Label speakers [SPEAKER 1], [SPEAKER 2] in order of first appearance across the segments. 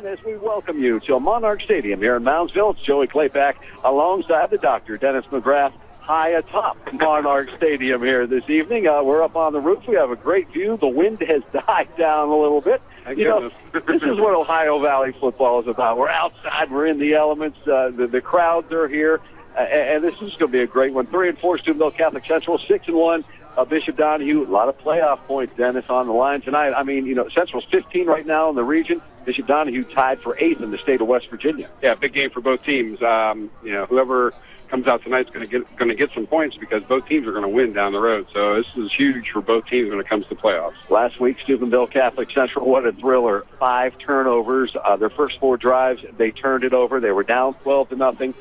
[SPEAKER 1] everyone, as we welcome you to Monarch Stadium here in Moundsville. It's Joey Klepack alongside the Dr. Dennis McGrath high atop Monarch Stadium here this evening. We're up on the roof. We have a great view. The wind has died down a little bit. This is what Ohio Valley football is about. We're outside. We're in the elements. The crowds are here. And this is going to be a great one. 3-4 Steubenville Catholic Central, 6-1. Bishop Donahue, a lot of playoff points, Dennis, on the line tonight. I mean, Central's 15 right now in the region. Bishop Donahue tied for 8th in the state of West Virginia.
[SPEAKER 2] Yeah, big game for both teams. Whoever comes out tonight is going to get some points because both teams are going to win down the road. So this is huge for both teams when it comes to playoffs.
[SPEAKER 1] Last week, Steubenville Catholic Central, what a thriller. 5 turnovers. Their first 4 drives, they turned it over. They were down 12-0.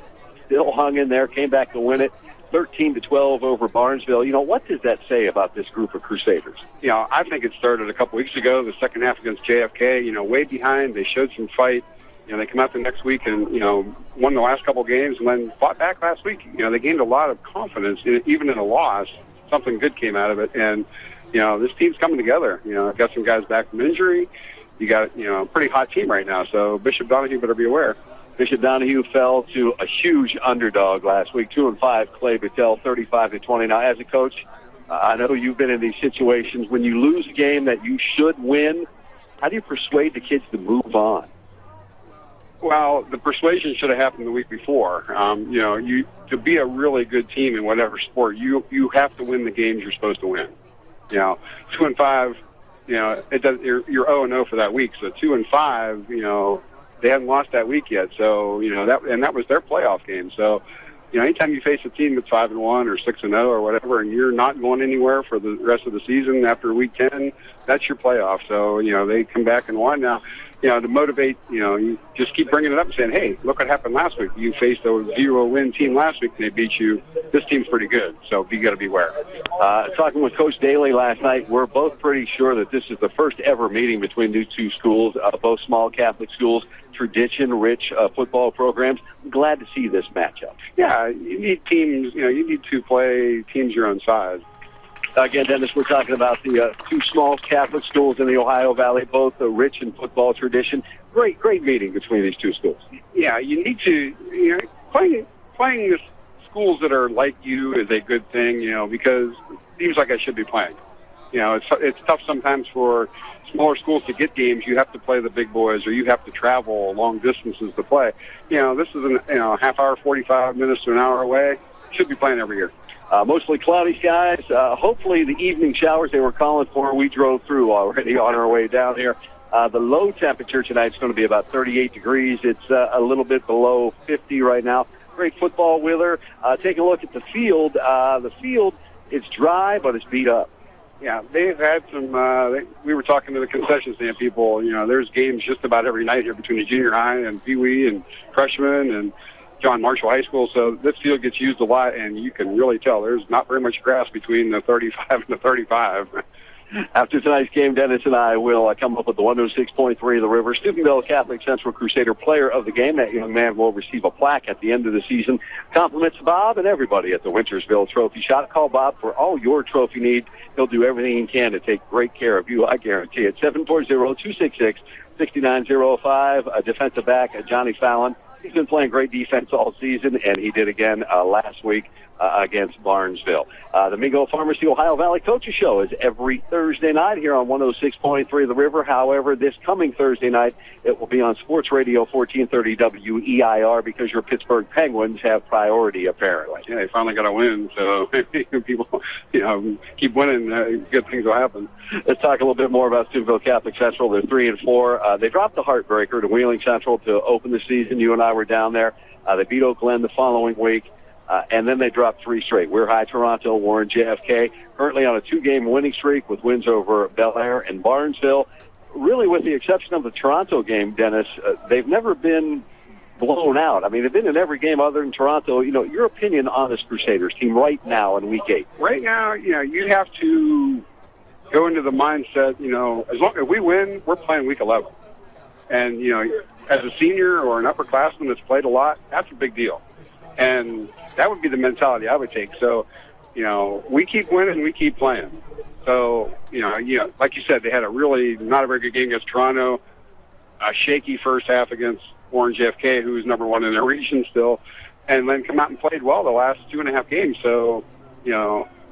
[SPEAKER 1] Still hung in there, came back to win it. 13-12 over Barnesville. What does that say about this group of Crusaders?
[SPEAKER 2] I think it started a couple weeks ago, the second half against JFK, way behind. They showed some fight. They come out the next week and, won the last couple games and then fought back last week. They gained a lot of confidence, even in a loss. Something good came out of it. And, this team's coming together. I've got some guys back from injury. You got, a pretty hot team right now. So Bishop Donahue better be aware. Bishop Donahue fell to a huge underdog last week, 2-5, Clay Battelle, 35-20. Now, as a coach, I know you've been in these situations. When you lose a game that you should win, how do you persuade the kids to move on? Well, the persuasion should have happened the week before. To be a really good team in whatever sport, you have to win the games you're supposed to win. 2-5, it does. You're 0-0 for that week. So 2-5, they haven't lost that week yet, so that was their playoff game. So, anytime you face a team that's 5-1 or 6-0 or whatever, and you're not going anywhere for the rest of the season after week 10, that's your playoff. So, they come back and won. Now, to motivate, you just keep bringing it up and saying, hey, look what happened last week. You faced a 0-win team last week, and they beat you. This team's pretty good, so you got to beware. Talking with Coach Daly last night, we're both pretty sure that this is the first ever meeting between these two schools, both small Catholic schools, tradition-rich football programs. I'm glad to see this matchup. Yeah, you need teams, you need to play teams your own size.
[SPEAKER 1] Again, Dennis, we're talking about the 2 small Catholic schools in the Ohio Valley, both rich in football tradition. Great meeting between these 2 schools.
[SPEAKER 2] Yeah, you need to, playing the schools that are like you is a good thing, because it seems like I should be playing. It's tough sometimes for smaller schools to get games. You have to play the big boys, or you have to travel long distances to play. This is half hour, 45 minutes to an hour away. Should be playing every year.
[SPEAKER 1] Mostly cloudy skies. Hopefully the evening showers they were calling for, we drove through already on our way down here. The low temperature tonight is going to be about 38 degrees. It's a little bit below 50 right now. Great football weather. Take a look at the field. The field is dry, but it's beat up.
[SPEAKER 2] Yeah, they've had some, we were talking to the concession stand people, there's games just about every night here between the junior high and Pee Wee and freshmen and John Marshall High School, so this field gets used a lot, and you can really tell there's not very much grass between the 35 and the 35.
[SPEAKER 1] After tonight's game, Dennis and I will come up with the 106.3 of the River. Steubenville Catholic Central Crusader Player of the Game. That young man will receive a plaque at the end of the season. Compliments Bob and everybody at the Wintersville Trophy Shop. Call Bob for all your trophy needs. He'll do everything he can to take great care of you, I guarantee it. 740-266-6905. Defensive back, Johnny Fallon. He's been playing great defense all season, and he did again last week against Barnesville. The Mingo Pharmacy Ohio Valley Coaches Show is every Thursday night here on 106.3 The River. However, this coming Thursday night, it will be on Sports Radio 1430 WEIR because your Pittsburgh Penguins have priority, apparently.
[SPEAKER 2] Yeah, they finally got a win, so people, keep winning, good things will happen.
[SPEAKER 1] Let's talk a little bit more about Steubenville Catholic Central. They're 3-4. They dropped the heartbreaker to Wheeling Central to open the season. You and I were down there. They beat Oak Glen the following week. And then they dropped 3 straight. We're High, Toronto, Warren, JFK. Currently on a 2-game winning streak with wins over Bel Air and Barnesville. Really, with the exception of the Toronto game, Dennis, they've never been blown out. I mean, they've been in every game other than Toronto. Your opinion on this Crusaders team right now in Week 8?
[SPEAKER 2] Right now, you have to go into the mindset, as long as we win, we're playing Week 11. And, as a senior or an upperclassman that's played a lot, that's a big deal. And that would be the mentality I would take. So, we keep winning, we keep playing. So, like you said, they had a really not a very good game against Toronto. a shaky first half against Orange FK, who's number one in their region still, and then come out and played well the last 2.5 games. So,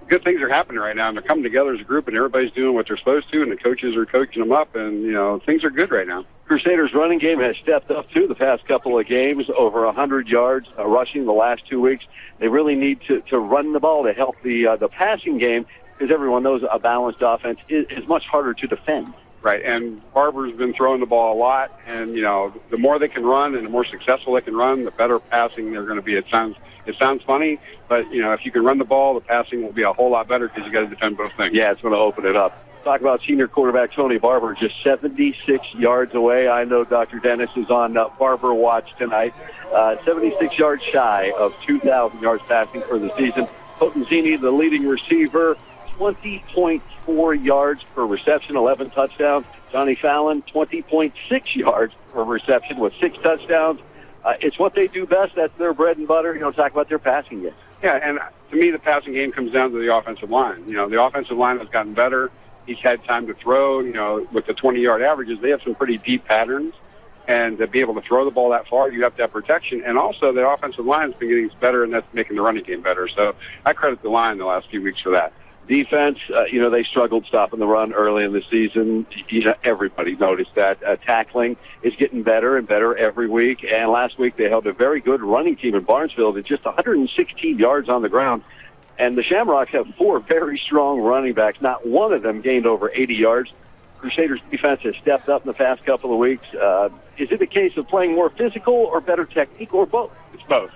[SPEAKER 2] good things are happening right now, and they're coming together as a group, and everybody's doing what they're supposed to, and the coaches are coaching them up, and, things are good right now.
[SPEAKER 1] Crusaders' running game has stepped up, too, the past couple of games, over 100 yards rushing the last 2 weeks. They really need to run the ball to help the passing game, because everyone knows a balanced offense is much harder to defend.
[SPEAKER 2] Right, and Barber's been throwing the ball a lot, and, the more they can run and the more successful they can run, the better passing they're going to be. It sounds funny, but, if you can run the ball, the passing will be a whole lot better because you got to defend both things.
[SPEAKER 1] Yeah, it's going to open it up. Talk about senior quarterback Tony Barber, just 76 yards away. I know Dr. Dennis is on Barber watch tonight. 76 yards shy of 2,000 yards passing for the season. Potenzini, the leading receiver, 20.4 yards per reception, 11 touchdowns. Johnny Fallon, 20.6 yards per reception with 6 touchdowns. It's what they do best. That's their bread and butter. Talk about their passing game.
[SPEAKER 2] Yeah, and to me, the passing game comes down to the offensive line. The offensive line has gotten better. He's had time to throw. With the 20-yard averages, they have some pretty deep patterns. And to be able to throw the ball that far, you have to have protection. And also, the offensive line has been getting better, and that's making the running game better. So I credit the line the last few weeks for that.
[SPEAKER 1] Defense, they struggled stopping the run early in the season. Everybody noticed that. Tackling is getting better and better every week. And last week they held a very good running team in Barnesville at just 116 yards on the ground. And the Shamrocks have 4 very strong running backs. Not one of them gained over 80 yards. Crusaders' defense has stepped up in the past couple of weeks. Is it a case of playing more physical or better technique, or both?
[SPEAKER 2] It's both.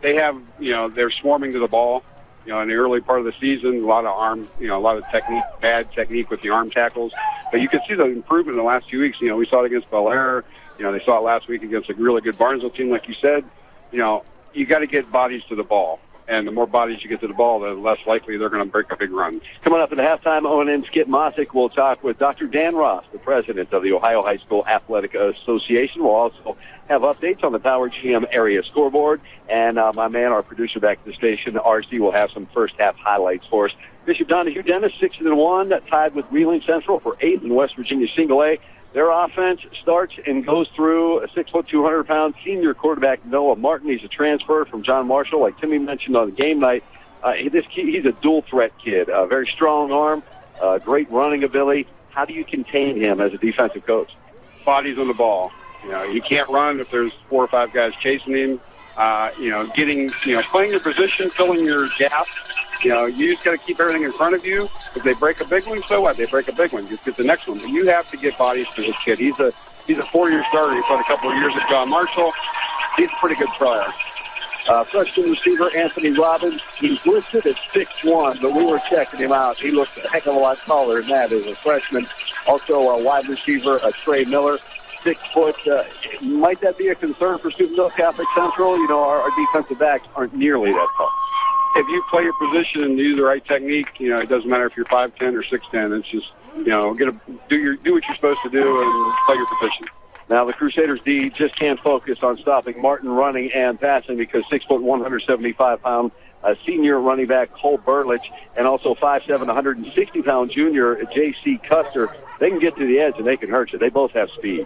[SPEAKER 2] They have, they're swarming to the ball. In the early part of the season, a lot of arm, a lot of technique, bad technique with the arm tackles. But you can see the improvement in the last few weeks. We saw it against Bel Air. They saw it last week against a really good Barnesville team, like you said. You got to get bodies to the ball. And the more bodies you get to the ball, the less likely they're going to break a big run.
[SPEAKER 1] Coming up at the halftime, O&M Skip Mosick will talk with Dr. Dan Ross, the president of the Ohio High School Athletic Association. We'll also have updates on the Power GM area scoreboard. And my man, our producer back at the station, RC, will have some first-half highlights for us. Bishop Donahue Dennis, 6-1, tied with Wheeling Central for 8th in West Virginia Single A. Their offense starts and goes through a 6', 200-pound senior quarterback, Noah Martin. He's a transfer from John Marshall, like Timmy mentioned on the game night. He's a dual-threat kid, a very strong arm, great running ability. How do you contain him as a defensive coach?
[SPEAKER 2] Bodies on the ball. He can't run if there's 4 or 5 guys chasing him. Getting, playing your position, filling your gap. You just got to keep everything in front of you. If they break a big one, so what? They break a big one. Just get the next one. But you have to get bodies to this kid. He's a 4-year starter. He played a couple of years at John Marshall. He's a pretty good player. Freshman receiver Anthony Robbins. He's listed at 6'1", but we were checking him out. He looks a heck of a lot taller than that as a freshman. Also, a wide receiver, Trey Miller, 6 foot. Might that be a concern for Steubenville Catholic Central? Our defensive backs aren't nearly that tall. If you play your position and use the right technique, it doesn't matter if you're 5'10" or 6'10". It's just, do what you're supposed to do and play your position.
[SPEAKER 1] Now the Crusaders D just can't focus on stopping Martin running and passing because 6', 175-pound senior running back Cole Burlich and also 5'7", 160-pound junior J.C. Custer. They can get to the edge and they can hurt you. They both have speed.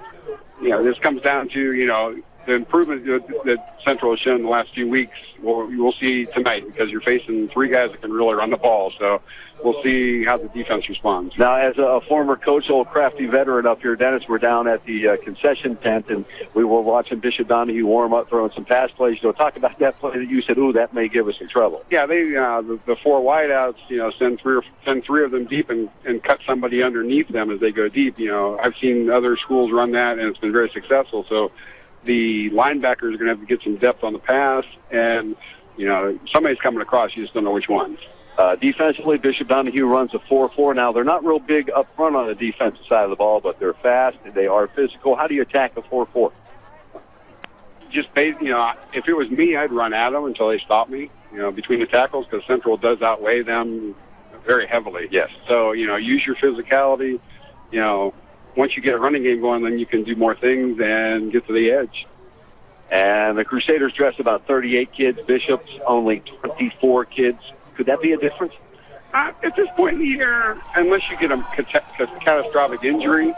[SPEAKER 2] This comes down to, the improvement that Central has shown in the last few weeks, we'll see tonight because you're facing 3 guys that can really run the ball. So we'll see how the defense responds.
[SPEAKER 1] Now, as a former coach, old crafty veteran up here, Dennis, we're down at the concession tent, and we were watching Bishop Donahue warm up, throwing some pass plays. Talk about that play that you said, that may give us some trouble.
[SPEAKER 2] Yeah, they the 4 wideouts, send 3 of them deep and cut somebody underneath them as they go deep. I've seen other schools run that, and it's been very successful. So the linebackers are going to have to get some depth on the pass, and, somebody's coming across. You just don't know which one.
[SPEAKER 1] Defensively, Bishop Donahue runs a 4-4. Now, they're not real big up front on the defensive side of the ball, but they're fast and they are physical. How do you attack a 4-4?
[SPEAKER 2] If it was me, I'd run at them until they stop me, between the tackles, because Central does outweigh them very heavily.
[SPEAKER 1] Yes.
[SPEAKER 2] So, use your physicality. Once you get a running game going, then you can do more things and get to the edge.
[SPEAKER 1] And the Crusaders dress about 38 kids. Bishop's only 24 kids. Could that be a difference?
[SPEAKER 2] At this point in the year, unless you get a catastrophic injury,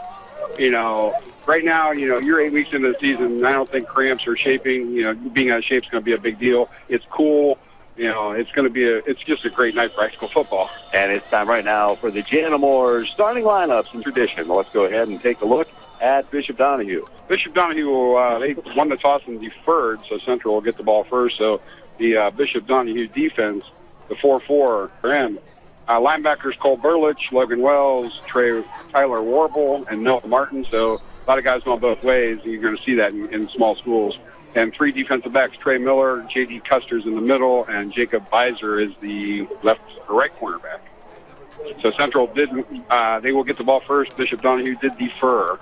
[SPEAKER 2] right now, you're 8 weeks into the season, and I don't think cramps or shaping, being out of shape is going to be a big deal. It's cool. It's just a great night for high school football.
[SPEAKER 1] And it's time right now for the Janamores starting lineups in tradition. Let's go ahead and take a look at Bishop Donahue.
[SPEAKER 2] Bishop Donahue, they won the toss and deferred, so Central will get the ball first. So the Bishop Donahue defense, the 4-4, are in. Linebackers Cole Burlich, Logan Wells, Tyler Warble, and Noah Martin. So a lot of guys going both ways. You're going to see that in small schools. And 3 defensive backs, Trey Miller, J.D. Custer's in the middle, and Jacob Beiser is the right cornerback. So Central they will get the ball first. Bishop Donahue did defer.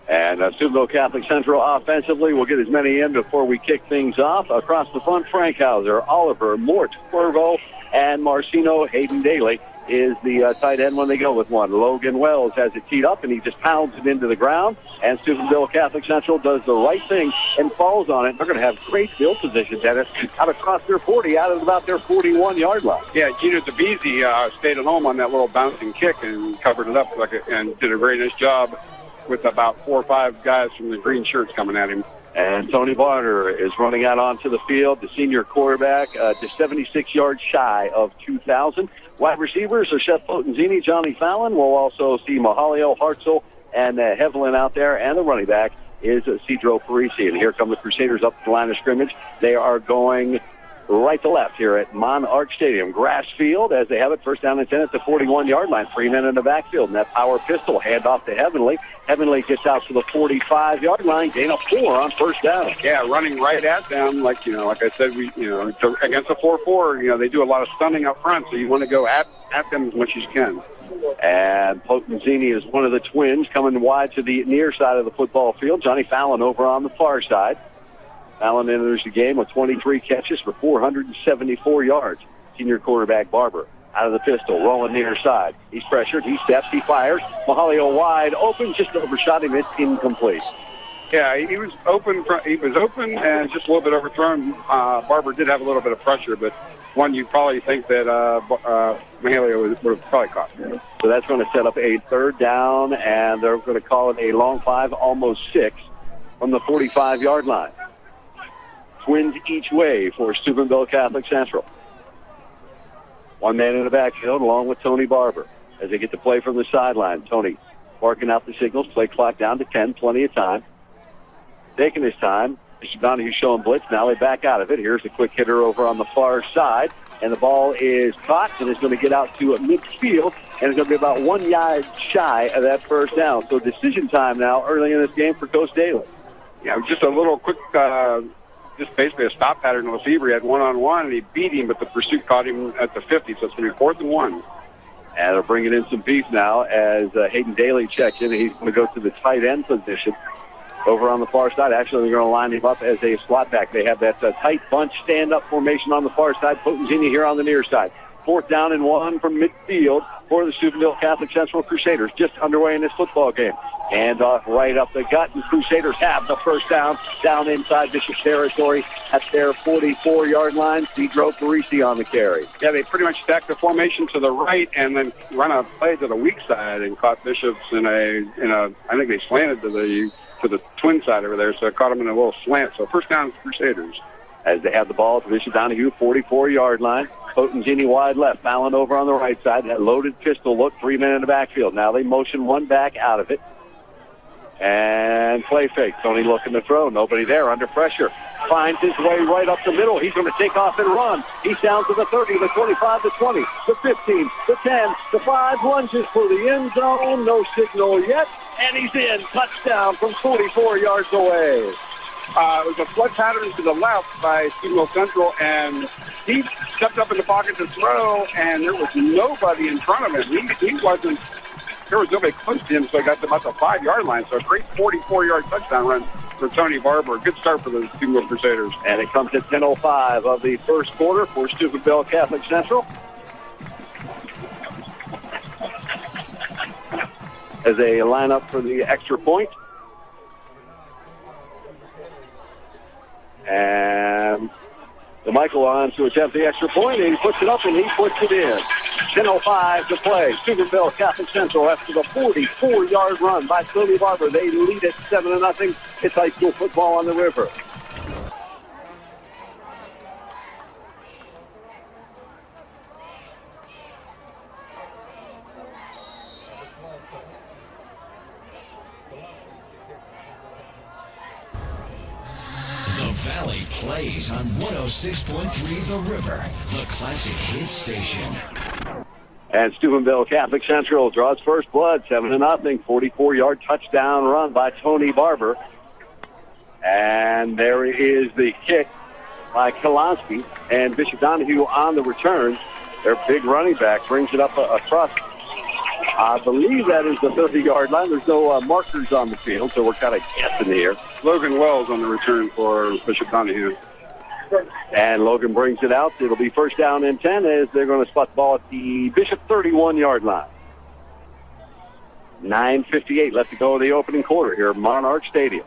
[SPEAKER 1] And Steubenville Catholic Central offensively will get as many in before we kick things off. Across the front, Frank Hauser, Oliver, Mort, Cuervo, and Marcino. Hayden Daly is the tight end when they go with one. Logan Wells has it teed up, and he just pounds it into the ground. And Steubenville Catholic Central does the right thing and falls on it. They're going to have great field position, Dennis, out across their 40, out of about their 41-yard line.
[SPEAKER 2] Yeah, Gino DeBeasy stayed at home on that little bouncing kick and covered it up and did a very nice job with about 4 or 5 guys from the green shirts coming at him.
[SPEAKER 1] And Tony Barner is running out onto the field, the senior quarterback, just 76 yards shy of 2,000. Wide receivers are Seth Potenzini, Johnny Fallon. We'll also see Mahalio, Hartzell, and Hevelin out there. And the running back is Cedro Parisi. And here come the Crusaders up the line of scrimmage. They are going right to left here at Monarch Stadium. Grass field as they have it, first down and 10 at the 41-yard line. 3 men in the backfield. And that power pistol handoff to Heavenly. Heavenly gets out to the 45-yard line. Gain of 4 on first down.
[SPEAKER 2] Yeah, running right at them. Like I said, against a 4-4, they do a lot of stunning up front. So you want to go at them as much as you can.
[SPEAKER 1] And Potenzini is one of the twins coming wide to the near side of the football field. Johnny Fallon over on the far side. Fallon enters the game with 23 catches for 474 yards. Senior quarterback Barber out of the pistol, rolling near side. He's pressured, he steps, he fires. Mahalio wide open, just overshot him. It's incomplete.
[SPEAKER 2] Yeah, he was open and just a little bit overthrown. Barber did have a little bit of pressure, but one you probably think that Mahalio would have probably caught.
[SPEAKER 1] So that's going to set up a third down, and they're going to call it a long 5, almost 6, from the 45-yard line. Twins each way for Steubenville Catholic Central. 1 man in the backfield along with Tony Barber as they get to play from the sideline. Tony barking out the signals, play clock down to 10, plenty of time. Taking his time. Bishop Donahue showing blitz. Now they back out of it. Here's the quick hitter over on the far side. And the ball is caught and is going to get out to midfield. And it's going to be about 1 yard shy of that first down. So decision time now early in this game for Coach Daly.
[SPEAKER 2] Yeah, just a little quick, just basically a stop pattern receiver. He had one-on-one, and he beat him, but the pursuit caught him at the 50, so it's going to be 4th and 1.
[SPEAKER 1] And they're bringing in some beef now as Hayden Daly checks in. He's going to go to the tight end position over on the far side. Actually, they're going to line him up as a slot back. They have that tight bunch stand-up formation on the far side. Potenzini here on the near side. 4th down and 1 from midfield for the Steubenville Catholic Central Crusaders. Just underway in this football game. And right up the gut, and Crusaders have the first down inside Bishop territory at their 44-yard line. Cedro Parisi on the carry.
[SPEAKER 2] Yeah, they pretty much stacked the formation to the right and then run a play to the weak side and caught Bishops in a I think they slanted to the twin side over there, so it caught them in a little slant. So first down Crusaders.
[SPEAKER 1] As they have the ball at Bishop Donahue, 44-yard line. Potenzini wide left, Fallon over on the right side. That loaded pistol look, 3 men in the backfield. Now they motion one back out of it. And play fake. Tony looking to throw. Nobody there, under pressure. Finds his way right up the middle. He's going to take off and run. He's down to the 30, the 25, the 20, the 15, the 10, the 5, lunges for the end zone. No signal yet. And he's in. Touchdown from 44 yards away.
[SPEAKER 2] It was a flood pattern to the left by Steubenville Central, and he stepped up in the pocket to throw, and there was nobody in front of him. There was nobody close to him, so he got to about the 5-yard line. So a great 44-yard touchdown run for Tony Barber. Good start for the Steubenville Crusaders.
[SPEAKER 1] And it comes at 10:05 of the first quarter for Steubenville Catholic Central. As they line up for the extra point. And DeMichael on to attempt the extra point, and he puts it up and he puts it in. 10:05 to play. Steubenville Catholic Central after the 44-yard run by Tony Barber. They lead it 7-0. It's high school football on the river.
[SPEAKER 3] The Valley plays on 106.3 The River, the classic hit station.
[SPEAKER 1] And Steubenville Catholic Central draws first blood, 7-0, 44-yard touchdown run by Tony Barber. And there is the kick by Kolonsky, and Bishop Donahue on the return. Their big running back brings it up across. I believe that is the 30-yard line. There's no markers on the field, so we're kind of guessing here.
[SPEAKER 2] Logan Wells on the return for Bishop Donahue.
[SPEAKER 1] And Logan brings it out. It'll be first down and 10 as they're going to spot the ball at the Bishop 31-yard line. 9:58 left to go in the opening quarter here at Monarch Stadium.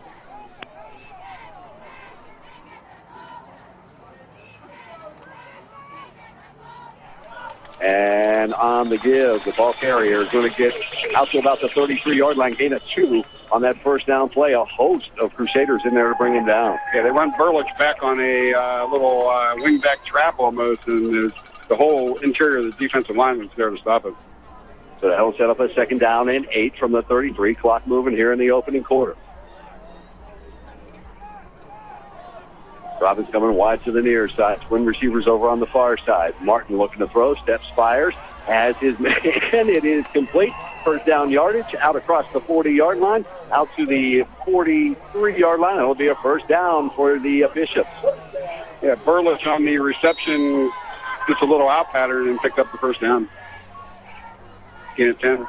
[SPEAKER 1] And on the give, the ball carrier is going to get out to about the 33-yard line, gain of 2 on that first down play. A host of Crusaders in there to bring him down.
[SPEAKER 2] Yeah, they run Burlich back on a little wing-back trap almost, and the whole interior of the defensive line was there to stop it.
[SPEAKER 1] So that will set up a second down and 8 from the 33. Clock moving here in the opening quarter. Robbins coming wide to the near side. Twin receivers over on the far side. Martin looking to throw. Steps, fires. Has his man. It is complete. First down yardage. Out across the 40-yard line. Out to the 43-yard line. It'll be a first down for the Bishops.
[SPEAKER 2] Yeah, Burlich on the reception, just a little out pattern and picked up the first down. Gain of 10.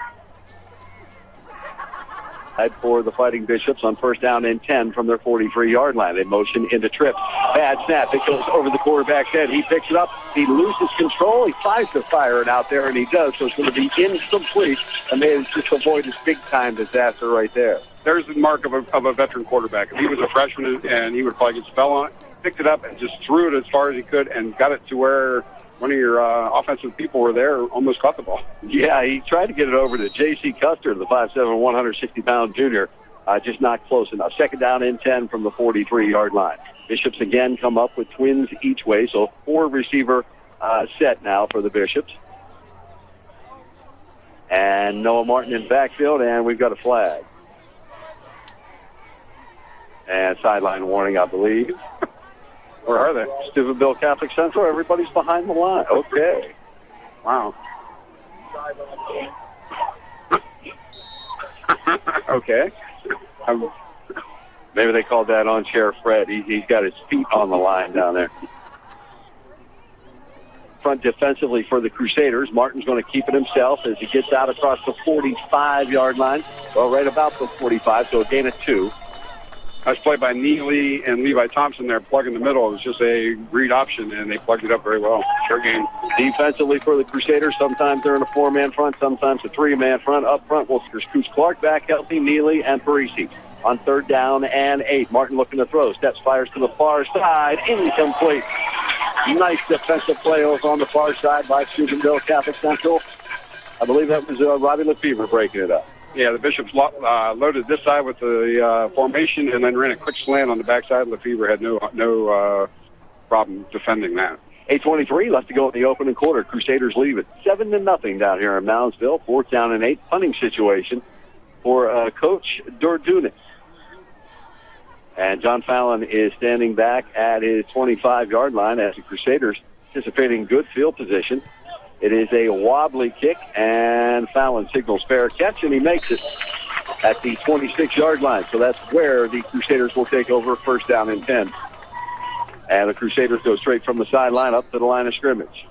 [SPEAKER 1] For the Fighting Bishops on first down and 10 from their 43-yard line. They motion into trip. Bad snap. It goes over the quarterback's head. He picks it up. He loses control. He tries to fire it out there, and he does. So it's going to be incomplete. And they just avoided big-time disaster right there.
[SPEAKER 2] There's the mark of a veteran quarterback. If he was a freshman and he would probably get spell on it, picked it up and just threw it as far as he could and got it to where one of your offensive people were there, almost caught the ball.
[SPEAKER 1] Yeah, he tried to get it over to J.C. Custer, the 5'7", 160-pound junior. Just not close enough. Second down and 10 from the 43-yard line. Bishops again come up with twins each way, so 4 receiver set now for the Bishops. And Noah Martin in backfield, and we've got a flag. And sideline warning, I believe. Where are they? Steubenville Catholic Central. Everybody's behind the line. Okay.
[SPEAKER 2] Wow. Okay.
[SPEAKER 1] Maybe they called that on Sheriff Fred. He's got his feet on the line down there. Front defensively for the Crusaders. Martin's going to keep it himself as he gets out across the 45-yard line. Well, right about the 45, so a gain of 2.
[SPEAKER 2] Nice play by Neely and Levi Thompson there, plug in the middle. It was just a read option, and they plugged it up very well. Sure game.
[SPEAKER 1] Defensively for the Crusaders, sometimes they're in a 4-man front, sometimes a 3-man front. Up front, well, there's Coach Clark back healthy, Neely and Parisi. On third down and 8, Martin looking to throw. Steps, fires to the far side, incomplete. Nice defensive play over on the far side by Steubenville Catholic Central. I believe that was Robbie Lefevre breaking it up.
[SPEAKER 2] Yeah, the Bishops loaded this side with the formation and then ran a quick slant on the backside. Lefevre had no problem defending that.
[SPEAKER 1] 8:23 left to go in the opening quarter. Crusaders leave it 7-0 down here in Moundsville. 4th down and 8, punting situation for Coach Dordunis. And John Fallon is standing back at his 25-yard line as the Crusaders anticipating good field position. It is a wobbly kick, and Fallon signals fair catch, and he makes it at the 26-yard line. So that's where the Crusaders will take over first down and 10. And the Crusaders go straight from the sideline up to the line of scrimmage.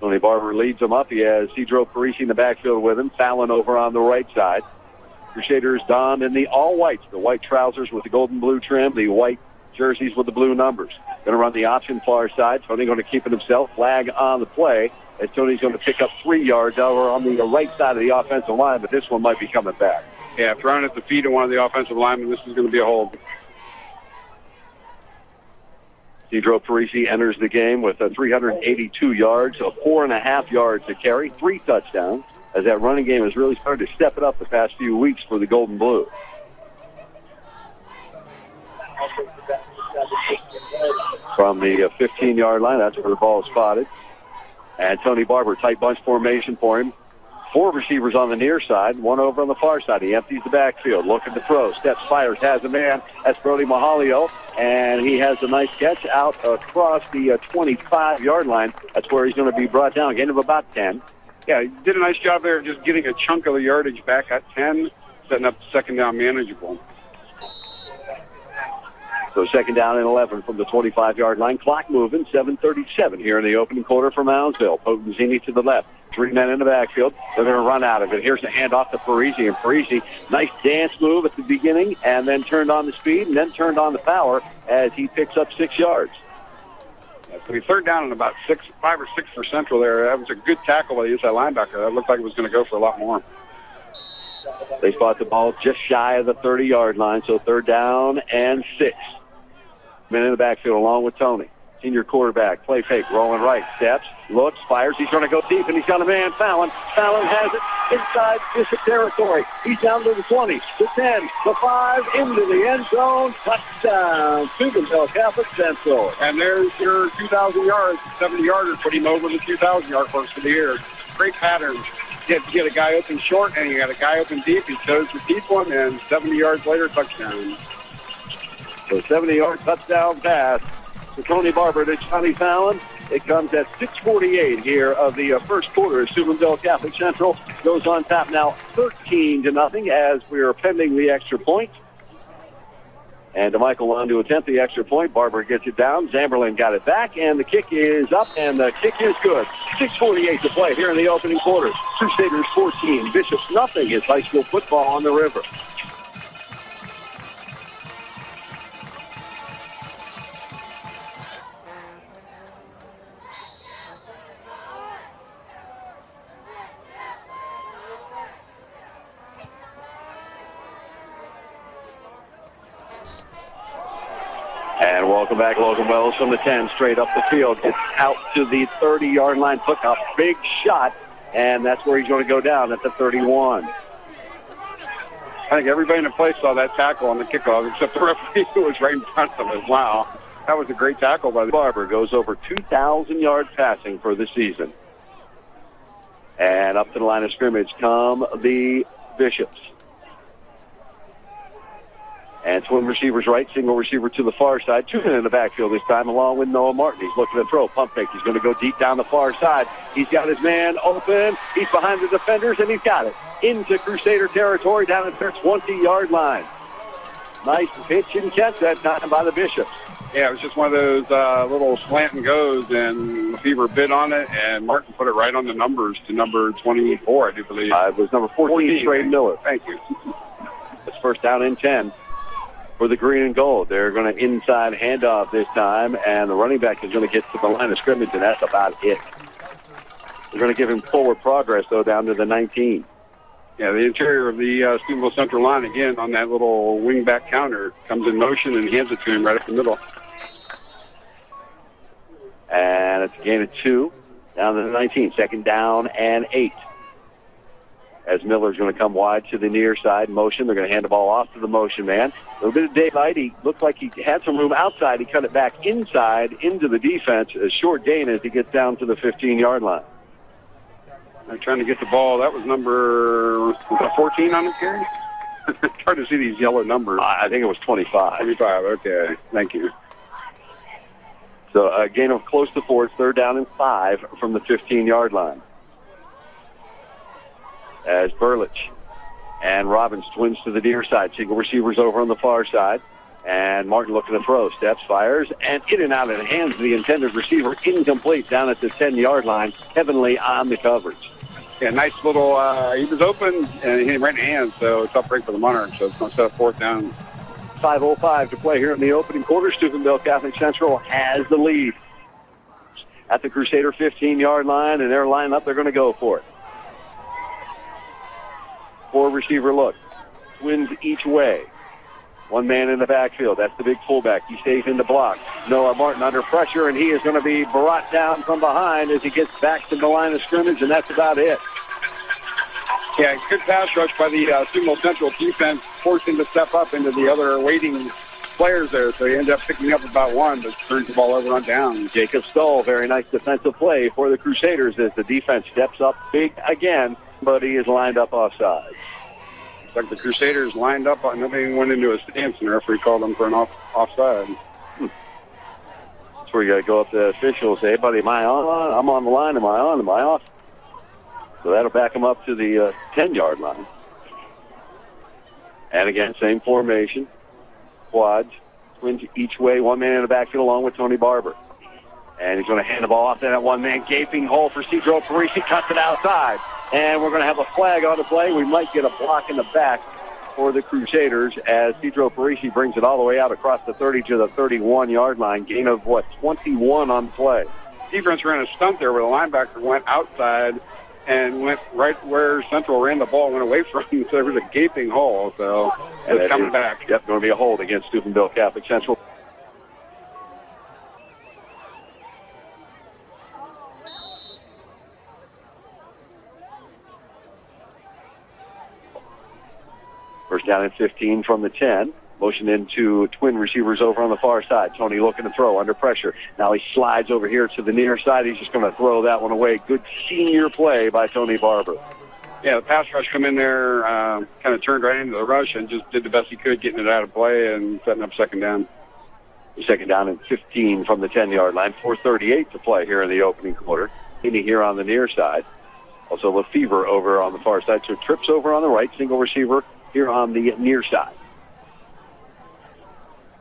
[SPEAKER 1] Tony Barber leads them up. He has Cedro Parisi in the backfield with him. Fallon over on the right side. Crusaders donned in the all-whites, the white trousers with the golden blue trim, the white jerseys with the blue numbers. Going to run the option far side. Tony going to keep it himself. Flag on the play as Tony's going to pick up 3 yards over on the right side of the offensive line, but this one might be coming back.
[SPEAKER 2] Yeah, thrown at the feet of one of the offensive linemen. This is going to be a hold.
[SPEAKER 1] Cedro Parisi enters the game with 382 yards, so 4.5 yards to carry, 3 touchdowns, as that running game has really started to step it up the past few weeks for the Golden Blue. From the 15-yard line, that's where the ball is spotted. And Tony Barber, tight bunch formation for him. 4 receivers on the near side, 1 over on the far side. He empties the backfield, looking to throw, steps, fires, has a man. That's Brody Mahalio, and he has a nice catch out across the 25-yard line. That's where he's going to be brought down, gain of about 10.
[SPEAKER 2] Yeah, he did a nice job there just getting a chunk of the yardage back at 10, setting up second down manageable.
[SPEAKER 1] So second down and 11 from the 25-yard line. Clock moving, 7:37 here in the opening quarter for Moundsville. Potenzini to the left. 3 men in the backfield. They're going to run out of it. Here's the handoff to Parisi. And Parisi, nice dance move at the beginning, and then turned on the speed, and then turned on the power as he picks up 6 yards.
[SPEAKER 2] Yeah, so he third down and about 5 or 6 for Central there. That was a good tackle by the inside linebacker. That looked like it was going to go for a lot more.
[SPEAKER 1] They spot the ball just shy of the 30-yard line, so third down and 6. Men in the backfield along with Tony. Senior quarterback, play fake, rolling right, steps, looks, fires. He's going to go deep, and he's got a man, Fallon. Fallon has it inside Bishop territory. He's down to the 20, the 10, the 5, into the end zone. Touchdown, Steubenville Catholic Central.
[SPEAKER 2] And there's your 2,000 yards, 70-yarder, put him over the 2,000-yard mark for the year. Great pattern. You get a guy open short, and you got a guy open deep. He chose to keep one, and 70 yards later, touchdown.
[SPEAKER 1] So 70-yard touchdown pass to Tony Barber to Johnny Fallon. It comes at 6:48 here of the first quarter. Steubenville Catholic Central goes on top now 13-0 as we are pending the extra point. And DeMichael on to attempt the extra point. Barber gets it down. Zamberlin got it back, and the kick is up, and the kick is good. 6:48 to play here in the opening quarter. Crusaders 14, Bishops nothing. It's high school football on the river. And welcome back, Logan Wells from the 10, straight up the field. Gets out to the 30-yard line, took a big shot, and that's where he's going to go down at the 31.
[SPEAKER 2] I think everybody in the place saw that tackle on the kickoff, except the referee who was right in front of us. Wow, that was a great tackle by the
[SPEAKER 1] Barber. Goes over 2,000 yards passing for the season. And up to the line of scrimmage come the Bishops. And twin receivers right, single receiver to the far side. 2 men in the backfield this time, along with Noah Martin. He's looking to throw, pump fake. He's going to go deep down the far side. He's got his man open. He's behind the defenders, and he's got it into Crusader territory down at their 20-yard line. Nice pitch and catch that time by the Bishops.
[SPEAKER 2] Yeah, it was just one of those little slant and goes, and Lefevre bid on it, and Martin put it right on the numbers to number 24, I do believe.
[SPEAKER 1] It was number 14, Trey Miller.
[SPEAKER 2] Thank you.
[SPEAKER 1] It's first down and 10. For the green and gold. They're going to inside handoff this time, and the running back is going to get to the line of scrimmage, and that's about it. They're going to give him forward progress, though, down to the 19.
[SPEAKER 2] Yeah, the interior of the Steubenville Central line, again, on that little wing-back counter, comes in motion and hands it to him right up the middle.
[SPEAKER 1] And it's a gain of 2, down to the 19. Second down and 8. As Miller's going to come wide to the near side motion. They're going to hand the ball off to the motion man. A little bit of daylight. He looked like he had some room outside. He cut it back inside into the defense. A short gain as he gets down to the 15-yard line.
[SPEAKER 2] They're trying to get the ball. That was number 14 on the carry? It's hard to see these yellow numbers.
[SPEAKER 1] I think it was 25.
[SPEAKER 2] 25, okay. Thank you.
[SPEAKER 1] So a gain of close to 4. It's third down and 5 from the 15-yard line. As Burlich and Robbins twins to the near side. Single receivers over on the far side. And Martin looking to throw. Steps, fires, and in and out of the hands of the intended receiver. Incomplete down at the 10-yard line. Heavenly on the coverage.
[SPEAKER 2] Yeah, nice little, he was open and he hit him right in the hands, so it's up break for the Monarch, so it's going to set up fourth down.
[SPEAKER 1] 5:05 to play here in the opening quarter. Steubenville Catholic Central has the lead. At the Crusader 15-yard line, and their lineup, they're going to go for it. 4 receiver look. Twins each way. One man in the backfield. That's the big fullback. He stays in the block. Noah Martin under pressure, and he is going to be brought down from behind as he gets back to the line of scrimmage, and that's about it.
[SPEAKER 2] Yeah, good pass rush by the Sumo Central defense, forced him to step up into the other waiting players there, so he ended up picking up about one, but turns the ball over on down.
[SPEAKER 1] Jacob Stoll, very nice defensive play for the Crusaders as the defense steps up big again, but he is lined up offside.
[SPEAKER 2] It's like the Crusaders lined up, nobody went into a stance, and the referee called them for an offside.
[SPEAKER 1] That's where you got to go up to the officials, say, hey, buddy, am I on? I'm on the line. Am I on? Am I off? So that'll back him up to the 10-yard line. And again, same formation. Quads, twins each way, one man in the backfield along with Tony Barber. And he's going to hand the ball off to that one-man gaping hole for Cedro Parisi, cuts it outside. And we're going to have a flag on the play. We might get a block in the back for the Crusaders as Cedro Parisi brings it all the way out across the 30 to the 31-yard line. Gain of, 21 on play.
[SPEAKER 2] Defense ran a stunt there where the linebacker went outside and went right where Central ran the ball, went away from him, so there was a gaping hole. So it's coming back.
[SPEAKER 1] Yep, going to be a hold against Steubenville Catholic Central. First down and 15 from the 10. Motion into twin receivers over on the far side. Tony looking to throw under pressure. Now he slides over here to the near side. He's just going to throw that one away. Good senior play by Tony Barber.
[SPEAKER 2] Yeah, the pass rush come in there, kind of turned right into the rush and just did the best he could getting it out of play and setting up second down.
[SPEAKER 1] Second down and 15 from the 10-yard line. 4:38 to play here in the opening quarter. Heaney here on the near side. Also Lefevre over on the far side. So trips over on the right, single receiver here on the near side.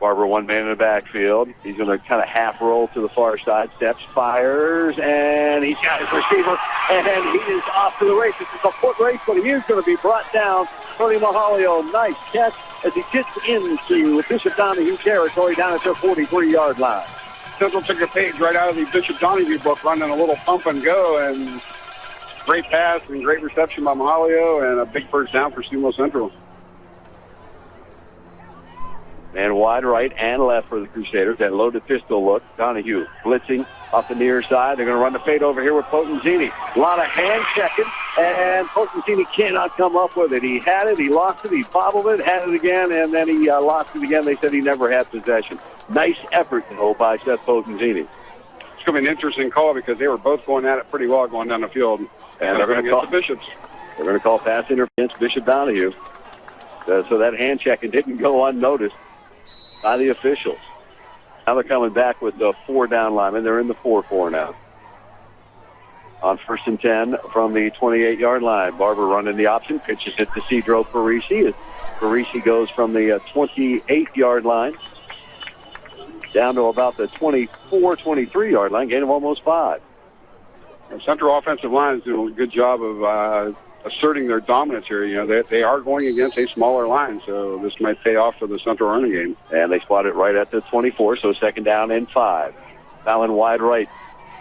[SPEAKER 1] Barber, one man in the backfield. He's going to kind of half roll to the far side, steps, fires, and he's got his receiver, and he is off to the races. It's a foot race, but he is going to be brought down. Tony Mahalio, nice catch as he gets into Bishop Donahue territory down at their 43-yard line.
[SPEAKER 2] Central took a page right out of the Bishop Donahue book, running a little pump and go, and great pass and great reception by Mahalio, and a big first down for Sumo Central.
[SPEAKER 1] And wide right and left for the Crusaders. That loaded pistol look. Donahue blitzing off the near side. They're going to run the fade over here with Potenzini. A lot of hand checking, and Potenzini cannot come up with it. He had it, he lost it, he bobbled it, had it again, and then he lost it again. They said he never had possession. Nice effort, though, by Seth Potenzini.
[SPEAKER 2] It's going to be an interesting call because they were both going at it pretty well going down the field.
[SPEAKER 1] And they're going to call
[SPEAKER 2] the Bishops.
[SPEAKER 1] They're going to call pass interference against Bishop Donahue. So that hand checking didn't go unnoticed by the officials. Now they're coming back with the 4-down linemen. They're in the 4-4 now. On 1st and 10 from the 28-yard line. Barber running the option, pitches it to Cedro Parisi. Parisi goes from the 28-yard line down to about the 24, 23-yard line, gain of almost 5.
[SPEAKER 2] The Central offensive line is doing a good job of asserting their dominance here. You know, they are going against a smaller line, so this might pay off for the Central running game.
[SPEAKER 1] And they spot it right at the 24, so second down and 5. Fallon wide right.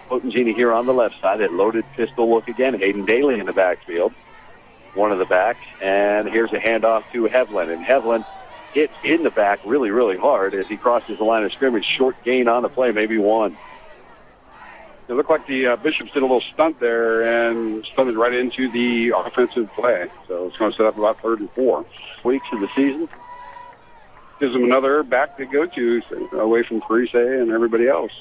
[SPEAKER 1] Potenzini here on the left side. That loaded pistol look again. Hayden Daly in the backfield. One of the backs. And here's a handoff to Hevlin. And Hevlin hit in the back really, really hard as he crosses the line of scrimmage. Short gain on the play, maybe 1.
[SPEAKER 2] It looked like the Bishops did a little stunt there and stunted right into the offensive play. So it's going to set up about 3rd and 4.
[SPEAKER 1] Weeks of the season.
[SPEAKER 2] Gives them another back to go to away from Parise and everybody else.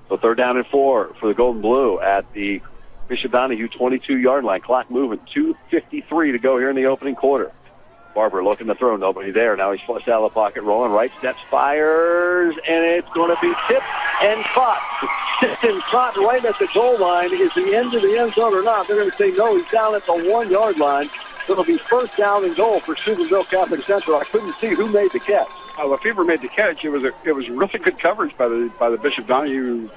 [SPEAKER 1] So 3rd down and 4 for the Golden Blue at the Bishop Donahue 22-yard line. Clock moving. 2:53 to go here in the opening quarter. Barber looking to throw. Nobody there. Now he's flushed out of the pocket, rolling right, steps, fires, and it's going to be tipped and caught. Tipped and caught right at the goal line. Is the end of the end zone or not? They're going to say no. He's down at the 1-yard line. So it'll be 1st down and goal for Steubenville Catholic Central. I couldn't see who made the catch.
[SPEAKER 2] Lefevre made the catch. It was really good coverage by the Bishop Donahue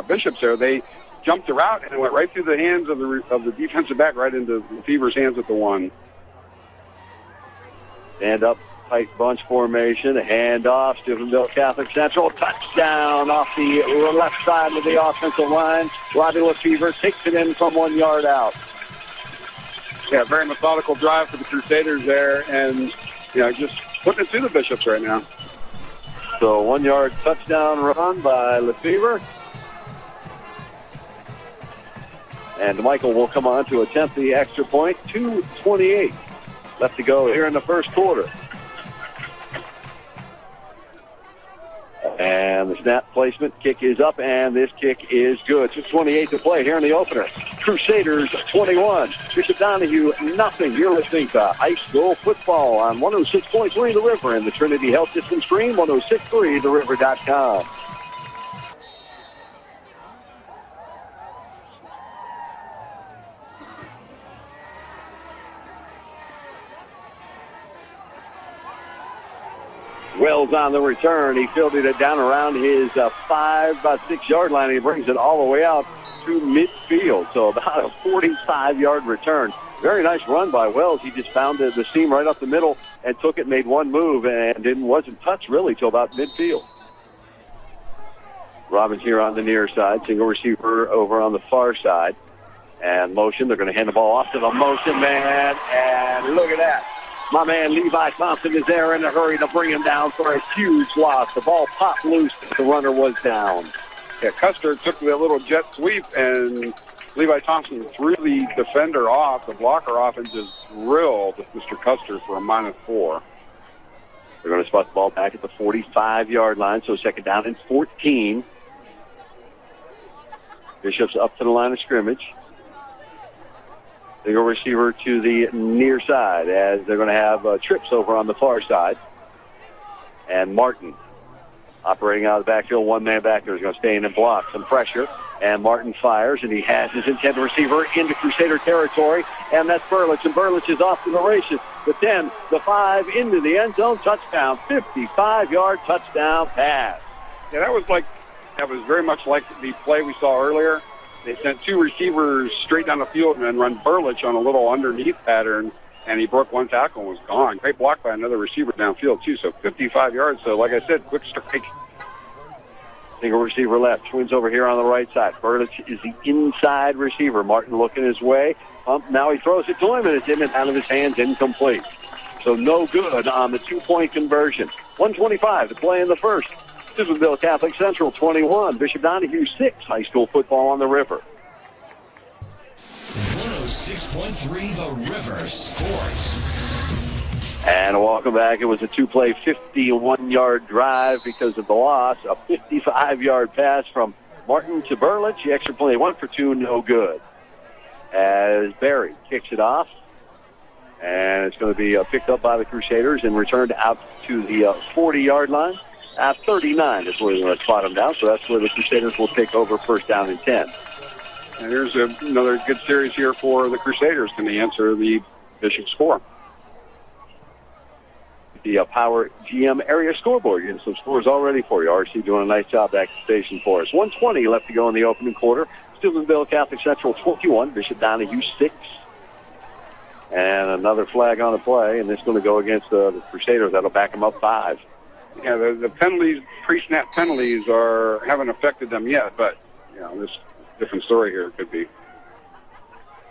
[SPEAKER 2] Bishops there. They jumped the route and went right through the hands of the defensive back, right into Lefevre's hands at the 1. Stand
[SPEAKER 1] up, tight bunch formation, hand off, Steubenville Catholic Central, touchdown off the left side of the offensive line. Robbie Lefevre takes it in from 1 yard out. Yeah, very methodical drive for the Crusaders there, and just
[SPEAKER 2] putting it to the Bishops right now.
[SPEAKER 1] So 1 yard touchdown run by Lefevre. And Michael will come on to attempt the extra point. 2:28 left to go here in the first quarter. And the snap placement kick is up, and this kick is good. 2:28 to play here in the opener. Crusaders 21, Bishop Donahue nothing. You're listening to high school football on 106.3 The River and the Trinity Health System stream, 1063theriver.com. Wells on the return. He fielded it down around his 5, 6 yard line, and he brings it all the way out to midfield. So about a 45-yard return. Very nice run by Wells. He just found the seam right up the middle and took it, made one move, and wasn't touched really till about midfield. Robbins here on the near side. Single receiver over on the far side. And motion. They're going to hand the ball off to the motion man. And look at that. My man Levi Thompson is there in a hurry to bring him down for a huge loss. The ball popped loose. The runner was down.
[SPEAKER 2] Yeah, Custer took the little jet sweep, and Levi Thompson threw the defender off, the blocker off, and just drilled Mr. Custer for a -4.
[SPEAKER 1] They're going to spot the ball back at the 45-yard line, so second down and 14. Bishop's up to the line of scrimmage. They go receiver to the near side as they're going to have trips over on the far side. And Martin operating out of the backfield. One man back there is going to stay in and block. Some pressure. And Martin fires, and he has his intended receiver into Crusader territory. And that's Burlich. And Burlich is off to the races. The 10, the 5, into the end zone. Touchdown. 55-yard touchdown pass.
[SPEAKER 2] Yeah, that was very much like the play we saw earlier. They sent two receivers straight down the field and then run Burlich on a little underneath pattern, and he broke one tackle and was gone. Great block by another receiver downfield, too, so 55 yards. So, like I said, quick strike.
[SPEAKER 1] Single receiver left. Twins over here on the right side. Burlich is the inside receiver. Martin looking his way. Now he throws it to him, and it's in and out of his hands, incomplete. So no good on the 2-point conversion. 1:25 to play in the first. Steubenville Catholic Central 21, Bishop Donahue 6, high school football on the River.
[SPEAKER 3] 106.3 The River Sports.
[SPEAKER 1] And welcome back. It was a two-play 51-yard drive because of the loss. A 55-yard pass from Martin to Burlich. The extra play 1 for 2, no good. As Barry kicks it off. And it's going to be picked up by the Crusaders and returned out to the 40-yard line. At 39 is where they're going to spot him down, so that's where the Crusaders will take over first down and 10.
[SPEAKER 2] And here's another good series here for the Crusaders. Can they answer the Bishop score? The Power GM area scoreboard. Getting some scores already for you. RC doing a nice job back at the station for us. 1:20 left to go in the opening quarter. Steubenville Catholic Central 21, Bishop Donahue 6. And another flag on the play, and this is going to go against the Crusaders. That'll back them up 5. Yeah, the penalties, pre-snap penalties, haven't affected them yet, but this different story here could be.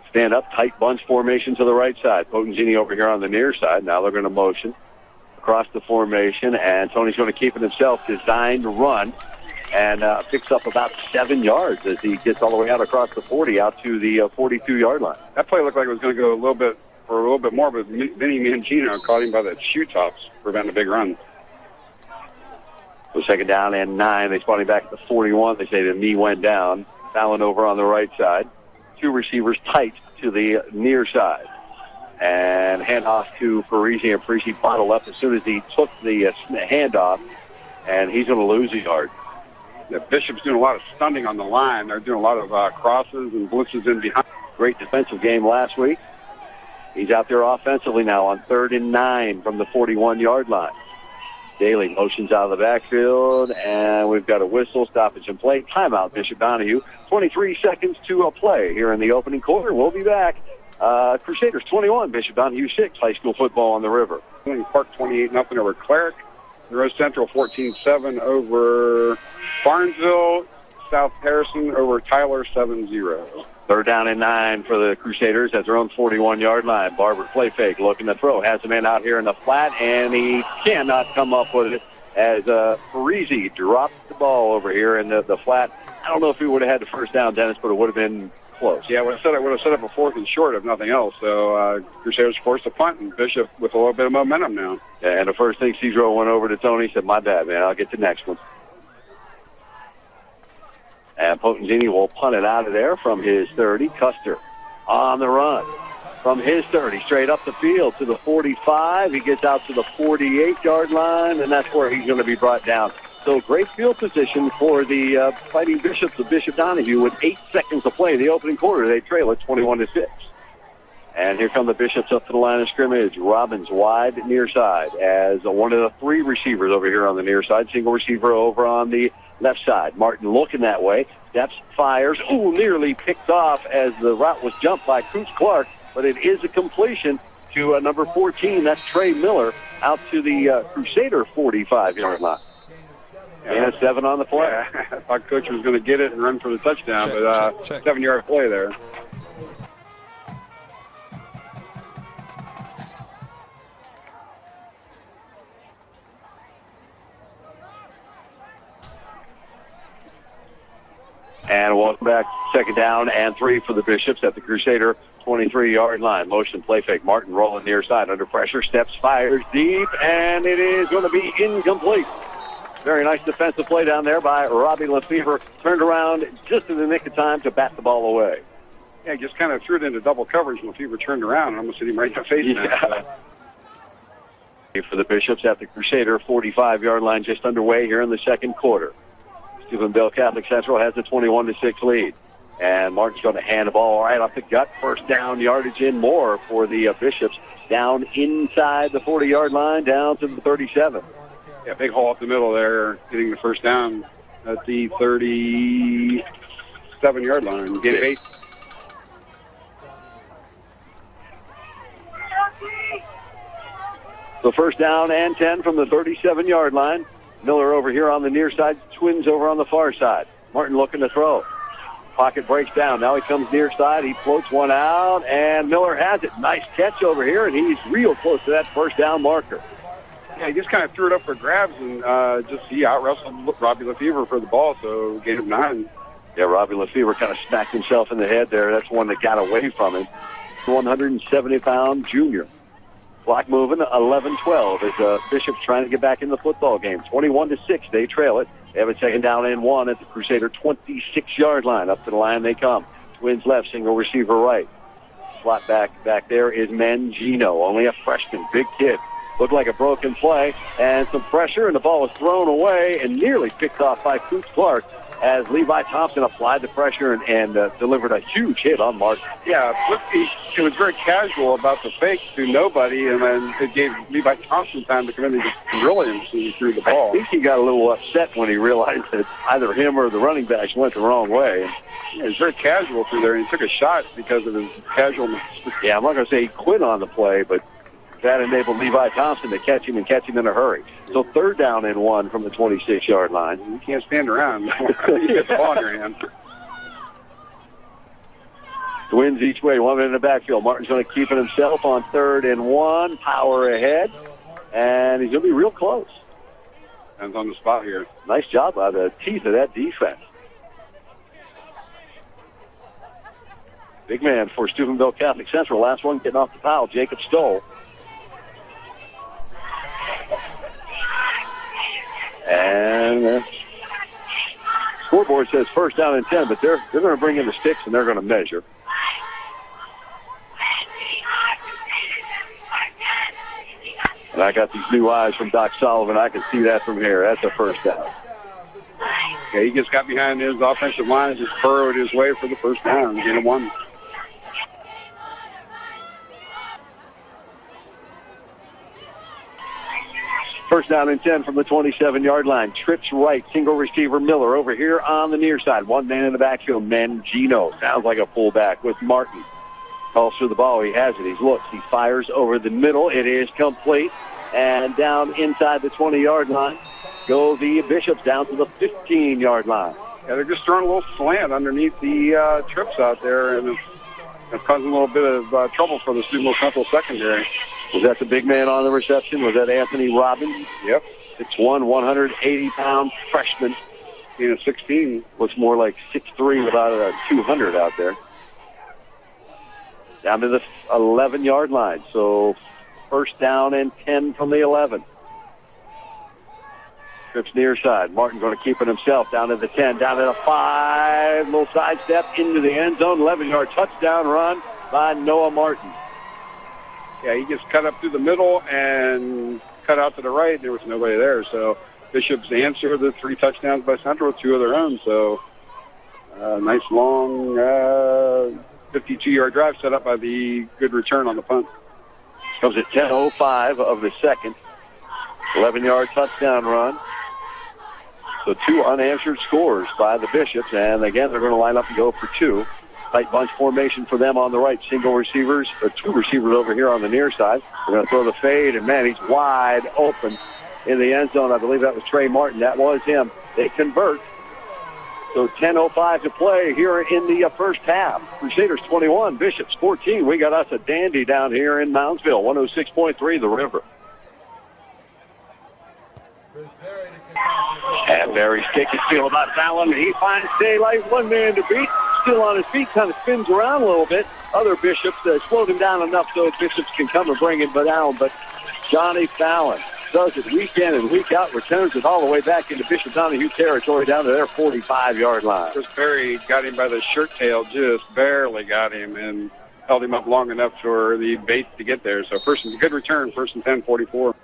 [SPEAKER 1] Stand up, tight bunch formation to the right side. Potenzini over here on the near side. Now they're going to motion across the formation, and Tony's going to keep it himself. Designed run, and picks up about 7 yards as he gets all the way out across the 40 out to the 42-yard line.
[SPEAKER 2] That play looked like it was going to go a little bit more, but Vinny Mangino caught him by the shoe tops, preventing a big run.
[SPEAKER 1] So second down and 9. They spot him back at the 41. They say the knee went down. Fallon over on the right side. Two receivers tight to the near side. And handoff to Parisi, and Parisi bottled up as soon as he took the handoff, and he's going to lose a yard.
[SPEAKER 2] The Bishop's doing a lot of stunting on the line. They're doing a lot of crosses and blitzes in behind.
[SPEAKER 1] Great defensive game last week. He's out there offensively now on 3rd and 9 from the 41-yard line. Daly motions out of the backfield, and we've got a whistle, stoppage and play. Timeout, Bishop Donahue. 23 seconds to play here in the opening quarter. We'll be back. Crusaders 21, Bishop Donahue 6, high school football on the River.
[SPEAKER 2] Park 28-0 over Klepack. Rose Central 14-7 over Barnesville. South Harrison over Tyler 7-0.
[SPEAKER 1] Third down and 9 for the Crusaders at their own 41-yard line. Barber play fake, looking to throw. Has a man out here in the flat, and he cannot come up with it as Parisi dropped the ball over here in the flat. I don't know if he would have had the first down, Dennis, but it would have been close.
[SPEAKER 2] Yeah, would have set up a 4th and short if nothing else. So Crusaders forced a punt, and Bishop with a little bit of momentum now.
[SPEAKER 1] Yeah, and the first thing Cedro went over to Tony, he said, my bad, man, I'll get the next one. And Potenzini will punt it out of there from his 30. Custer on the run from his 30, straight up the field to the 45. He gets out to the 48-yard line, and that's where he's going to be brought down. So great field position for the Fighting Bishops of Bishop Donahue with 8 seconds to play. The opening quarter, they trail it 21-6. And here come the Bishops up to the line of scrimmage. Robbins wide near side as one of the 3 receivers over here on the near side. Single receiver over on the left side. Martin looking that way. Steps, fires. Ooh, nearly picked off as the route was jumped by Coots Clark. But it is a completion to number 14. That's Trey Miller out to the Crusader 45-yard line. And 7 on the play.
[SPEAKER 2] Yeah, I thought Coach was going to get it and run for the touchdown, but 7-yard play there.
[SPEAKER 1] And welcome back. 2nd down and 3 for the Bishops at the Crusader 23-yard line. Motion play fake. Martin rolling near side under pressure. Steps, fires deep, and it is going to be incomplete. Very nice defensive play down there by Robbie Lefevre. Turned around just in the nick of time to bat the ball away.
[SPEAKER 2] Yeah, just kind of threw it into double coverage. Lefevre turned around and almost hit him right in the face.
[SPEAKER 1] Yeah. For the Bishops at the Crusader 45-yard line, just underway here in the second quarter. Steubenville Catholic Central has a 21-6 lead. And Martin's going to hand the ball right off the gut. First down yardage in more for the Bishops. Down inside the 40-yard line, down to the 37.
[SPEAKER 2] Yeah, big hole up the middle there, getting the first down at the 37-yard line. Get 8.
[SPEAKER 1] So first down and 10 from the 37-yard line. Miller over here on the near side, Twins over on the far side. Martin looking to throw. Pocket breaks down. Now he comes near side. He floats one out, and Miller has it. Nice catch over here, and he's real close to that first down marker.
[SPEAKER 2] Yeah, he just kind of threw it up for grabs, and he out-wrestled Robbie Lefevre for the ball, so gave him 9.
[SPEAKER 1] Yeah, Robbie Lefevre kind of smacked himself in the head there. That's one that got away from him. 170-pound junior. Clock moving, 11-12 as Bishop's trying to get back in the football game. 21-6, they trail it. They have a 2nd down and 1 at the Crusader 26-yard line. Up to the line they come. Twins left, single receiver right. Slot back there is Mangino, only a freshman, big kid. Looked like a broken play, and some pressure, and the ball was thrown away and nearly picked off by Coots Clark as Levi Thompson applied the pressure and delivered a huge hit on Mark.
[SPEAKER 2] Yeah, it was very casual about the fake to nobody, and then it gave Levi Thompson time to come in and just drill him so he threw the ball.
[SPEAKER 1] I think he got a little upset when he realized that either him or the running backs went the wrong way.
[SPEAKER 2] Yeah, it was very casual through there, and he took a shot because of his casualness.
[SPEAKER 1] Yeah, I'm not going to say he quit on the play, but that enabled Levi Thompson to catch him in a hurry. So 3rd down and 1 from the 26-yard line.
[SPEAKER 2] You can't stand around. You get the ball in your hand.
[SPEAKER 1] Twins each way, 1 in the backfield. Martin's going to keep it himself on 3rd and 1. Power ahead. And he's going to be real close.
[SPEAKER 2] And on the spot here.
[SPEAKER 1] Nice job by the teeth of that defense. Big man for Steubenville Catholic Central. Last one getting off the foul, Jacob Stoll. And scoreboard says first down and 10, but they're going to bring in the sticks and they're going to measure. And I got these new eyes from Doc Sullivan. I can see that from here. That's a first down.
[SPEAKER 2] Okay, he just got behind his offensive line and just furrowed his way for the first down. Get him 1.
[SPEAKER 1] First down and 10 from the 27-yard line. Trips right, single receiver Miller over here on the near side. 1 man in the backfield, Mangino. Sounds like a fullback with Martin. Calls for the ball. He has it. He looks. He fires over the middle. It is complete. And down inside the 20-yard line go the Bishops down to the 15-yard line.
[SPEAKER 2] Yeah, they're just throwing a little slant underneath the trips out there, and it's causing a little bit of trouble for the Steubenville Central secondary.
[SPEAKER 1] Was that the big man on the reception? Was that Anthony Robbins?
[SPEAKER 2] Yep.
[SPEAKER 1] 6'1", 180-pound freshman.
[SPEAKER 2] Being a 16.
[SPEAKER 1] Looks more like 6'3", about a 200 out there. Down to the 11-yard line. So first down and 10 from the 11. Trips near side. Martin going to keep it himself. Down to the 10, down to the 5. Little sidestep into the end zone. 11-yard touchdown run by Noah Martin.
[SPEAKER 2] Yeah, he just cut up through the middle and cut out to the right. There was nobody there. So Bishop's answer the 3 touchdowns by Central, 2 of their own. So nice long 52-yard drive set up by the good return on the punt.
[SPEAKER 1] Comes at 10:05 of the second. 11-yard touchdown run. So 2 unanswered scores by the Bishops. And again, they're going to line up and go for 2. Tight bunch formation for them on the right. Single receivers, or 2 receivers over here on the near side. They're going to throw the fade, and man, he's wide open in the end zone. I believe that was Trey Martin. That was him. They convert. So 10:05 to play here in the first half. Crusaders 21, Bishops 14. We got us a dandy down here in Moundsville, 106.3 The River. And Barry's kick is still about Fallon. He finds daylight, 1 man to beat. Still on his feet, kind of spins around a little bit. Other Bishops slowed him down enough so Bishops can come and bring it down. But Johnny Fallon does it week in and week out, returns it all the way back into Bishop Donahue territory down to their 45-yard line.
[SPEAKER 2] Chris Berry got him by the shirt tail, just barely got him, and held him up long enough for the bait to get there. So first and good return, 1st and 10, 44.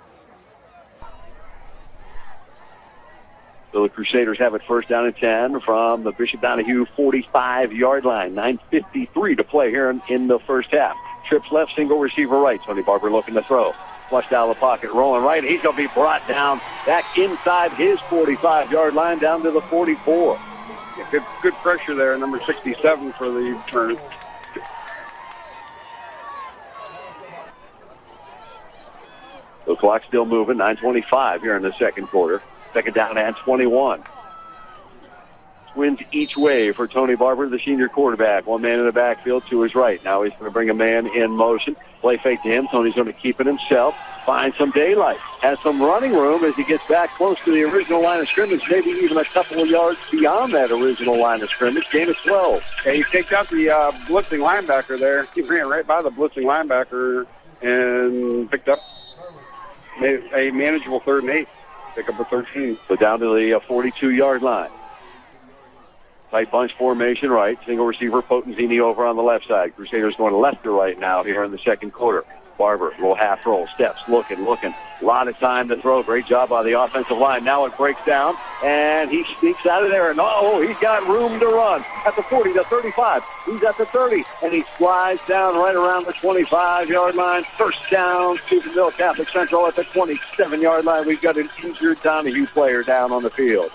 [SPEAKER 1] So the Crusaders have it first down and 10 from the Bishop Donahue 45-yard line. 9:53 to play here in the first half. Trips left, single receiver right. Tony Barber looking to throw. Flushed out of the pocket, rolling right. He's going to be brought down back inside his 45-yard line down to the 44.
[SPEAKER 2] Yeah, good pressure there, number 67 for the return.
[SPEAKER 1] The clock's still moving. 9:25 here in the second quarter. Second down and 21. Twins each way for Tony Barber, the senior quarterback. 1 man in the backfield to his right. Now he's going to bring a man in motion. Play fake to him. Tony's going to keep it himself. Find some daylight. Has some running room as he gets back close to the original line of scrimmage, maybe even a couple of yards beyond that original line of scrimmage. Gain of 12.
[SPEAKER 2] Yeah, he picked up the blitzing linebacker there. He ran right by the blitzing linebacker and picked up a manageable 3rd and 8. Pick up a 13.
[SPEAKER 1] So down to the 42-yard line. Tight bunch formation right. Single receiver Potenzini over on the left side. Crusaders going left to right now here in the second quarter. Barber, little half roll, steps, looking. A lot of time to throw. Great job by the offensive line. Now it breaks down, and he sneaks out of there. And, he's got room to run at the 40, the 35. He's at the 30, and he slides down right around the 25-yard line. First down, Steubenville Catholic Central at the 27-yard line. We've got an injured Donahue player down on the field.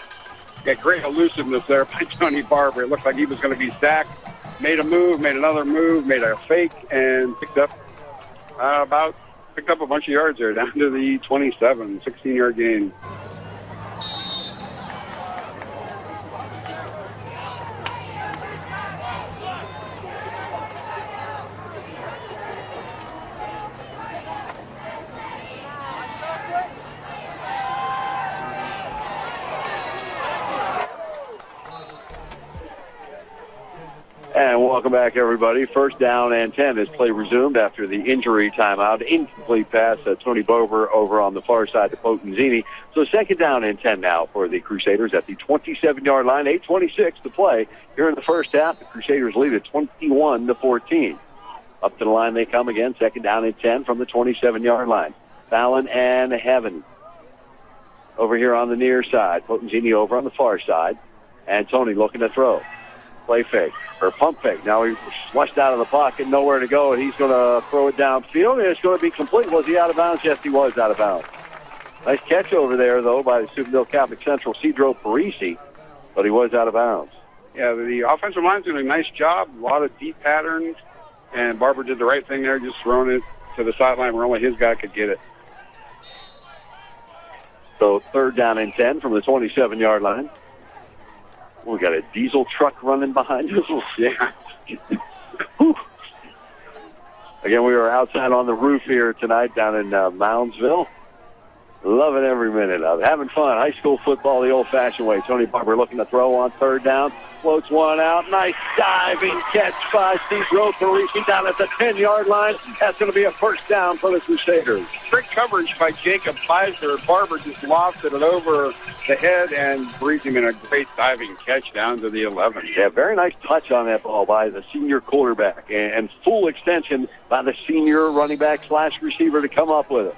[SPEAKER 2] Yeah, great elusiveness there by Tony Barber. It looked like he was going to be sacked. Made a move, made another move, made a fake, and picked up a bunch of yards there, down to the 27, 16-yard gain.
[SPEAKER 1] And welcome back, everybody. First down and 10 as play resumed after the injury timeout. Incomplete pass, Tony Barber over on the far side to Potenzini. So second down and 10 now for the Crusaders at the 27-yard line. 8:26 to play here in the first half. The Crusaders lead at 21-14. Up to the line they come again. Second down and 10 from the 27-yard line. Fallon and Heaven over here on the near side. Potenzini over on the far side. And Tony looking to throw. Play fake, or pump fake. Now he's flushed out of the pocket, nowhere to go, and he's going to throw it downfield, and it's going to be complete. Was he out of bounds? Yes, he was out of bounds. Nice catch over there, though, by the Steubenville Catholic Central, Cedro Parisi, but he was out of bounds.
[SPEAKER 2] Yeah, the offensive line's doing a nice job, a lot of deep patterns, and Barber did the right thing there, just throwing it to the sideline where only his guy could get it.
[SPEAKER 1] So third down and 10 from the 27-yard line. We got a diesel truck running behind us.
[SPEAKER 2] Yeah.
[SPEAKER 1] Again, we are outside on the roof here tonight down in Moundsville. Loving every minute of it. Having fun. High school football the old-fashioned way. Tony Barber looking to throw on third down. Floats one out. Nice diving catch by Steve Parisi down at the 10-yard line. That's going to be a first down for the Crusaders.
[SPEAKER 2] Great coverage by Jacob Pfizer. Barber just lofted it over the head and breathed him in a great diving catch down to the 11.
[SPEAKER 1] Yeah, very nice touch on that ball by the senior quarterback. And full extension by the senior running back / receiver to come up with it.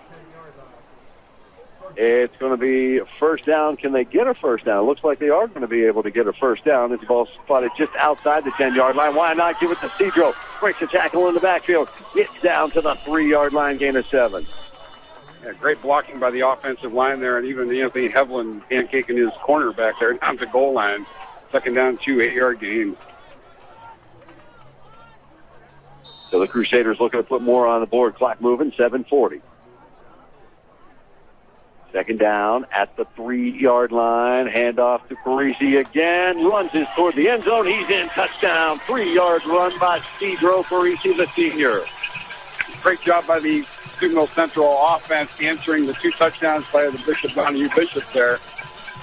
[SPEAKER 1] It's going to be first down. Can they get a first down? It looks like they are going to be able to get a first down. This ball spotted just outside the 10-yard line. Why not give it to Cedro? Breaks a tackle in the backfield. Gets down to the 3-yard line, gain of 7.
[SPEAKER 2] Yeah, great blocking by the offensive line there, and even Anthony Hevlin pancaking his corner back there down to goal line. Second down, 2 8-yard gains.
[SPEAKER 1] So the Crusaders looking to put more on the board. Clock moving, 7:40. Second down at the 3-yard line. Handoff to Parisi again. Runs this toward the end zone. He's in. Touchdown. 3-yard run by Cedro Parisi, the senior.
[SPEAKER 2] Great job by the Steubenville Central offense answering the 2 touchdowns by the Donahue Bishops there.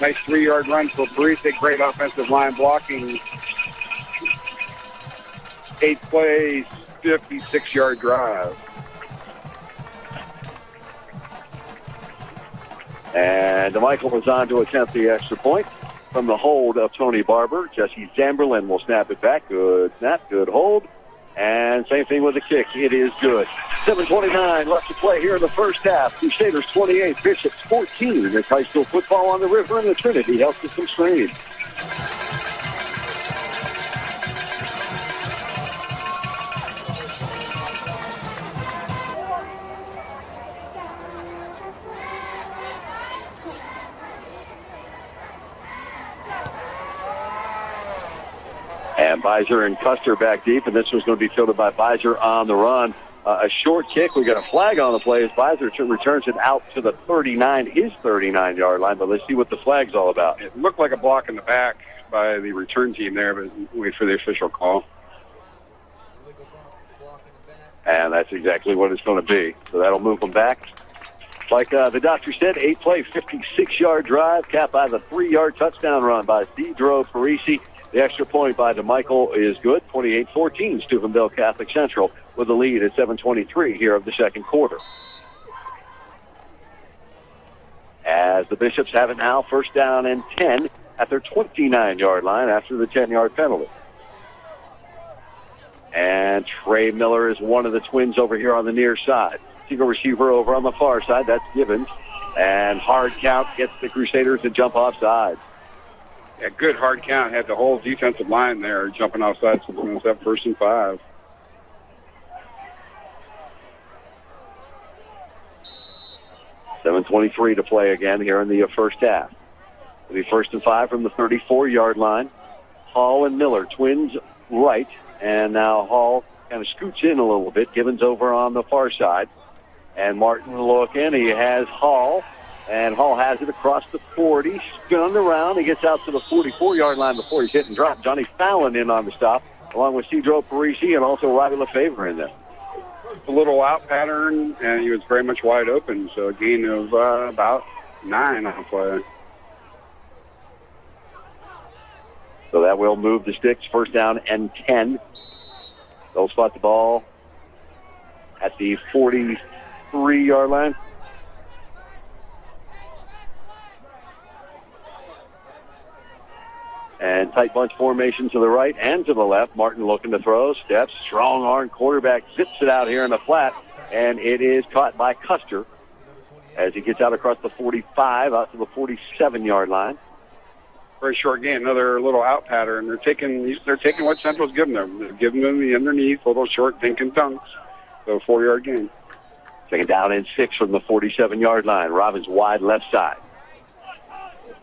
[SPEAKER 2] Nice 3-yard run for Parisi. Great offensive line blocking. 8 plays, 56-yard drive.
[SPEAKER 1] And DeMichael was on to attempt the extra point from the hold of Tony Barber. Jesse Zamberlin will snap it back. Good snap, good hold. And same thing with the kick. It is good. 7:29 left to play here in the first half. Crusaders 28, Bishops 14. It's high school football on the river in the Trinity Health System screen. And Beiser and Custer back deep, and this was going to be fielded by Beiser on the run. A short kick. We got a flag on the play as Beiser returns it out to the 39, his 39-yard line, but let's see what the flag's all about.
[SPEAKER 2] It looked like a block in the back by the return team there, but wait for the official call.
[SPEAKER 1] And that's exactly what it's going to be. So that'll move them back. Like the doctor said, 8-play, 56-yard drive, capped by the 3-yard touchdown run by Cedro Parisi. The extra point by DeMichael is good. 28-14, Steubenville Catholic Central with the lead at 7:23 here of the second quarter. As the Bishops have it now, first down and 10 at their 29-yard line after the 10-yard penalty. And Trey Miller is one of the twins over here on the near side. Single receiver over on the far side, that's Gibbons. And hard count gets the Crusaders to jump offside.
[SPEAKER 2] A good hard count. Had the whole defensive line there jumping offside, so it's up 1st and 5.
[SPEAKER 1] $7:23 to play again here in the first half. It'll be 1st and 5 from the 34-yard line. Hall and Miller, twins right, and now Hall kind of scoots in a little bit. Gibbons over on the far side. And Martin looking. He has Hall. And Hall has it across the 40, spun around. He gets out to the 44-yard line before he's hit and dropped. Johnny Fallon in on the stop, along with Cedro Parisi and also Robbie LeFavor in there.
[SPEAKER 2] A little out pattern, and he was very much wide open, so a gain of about 9 on the play.
[SPEAKER 1] So that will move the sticks, first down and 10. They'll spot the ball at the 43-yard line. And tight bunch formation to the right and to the left. Martin looking to throw, steps, strong arm quarterback, zips it out here in the flat, and it is caught by Custer as he gets out across the 45 out to the 47-yard line.
[SPEAKER 2] Very short gain, another little out pattern. They're taking what Central's giving them. They're giving them the underneath, little short dink and dunks. So 4-yard gain.
[SPEAKER 1] Second down and 6 from the 47-yard line. Robbins wide left side.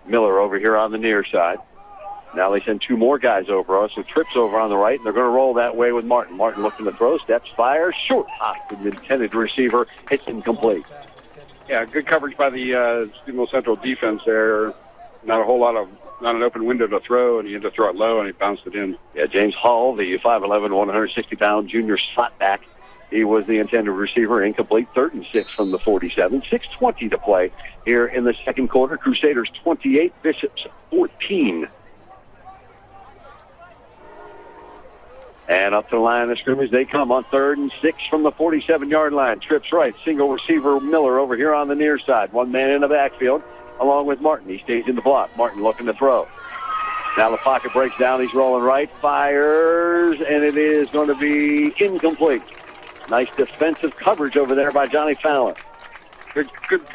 [SPEAKER 1] Miller over here on the near side. Now they send 2 more guys over us. So Tripp's over on the right, and they're going to roll that way with Martin. Martin looking to throw, steps, fires, short hop with the intended receiver. It's incomplete.
[SPEAKER 2] Yeah, good coverage by the Steubenville Central defense there. Not a whole lot of not an open window to throw, and he had to throw it low, and he bounced it in.
[SPEAKER 1] Yeah, James Hall, the 5'11", 160-pound junior slot back. He was the intended receiver, incomplete, 3rd and 6 from the 47. 6:20 to play here in the second quarter. Crusaders 28, Bishops 14. And up to the line of scrimmage they come on 3rd and 6 from the 47-yard line. Trips right, single receiver Miller over here on the near side. One man in the backfield along with Martin. He stays in the block. Martin looking to throw. Now the pocket breaks down. He's rolling right, fires, and it is going to be incomplete. Nice defensive coverage over there by Johnny Fallon.
[SPEAKER 2] Good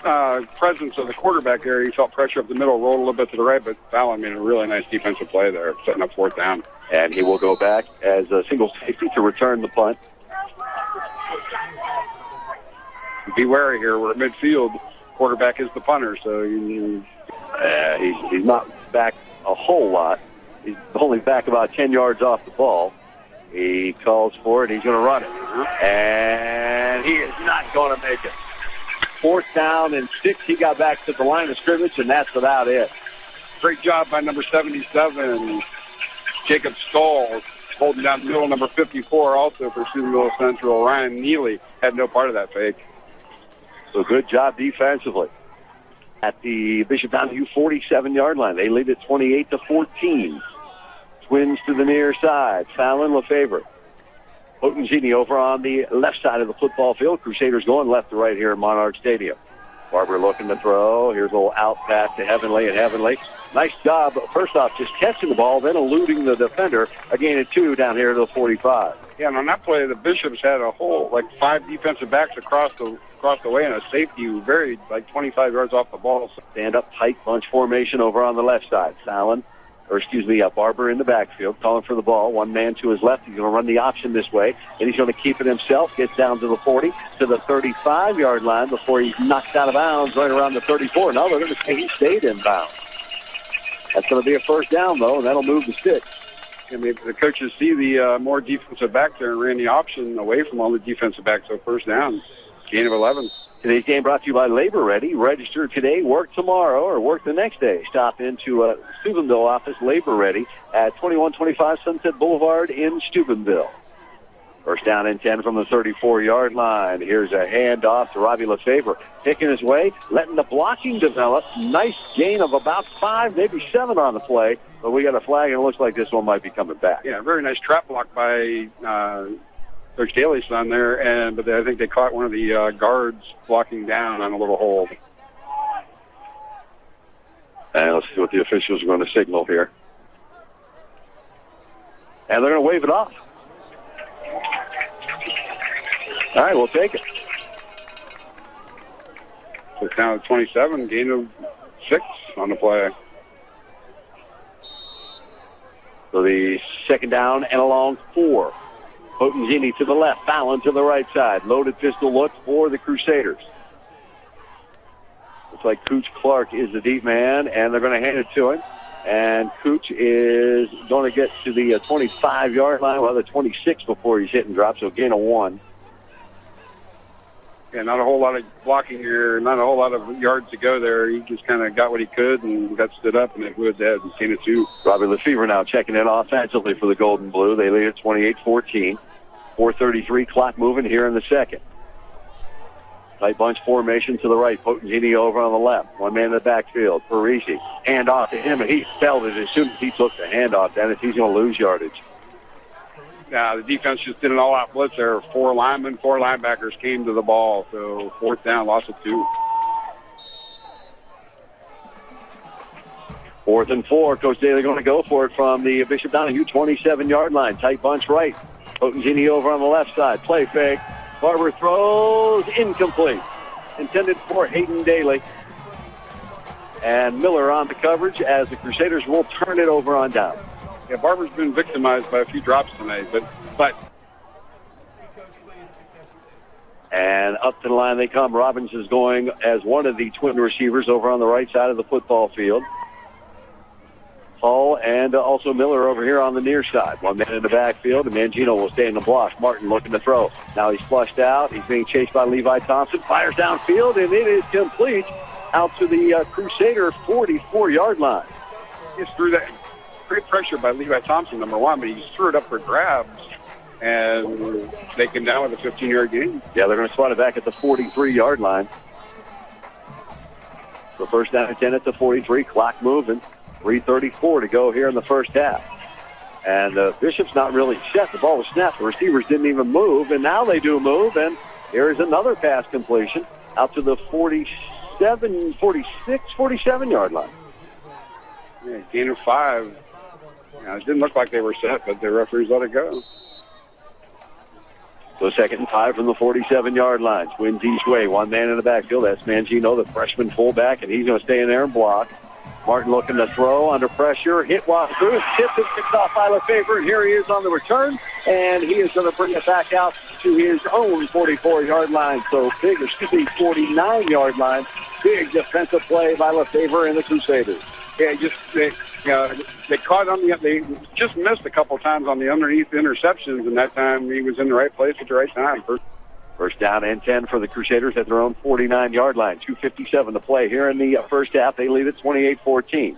[SPEAKER 2] presence of the quarterback there. He felt pressure up the middle, rolled a little bit to the right, but Fallon made a really nice defensive play there, setting up 4th down.
[SPEAKER 1] And he will go back as a single safety to return the punt.
[SPEAKER 2] Be wary here. We're at midfield. Quarterback is the punter, so
[SPEAKER 1] he's not back a whole lot. He's only back about 10 yards off the ball. He calls for it. He's going to run it. And he is not going to make it. 4th down and 6. He got back to the line of scrimmage, and that's about it.
[SPEAKER 2] Great job by number 77, Jacob Stahl, holding down the middle. Number 54 also for Steubenville Central. Ryan Neely had no part of that fake.
[SPEAKER 1] So good job defensively. At the Bishop Donahue 47-yard line, they lead it 28-14. Twins to the near side. Fallon, Lefebvre. Potenzini over on the left side of the football field. Crusaders going left to right here at Monarch Stadium. Barber looking to throw. Here's a little out pass to Heavenly, and Heavenly. Nice job, first off, just catching the ball, then eluding the defender. A gain of 2 down here to the 45.
[SPEAKER 2] Yeah, and on that play, the Bishops had a whole, 5 defensive backs across the way, and a safety who varied 25 yards off the ball.
[SPEAKER 1] Stand up tight bunch formation over on the left side. Barber in the backfield, calling for the ball. One man to his left. He's going to run the option this way, and he's going to keep it himself. Gets down to the 40, to the 35-yard line before he's knocked out of bounds right around the 34. No, they're going to say he stayed in bounds. That's going to be a 1st down, though, and that'll move the sticks.
[SPEAKER 2] I mean, the coaches see the more defensive back there and ran the option away from all the defensive backs, so 1st down. Gain of 11.
[SPEAKER 1] Today's game brought to you by Labor Ready. Register today, work tomorrow, or work the next day. Stop into Steubenville office, Labor Ready, at 2125 Sunset Boulevard in Steubenville. 1st down and 10 from the 34-yard line. Here's a handoff to Robbie Lefebvre. Taking his way, letting the blocking develop. Nice gain of about 5, maybe 7 on the play. But we got a flag, and it looks like this one might be coming back.
[SPEAKER 2] Yeah, very nice trap block by Coach Daly's son there, but I think they caught one of the guards blocking down on a little hold.
[SPEAKER 1] And let's see what the officials are going to signal here. And they're going to wave it off. All right, we'll take it.
[SPEAKER 2] So it's now 27, gain of 6 on the play.
[SPEAKER 1] So the 2nd down and a long 4. Potenzini to the left, Fallon to the right side. Loaded pistol look for the Crusaders. Looks like Cooch Clark is the deep man, and they're going to hand it to him. And Cooch is going to get to the 25-yard line, the 26 before he's hit and drop, so gain of 1.
[SPEAKER 2] Yeah, not a whole lot of blocking here, not a whole lot of yards to go there. He just kind of got what he could and got stood up, and it was dead and gain of 2.
[SPEAKER 1] Robbie Lefebvre now checking in offensively for the Golden Blue. They lead at 28-14. 4:33 clock moving here in the second. Tight bunch formation to the right. Potenzini over on the left. One man in the backfield. Parisi. Hand off to him, and he felt it as soon as he took the handoff. Dennis, he's going to lose yardage.
[SPEAKER 2] The defense just did an all-out blitz there. 4 linemen, 4 linebackers came to the ball. So 4th down, loss of 2.
[SPEAKER 1] 4th and 4. Coach Daly going to go for it from the Bishop Donahue 27-yard line. Tight bunch right. Potenzini over on the left side. Play fake. Barber throws incomplete. Intended for Hayden Daly. And Miller on the coverage as the Crusaders will turn it over on down.
[SPEAKER 2] Yeah, Barber's been victimized by a few drops tonight, but
[SPEAKER 1] and up to the line they come. Robbins is going as one of the twin receivers over on the right side of the football field. Hall and also Miller over here on the near side. One man in the backfield, and Mangino will stay in the block. Martin looking to throw. Now he's flushed out. He's being chased by Levi Thompson. Fires downfield, and it is complete out to the Crusader 44-yard line.
[SPEAKER 2] just threw that. Great pressure by Levi Thompson, number one, but he just threw it up for grabs, and they came down with a 15-yard gain.
[SPEAKER 1] Yeah, they're going to spot it back at the 43-yard line. So first down and 10 at the 43, clock moving. 3:34 to go here in the first half. And Bishop's not really set. The ball was snapped. The receivers didn't even move, and now they do move, and here is another pass completion out to the 47, 46, 47-yard line.
[SPEAKER 2] Yeah, gain of 5. It didn't look like they were set, but the referees let it go.
[SPEAKER 1] So 2nd and 5 from the 47-yard line. Twins each way. One man in the backfield. That's Mangino, the freshman fullback, and he's going to stay in there and block. Martin looking to throw under pressure. Hit while through. Tipped and picked off by Lefebvre, and here he is on the return, and he is going to bring it back out to his own 44-yard line. So big, 49-yard line. Big defensive play by Lefebvre and the Crusaders.
[SPEAKER 2] Yeah, they caught on they just missed a couple times on the underneath interceptions, and that time he was in the right place at the right time.
[SPEAKER 1] First down and 10 for the Crusaders at their own 49-yard line. 2:57 to play here in the first half. They lead at 28-14.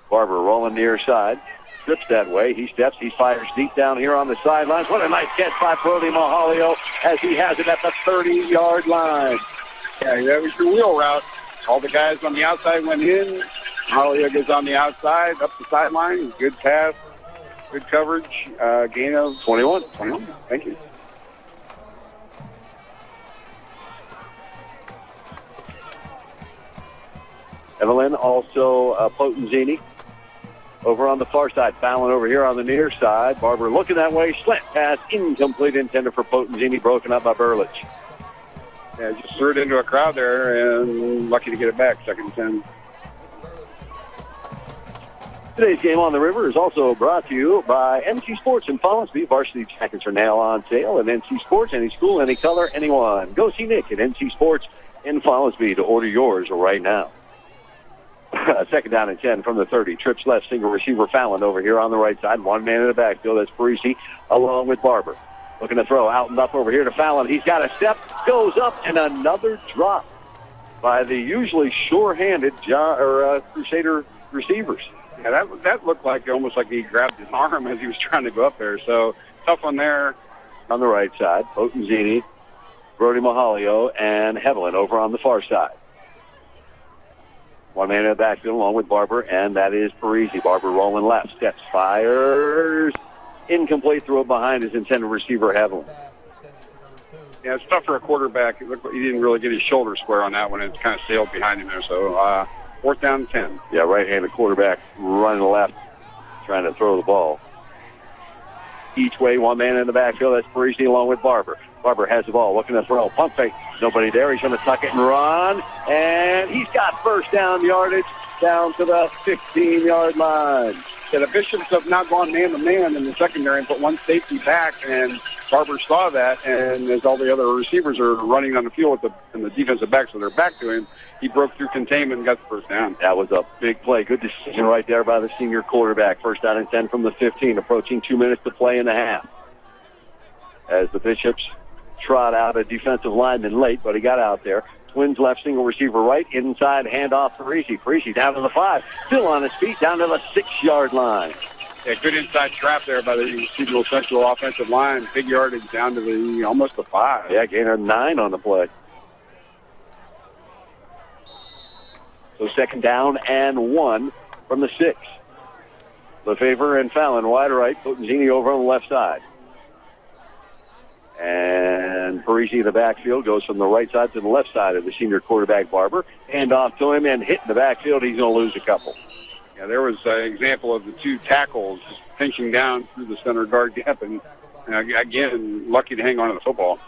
[SPEAKER 1] Barber rolling near side. Trips that way. He steps. He fires deep down here on the sidelines. What a nice catch by Brody Mahalio as he has it at the 30-yard line.
[SPEAKER 2] Yeah, that was your wheel route. All the guys on the outside went in. Mahalio goes on the outside, up the sideline. Good pass. Good coverage. Gain of
[SPEAKER 1] 21.
[SPEAKER 2] Thank you.
[SPEAKER 1] Evelyn, also Potenzini. Over on the far side, Fallon over here on the near side. Barber looking that way. Slant pass, incomplete, intended for Potenzini, broken up by Burlich.
[SPEAKER 2] Yeah, just threw it into a crowd there, and lucky to get it back, 2nd and 10.
[SPEAKER 1] Today's game on the river is also brought to you by NC Sports in Follansbee. Varsity jackets are now on sale at NC Sports. Any school, any color, anyone. Go see Nick at NC Sports in Follansbee to order yours right now. 2nd down and 10 from the 30. Trips left, single receiver Fallon over here on the right side. One man in the backfield. That's Parisi along with Barber. Looking to throw out and up over here to Fallon. He's got a step, goes up, and another drop by the usually sure-handed Crusader receivers.
[SPEAKER 2] Yeah, that looked like almost like he grabbed his arm as he was trying to go up there. So tough one there.
[SPEAKER 1] On the right side, Potenzini, Brody Mahalio, and Hevelin over on the far side. One man in the backfield along with Barber, and that is Parisi. Barber rolling left, steps, fires, incomplete, throw it behind his intended receiver, Hevelin.
[SPEAKER 2] Yeah, it's tough for a quarterback. It looked like he didn't really get his shoulder square on that one. It kind of sailed behind him there. So 4th down and 10.
[SPEAKER 1] Yeah, right-handed quarterback running left, trying to throw the ball. Each way, one man in the backfield. That's Parisi along with Barber. Barber has the ball, looking to throw. Pump fake. Nobody there. He's going to tuck it and run. And he's got first down yardage down to the 15-yard line.
[SPEAKER 2] Yeah, the Bishops have not gone man-to-man in the secondary and put one safety back, and Barber saw that, and as all the other receivers are running on the field and the defensive backs, so they're back to him, he broke through containment and got the first down.
[SPEAKER 1] That was a big play. Good decision right there by the senior quarterback. First down and 10 from the 15, approaching 2 minutes to play in the half. As the Bishops trot out a defensive lineman late, but he got out there. Twins left, single receiver right, inside handoff Parisi. Parisi down to the 5, still on his feet, down to the 6-yard line.
[SPEAKER 2] Yeah, good inside trap there by the Siegel Central offensive line. Big yardage down to the almost the 5.
[SPEAKER 1] Yeah, gain of 9 on the play. So 2nd down and 1 from the 6. Lefebvre and Fallon wide right, Potenzini over on the left side. And Parisi in the backfield goes from the right side to the left side of the senior quarterback, Barber. Hand off to him and hit in the backfield. He's going to lose a couple.
[SPEAKER 2] Yeah, there was an example of the 2 tackles just pinching down through the center guard gap. And again, lucky to hang on to the football.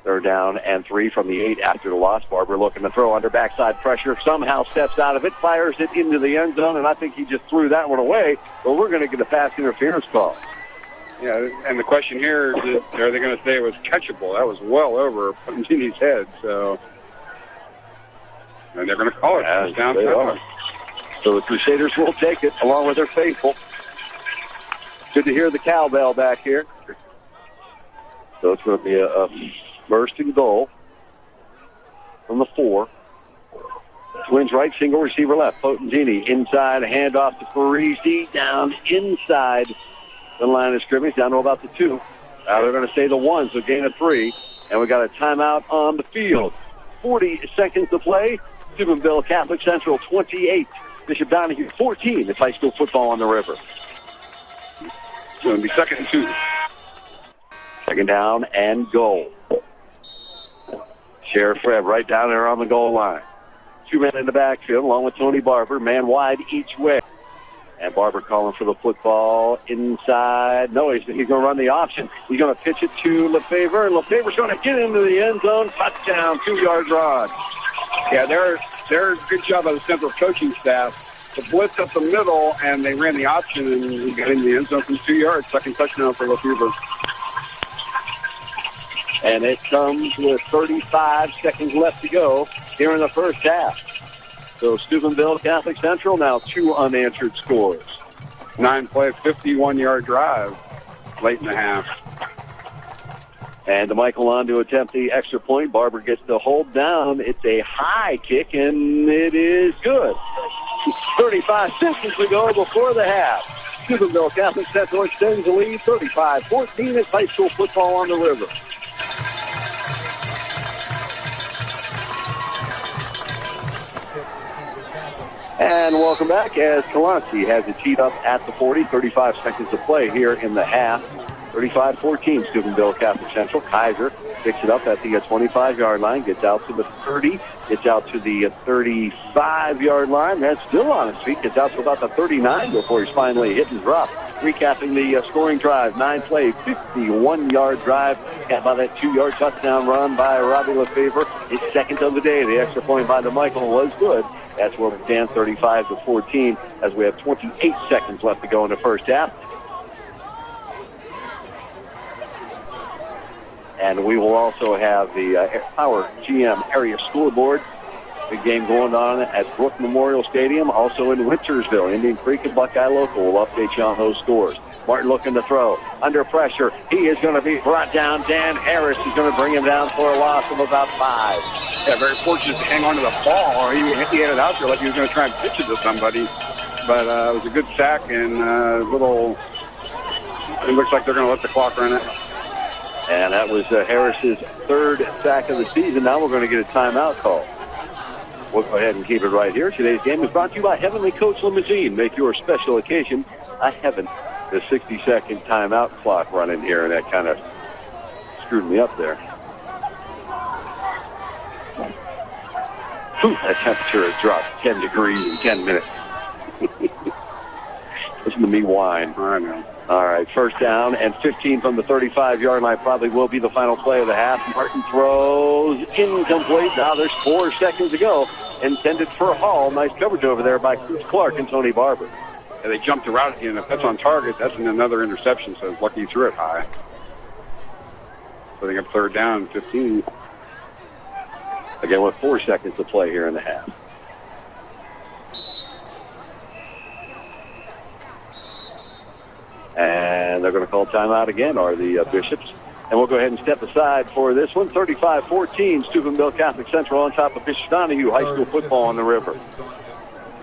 [SPEAKER 1] 3rd down and 3 from the 8 after the loss. Barber looking to throw under backside pressure. Somehow steps out of it, fires it into the end zone, and I think he just threw that one away. But we're going to get a pass interference call.
[SPEAKER 2] Yeah, and the question here is, are they going to say it was catchable? That was well over Potenzini's head, so... And they're going to call it.
[SPEAKER 1] Yeah, down. So the Crusaders will take it, along with their faithful. Good to hear the cowbell back here. So it's going to be a first and goal from the 4. Twins right, single receiver left. Potentini inside, handoff to Parisi, down inside the line of scrimmage, down to about the 2. Now they're going to say the 1, so gain of 3. And we got a timeout on the field. 40 seconds to play. Steubenville Catholic Central 28. Bishop Donahue 14. It's high school football on the river.
[SPEAKER 2] It's going to be 2nd and 2.
[SPEAKER 1] Second down and goal. Sheriff Fred right down there on the goal line. 2 men in the backfield along with Tony Barber. Man wide each way. And Barber calling for the football inside. No, he's going to run the option. He's going to pitch it to Lefevre, and Lefevre's going to get into the end zone. Touchdown, 2-yard run.
[SPEAKER 2] Yeah, they're good job by the central coaching staff. The blitz up the middle, and they ran the option, and he got into the end zone from 2 yards. Second touchdown for Lefevre.
[SPEAKER 1] And it comes with 35 seconds left to go here in the first half. So Steubenville Catholic Central now 2 unanswered scores.
[SPEAKER 2] 9-play, 51-yard drive late in the half.
[SPEAKER 1] And DeMichael on to attempt the extra point. Barber gets the hold down. It's a high kick, and it is good. 35 seconds to go before the half. Steubenville Catholic Central extends the lead 35-14. It's high school football on the river. And welcome back as Kalonski has it teed up at the 40. 35 seconds to play here in the half. 35-14, Steubenville Catholic Central. Kaiser picks it up at the 25-yard line, gets out to the 30, gets out to the 35-yard line. That's still on his feet, gets out to about the 39 before he's finally hit and dropped. Recapping the scoring drive, 9-play, 51-yard drive, and by that 2-yard touchdown run by Robbie Lefevre. His second of the day. The extra point by DeMichael was good. That's where we stand, 35-14, as we have 28 seconds left to go in the first half. And we will also have the Power GM area scoreboard. Big game going on at Brook Memorial Stadium, also in Wintersville. Indian Creek and Buckeye Local will update you on those scores. Martin looking to throw. Under pressure. He is going to be brought down. Dan Harris is going to bring him down for a loss of about 5.
[SPEAKER 2] Yeah, very fortunate to hang on to the ball. He had it out there like he was going to try and pitch it to somebody. But it was a good sack and it looks like they're going to let the clock run it.
[SPEAKER 1] And that was Harris's 3rd sack of the season. Now we're going to get a timeout call. We'll go ahead and keep it right here. Today's game is brought to you by Heavenly Coach Limousine. Make your special occasion a heaven. The 60-second timeout clock running here, and that kind of screwed me up there. Whew, that temperature has dropped 10 degrees in 10 minutes. Listen to me whine.
[SPEAKER 2] I know.
[SPEAKER 1] All right, first down and 15 from the 35-yard line. Probably will be the final play of the half. Martin throws incomplete. Now there's 4 seconds to go. Intended for Hall. Nice coverage over there by Chris Clark and Tony Barber.
[SPEAKER 2] And they jumped the route again. If that's on target, that's another interception, so it's lucky he threw it high. So they got 3rd down and 15.
[SPEAKER 1] Again, with 4 seconds to play here in the half. And they're going to call timeout again, are the Bishops. And we'll go ahead and step aside for this one. 35-14, Steubenville Catholic Central on top of Bishop Donahue High School football on the river.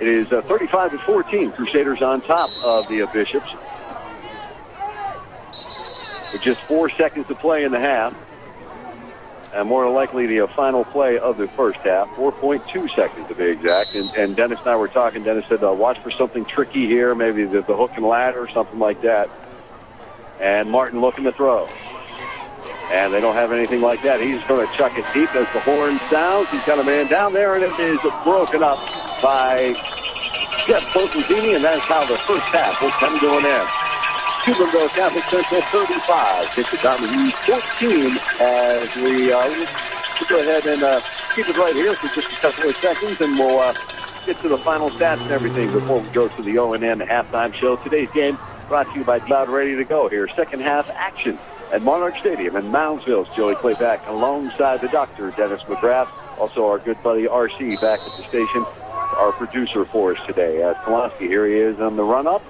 [SPEAKER 1] It is 35-14, Crusaders on top of the Bishops. With just 4 seconds to play in the half. And more than likely the final play of the first half, 4.2 seconds to be exact. And Dennis and I were talking. Dennis said, watch for something tricky here, maybe the hook and ladder or something like that. And Martin looking to throw. And they don't have anything like that. He's going to chuck it deep as the horn sounds. He's got a man down there, and it is broken up by Jeff Potentini, and that's how the first half will come to an end. Steubenville Catholic Central 35, Bishop Donahue 14, as we go ahead and keep it right here for just a couple of seconds, and we'll get to the final stats and everything before we go to the O&M halftime show. Today's game brought to you by Cloud Ready to Go here. Second half action at Monarch Stadium in Moundsville. Joey Klepack alongside the doctor, Dennis McGrath. Also our good buddy RC back at the station, our producer for us today. As Kalonski, here he is on the run-up.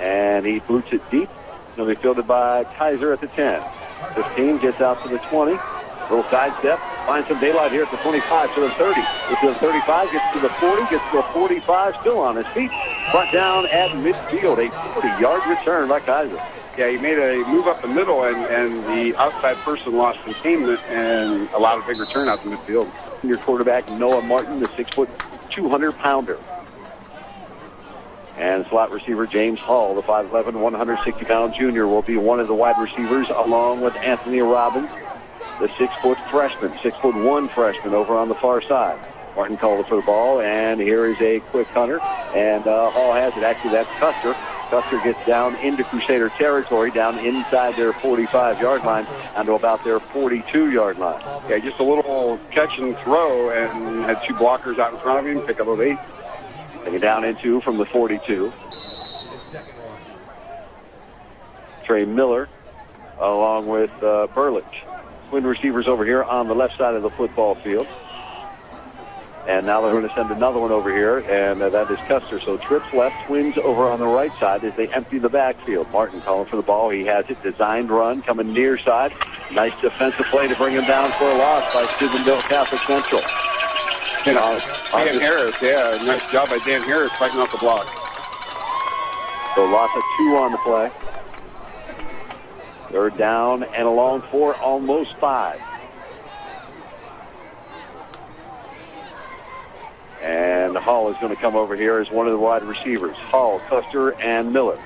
[SPEAKER 1] And he boots it deep. He'll be fielded by Kaiser at the 10. 15 gets out to the 20. Little sidestep. Finds some daylight here at the 25 to the 30. Gets to the 35, gets to the 40, gets to the 45, still on his feet. Brought down at midfield. A 40-yard return by Kaiser.
[SPEAKER 2] Yeah, he made a move up the middle, and the outside person lost containment and allowed a big return out to midfield.
[SPEAKER 1] Your quarterback, Noah Martin, the 6', 200-pounder. And slot receiver James Hall, the 5'11", 160-pound junior, will be one of the wide receivers, along with Anthony Robbins, the 6-foot freshman, 6'1" freshman over on the far side. Martin called for the ball, and here is a quick hunter, and Hall has it. Actually, that's Custer. Custer gets down into Crusader territory, down inside their 45-yard line, down to about their 42-yard line.
[SPEAKER 2] Yeah, just a little catch and throw, and had two blockers out in front of him, pick up of 8.
[SPEAKER 1] Taken down into from the 42. Trey Miller along with Burlich. Twin receivers over here on the left side of the football field. And now they're going to send another one over here, and that is Custer. So trips left, twins over on the right side as they empty the backfield. Martin calling for the ball. He has it. Designed run coming near side. Nice defensive play to bring him down for a loss by Steubenville Catholic Central.
[SPEAKER 2] Dan Harris, yeah, nice job by Dan Harris fighting off the block.
[SPEAKER 1] So loss of 2 on the play. Third down and a long 4, almost 5. And Hall is going to come over here as one of the wide receivers. Hall, Custer, and Miller.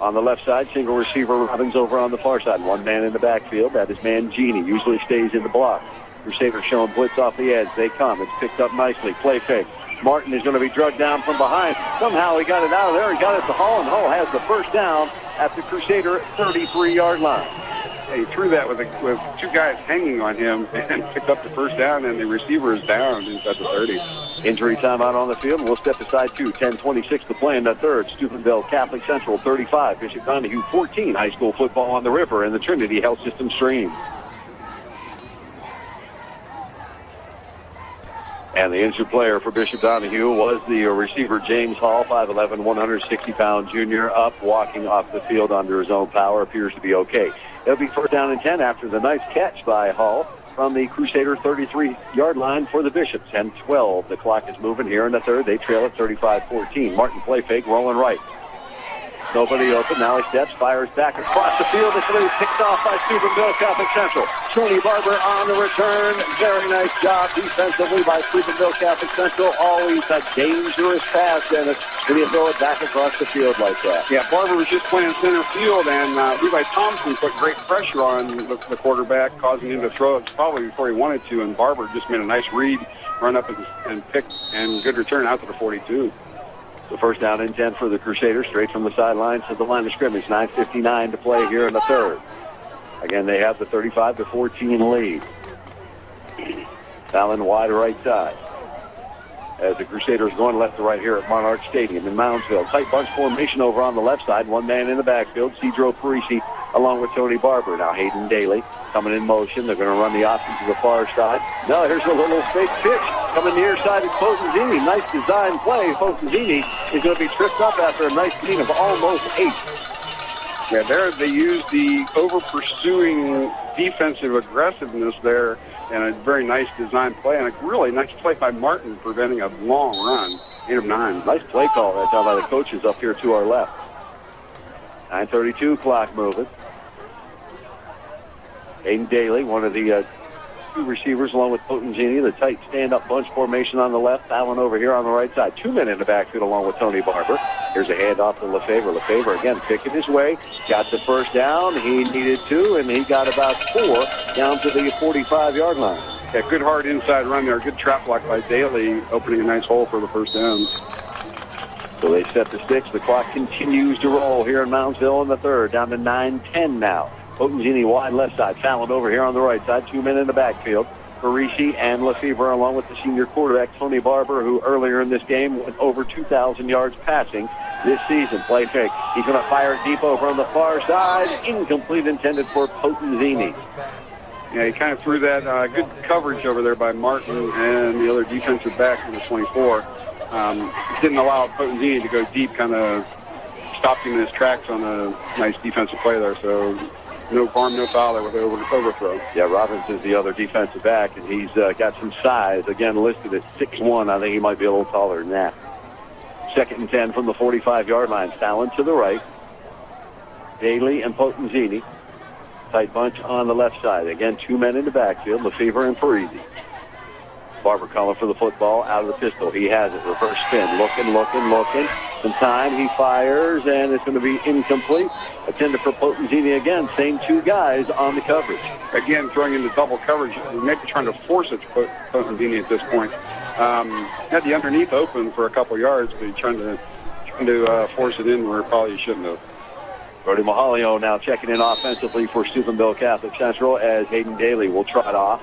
[SPEAKER 1] On the left side, single receiver Robbins over on the far side. One man in the backfield. That is Mangini. Usually stays in the block. Crusaders showing blitz off the edge. They come. It's picked up nicely. Play fake. Martin is going to be drugged down from behind. Somehow he got it out of there and got it to Hall, and Hall has the first down at the Crusader 33-yard line.
[SPEAKER 2] Yeah, he threw that with 2 guys hanging on him and picked up the first down, and the receiver is down inside the 30.
[SPEAKER 1] Injury timeout on the field. We'll step aside 2. 10:26 to play in the third. Steubenville Catholic Central 35. Bishop Donahue 14. High school football on the river in the Trinity Health System stream. And the injured player for Bishop Donahue was the receiver James Hall, 5'11", 160-pound junior, up, walking off the field under his own power. Appears to be okay. It'll be first down and 10 after the nice catch by Hall from the Crusader 33-yard line for the Bishops. 10-12. The clock is moving here in the third. They trail at 35-14. Martin play fake, rolling right. Nobody open. Now he steps, fires back across the field. It's really picked off by Steubenville Catholic Central. Tony Barber on the return. Very nice job defensively by Steubenville Catholic Central. Always a dangerous pass, Dennis, when you throw it back across the field like that.
[SPEAKER 2] Yeah, Barber was just playing center field, and Levi Thompson put great pressure on the quarterback, causing him to throw it probably before he wanted to, and Barber just made a nice read, run up and pick, and good return out to the 42.
[SPEAKER 1] The first down and 10 for the Crusaders, straight from the sidelines to the line of scrimmage. 9:59 to play here in the third. Again, they have the 35-14 lead. Fallon wide right side. As the Crusaders going left to right here at Monarch Stadium in Moundsville. Tight bunch formation over on the left side. One man in the backfield, Cedro Parisi, along with Tony Barber. Now Hayden Daly coming in motion. They're going to run the option to the far side. Now here's a little fake pitch. Coming near side is Potenzini. Nice design play. Potenzini is going to be tripped up after a nice gain of almost 8.
[SPEAKER 2] Yeah, there they used the over-pursuing defensive aggressiveness there, and a very nice design play, and a really nice play by Martin preventing a long run. 8 of 9.
[SPEAKER 1] Nice play call that's out by the coaches up here to our left. 9:32 clock moving. Aiden Daly, one of the 2 receivers, along with Potenzini, the tight stand-up bunch formation on the left. Allen over here on the right side. 2 men in the backfield along with Tony Barber. Here's a handoff to Lefebvre. Lefebvre again picking his way. Got the first down. He needed 2, and he got about 4 down to the 45-yard line.
[SPEAKER 2] Yeah, good hard inside run there. Good trap block by Daly, opening a nice hole for the first down.
[SPEAKER 1] So they set the sticks. The clock continues to roll here in Moundsville in the third. Down to 9:10 now. Potenzini wide left side. Fallon over here on the right side. 2 men in the backfield. Parisi and Lefebvre, along with the senior quarterback, Tony Barber, who earlier in this game went over 2,000 yards passing this season. Play fake. He's going to fire it deep over on the far side. Incomplete, intended for Potenzini.
[SPEAKER 2] Yeah, he kind of threw that good coverage over there by Martin and the other defensive back in the 24. Didn't allow Potenzini to go deep, kind of stopped him in his tracks on a nice defensive play there. So no harm, no foul there with the overthrow.
[SPEAKER 1] Yeah, Robbins is the other defensive back, and he's got some size. Again, listed at 6'1". I think he might be a little taller than that. 2nd and 10 from the 45-yard line. Fallon to the right. Daly and Potenzini. Tight bunch on the left side. Again, 2 men in the backfield, Lefevre and Parisi. Barber calling for the football out of the pistol. He has it. Reverse spin. Looking. Some time. He fires, and it's going to be incomplete. Intended for Potenzini again. Same 2 guys on the coverage.
[SPEAKER 2] Again, throwing into double coverage. Maybe trying to force it to Potenzini at this point. Had the underneath open for a couple yards, but he's trying to force it in where probably he shouldn't have.
[SPEAKER 1] Brody Mahalio now checking in offensively for Steubenville Catholic Central as Hayden Daly will trot off.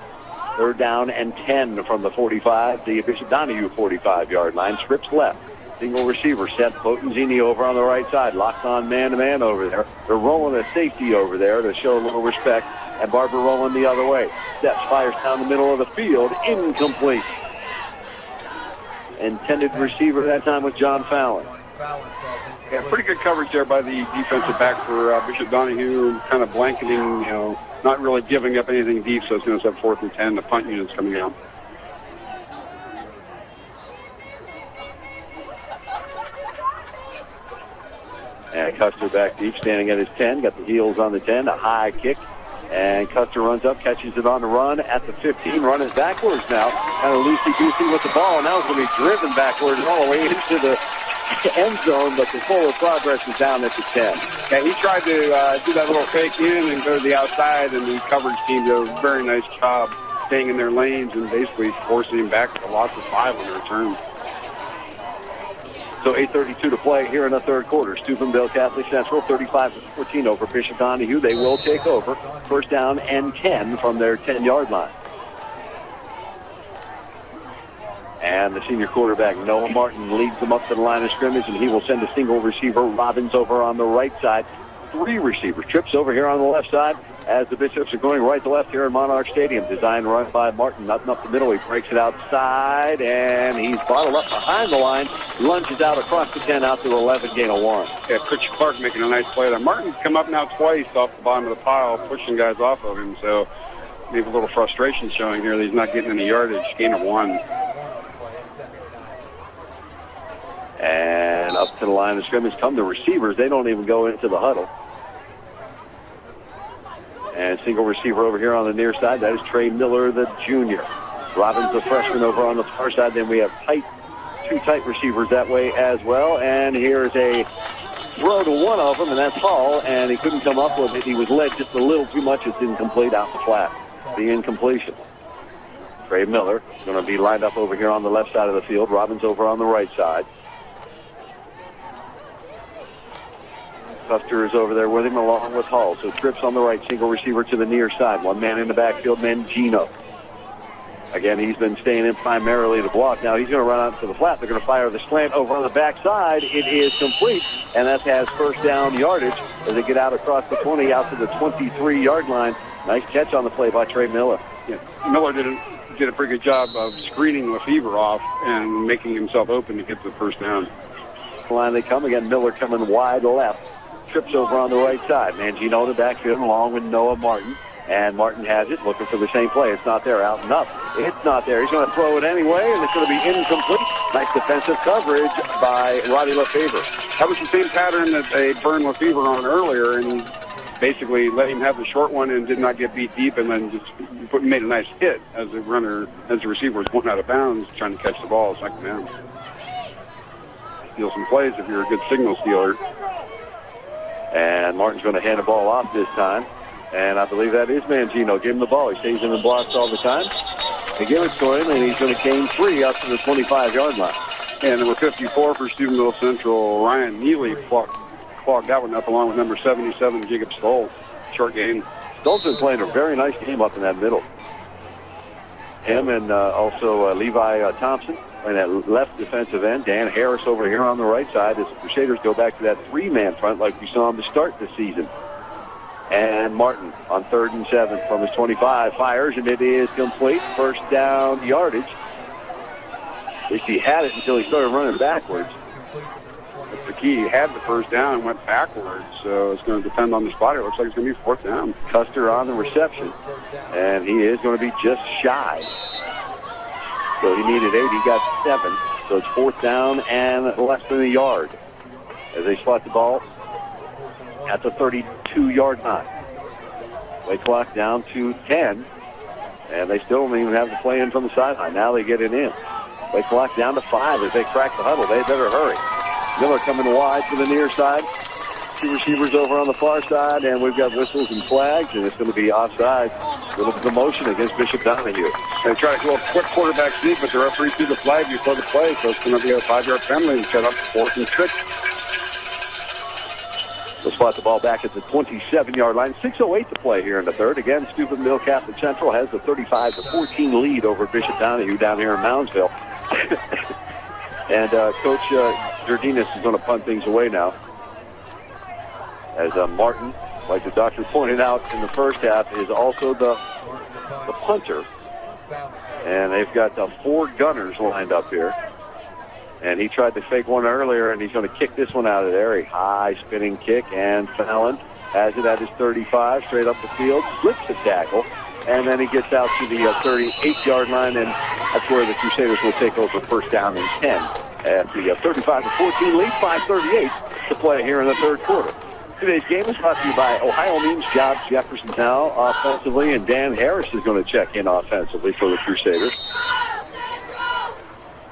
[SPEAKER 1] 3rd down and 10 from the 45, the Bishop Donahue 45-yard line. Trips left. Single receiver set. Potenzini over on the right side. Locked on man-to-man over there. They're rolling a safety over there to show a little respect. And Barber rolling the other way. Steps, fires down the middle of the field. Incomplete. Intended receiver that time was John Fallon.
[SPEAKER 2] Yeah, pretty good coverage there by the defensive back for Bishop Donahue, kind of blanketing, not really giving up anything deep, so it's going to have 4th and 10. The punt unit's coming out.
[SPEAKER 1] And Custer back deep, standing at his 10, got the heels on the 10, a high kick. And Custer runs up, catches it on the run at the 15, running backwards now. Kind of loosey-goosey with the ball. Now it's going to be driven backwards all the way into the end zone, but the forward progress is down at the 10.
[SPEAKER 2] Yeah, he tried to do that little fake in and go to the outside, and the coverage team did a very nice job staying in their lanes and basically forcing him back with a loss of 5 on the return.
[SPEAKER 1] So 8:32 to play here in the 3rd quarter. Steubenville Catholic Central 35-14 over Bishop Donahue. They will take over. 1st down and 10 from their 10-yard line. And the senior quarterback, Noah Martin, leads them up to the line of scrimmage, and he will send a single receiver. Robbins over on the right side. 3 receivers. Trips over here on the left side as the Bishops are going right to left here in Monarch Stadium. Design run by Martin, nothing up the middle. He breaks it outside, and he's bottled up behind the line. Lunges out across the 10 out to 11, gain of 1.
[SPEAKER 2] Yeah, Coach Clark making a nice play there. Martin's come up now twice off the bottom of the pile, pushing guys off of him, so maybe a little frustration showing here that he's not getting any yardage. Gain of 1.
[SPEAKER 1] And up to the line of scrimmage come the receivers. They don't even go into the huddle. And single receiver over here on the near side. That is Trey Miller, the junior. Robbins, the freshman, over on the far side. Then we have 2 tight receivers that way as well. And here's a throw to one of them, and that's Hall. And he couldn't come up with it. He was led just a little too much. It's incomplete out the flat. The incompletion. Trey Miller is going to be lined up over here on the left side of the field. Robbins over on the right side. Custer is over there with him along with Hall. So Trips on the right, single receiver to the near side. 1 man in the backfield, Mangino. Again, he's been staying in primarily to block. Now he's going to run out to the flat. They're going to fire the slant over on the backside. It is complete, and that has 1st down yardage as they get out across the 20 out to the 23-yard line. Nice catch on the play by Trey Miller.
[SPEAKER 2] Yeah, Miller did a pretty good job of screening Lefevre off and making himself open to get the 1st down.
[SPEAKER 1] Line they come again. Miller coming wide left. Trips over on the right side. Mangino in the backfield along with Noah Martin. And Martin has it, looking for the same play. It's not there, out and up. It's not there. He's going to throw it anyway, and it's going to be incomplete. Nice defensive coverage by Roddy Lefevre.
[SPEAKER 2] That was the same pattern that they burned Lefevre on earlier, and basically let him have the short one and did not get beat deep, and then just made a nice hit as the receiver was going out of bounds trying to catch the ball. It's like, man, steal some plays if you're a good signal stealer.
[SPEAKER 1] And Martin's going to hand the ball off this time. And I believe that is Mangino. Give him the ball. He stays in the blocks all the time. They give it to him, and he's going to gain 3 up to the 25-yard line.
[SPEAKER 2] And number 54 for Steubenville Central, Ryan Neely clogged that one up along with number 77, Jacob Stoll. Short gain.
[SPEAKER 1] Stoll's been playing a very nice game up in that middle. Him and also Levi Thompson playing that left defensive end. Dan Harris over here on the right side as the Crusaders go back to that 3-man front like we saw them to start the season. And Martin on 3rd and 7 from his 25 fires, and it is complete. 1st down yardage. At least he had it until he started running backwards.
[SPEAKER 2] That's the key. He had the first down and went backwards, so it's going to depend on the spot. It looks like it's going to be fourth down.
[SPEAKER 1] Custer on the reception, and he is going to be just shy. So he needed 8. He got 7. So it's fourth down and less than a yard as they spot the ball at the 32-yard line. Play clock down to 10, and they still don't even have the play in from the sideline. Now they get it in. Play clock down to 5 as they crack the huddle. They better hurry. Miller coming wide to the near side. Two receivers over on the far side, and we've got whistles and flags, and it's going to be offside. A little bit of motion against Bishop Donahue.
[SPEAKER 2] They try to go a quick quarterback sneak, but the referee threw the flag before the play, so it's going to be a 5-yard penalty and set up 4th and 6.
[SPEAKER 1] They'll spot the ball back at the 27-yard line. 6:08 to play here in the third. Again, Steuben Mill Catholic Central has the 35-14 lead over Bishop Donahue down here in Moundsville. And Coach Jordinas is going to punt things away now. As Martin, like the doctor pointed out in the first half, is also the punter. And they've got 4 gunners lined up here. And he tried to fake one earlier, and he's going to kick this one out of there. A high spinning kick, and Fallon has it at his 35, straight up the field, slips the tackle, and then he gets out to the 38-yard line, and that's where the Crusaders will take over first down and 10 at the 35-14 lead, 5:38 to play here in the third quarter. Today's game is brought to you by Ohio Means Jobs Jefferson now offensively, and Dan Harris is going to check in offensively for the Crusaders.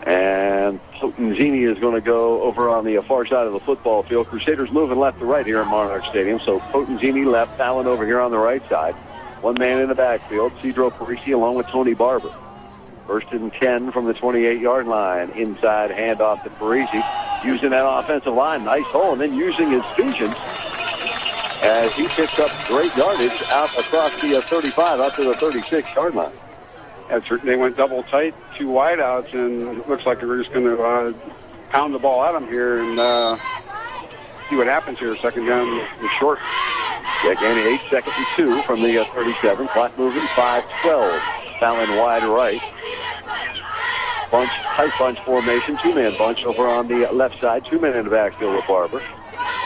[SPEAKER 1] And Potenzini is going to go over on the far side of the football field. Crusaders moving left to right here in Monarch Stadium. So Potenzini left, Fallon over here on the right side. One man in the backfield, Cedro Parisi along with Tony Barber. First and 10 from the 28-yard line. Inside handoff to Parisi. Using that offensive line, nice hole, and then using his vision as he picks up great yardage out across the 35 out to the 36-yard line.
[SPEAKER 2] They went double tight, 2 wideouts, and it looks like they're just going to pound the ball at him here and see what happens here. Second down is short.
[SPEAKER 1] Yeah, gaining 8, second and 2 from the 37. Clock moving, 5-12. Fallon wide right. Bunch, tight bunch formation, 2-man bunch over on the left side. 2 men in the backfield with Barber.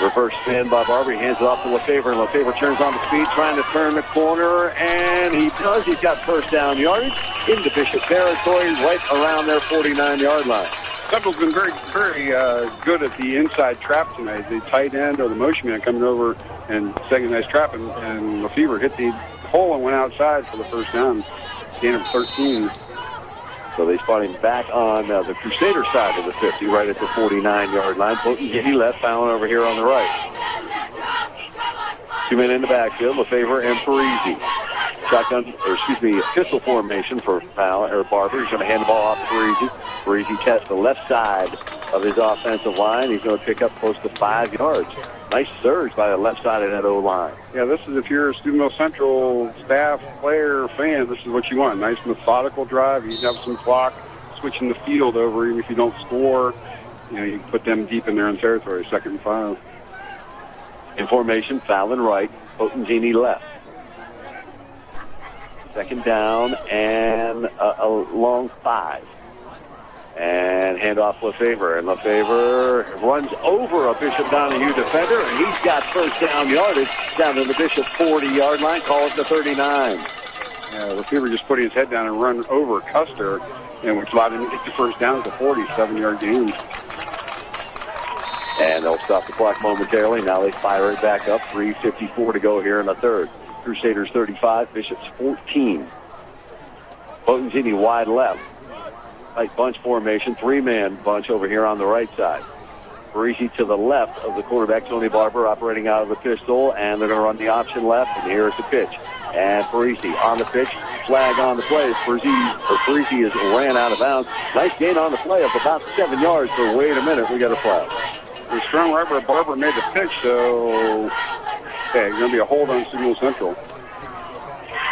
[SPEAKER 1] Reverse spin by Barber. He hands it off to Lefebvre, and Lefebvre turns on the speed, trying to turn the corner, and he does. He's got first down yardage into Bishop territory, right around their 49-yard line.
[SPEAKER 2] Central's been very, very good at the inside trap tonight. The tight end or the motion man coming over and setting a nice trap, and Lefebvre hit the hole and went outside for the first down. Gain of 13.
[SPEAKER 1] So they spot him back on the Crusader side of the 50, right at the 49-yard line. He left, Fallon over here on the right. 2 men in the backfield, Lefebvre and Parisi. Pistol formation for Fallon or Barber. He's going to hand the ball off to Parisi. Parisi tests the left side of his offensive line. He's going to pick up close to 5 yards. Nice surge by the left side of that O-line.
[SPEAKER 2] Yeah, this is, if you're a Steuben Mill Central staff, player, fan, this is what you want. Nice methodical drive. You have some clock, switching the field over. Even if you don't score, you can put them deep in their own territory, 2nd and 5.
[SPEAKER 1] In formation, Fallon right, Potenzini left. Second down and a long 5. And handoff Lefebvre. And Lefebvre runs over a Bishop Donahue defender, and he's got first down yardage down to the Bishop 40-yard line. Call it the 39.
[SPEAKER 2] Yeah, Lefebvre just putting his head down and run over Custer, and which allowed him to get the first down at the 47-yard gain.
[SPEAKER 1] And they'll stop the clock momentarily. Now they fire it back up. 3:54 to go here in the third. Crusaders 35, Bishops 14. Potenzini wide left. Tight bunch formation, 3-man bunch over here on the right side. Parisi to the left of the quarterback, Tony Barber, operating out of the pistol, and they're going to run the option left, and here's the pitch. And Parisi on the pitch, flag on the play. Parisi is ran out of bounds. Nice gain on the play of about 7 yards, but wait a minute, we got a flag.
[SPEAKER 2] The strong right where Barber made the pitch, so okay, going to be a hold on Steuben Mill Central.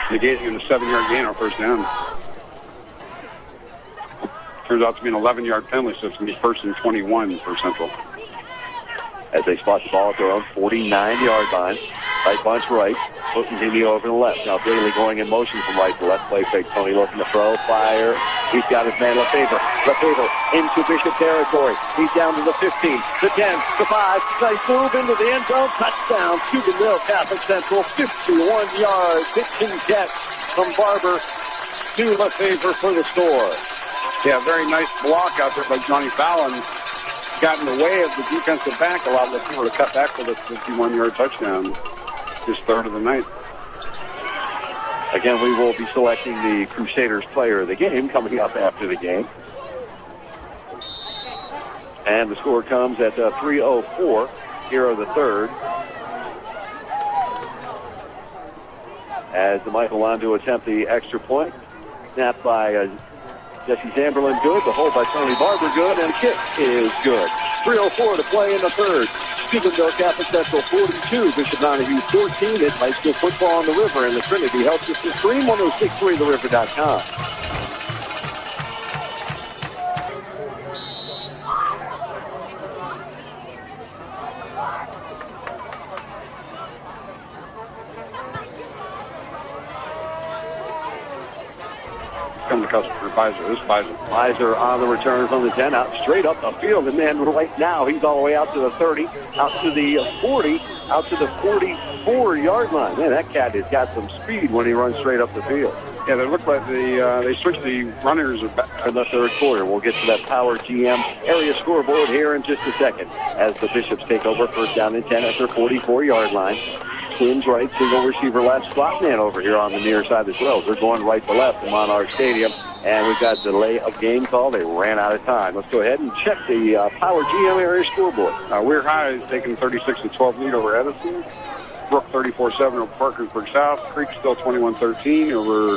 [SPEAKER 2] Negating the 7-yard gain on first down. Turns out to be an 11-yard penalty, so it's going to be 1st and 21 for Central.
[SPEAKER 1] As they spot the ball at their own 49-yard line. Tight bunch right. Potenzini over the left. Now Daly going in motion from right to left. Play fake. Tony looking to throw. Fire. He's got his man LeFevre. LeFevre into Bishop territory. He's down to the 15, the 10, the 5. Nice move into the end zone. Touchdown, Steubenville Catholic Central. 51 yards. Pitching catch from Barber to LeFevre for the score.
[SPEAKER 2] Yeah, very nice block out there by Johnny Fallon. Got in the way of the defensive back, allowed LeFevre to cut back for the 51-yard touchdown. His third of the night.
[SPEAKER 1] Again, we will be selecting the Crusaders player of the game coming up after the game. And the score comes at 3:04 here of the third. As the Michael Londo attempt the extra point. Snapped by Jesse Zamberlin, good. The hold by Tony Barber, good. And the kick is good. 3:04 to play in the third. Steubenville Catholic Central 42, Bishop Donahue 14. It's high school football on the river, and the Trinity helps us to stream 1063theriver.com.
[SPEAKER 2] Come to customer Pfizer. This Pfizer.
[SPEAKER 1] Pfizer on the return from the 10, out straight up the field, and then right now he's all the way out to the 30, out to the 40, out to the 44-yard line. Man, that cat has got some speed when he runs straight up the field.
[SPEAKER 2] Yeah, they look like they switched the runners
[SPEAKER 1] in the third quarter. We'll get to that Power GM area scoreboard here in just a second as the Bishops take over first down and 10 at their 44-yard line. Twins right, single receiver left, slot man over here on the near side as well. They're going right to left in Monarch Stadium, and we've got delay of game call. They ran out of time. Let's go ahead and check the Power GM area scoreboard.
[SPEAKER 2] Weir High is taking 36-12 lead over Edison. Brook 34-7 over Parkersburg South. Creek still 21-13 over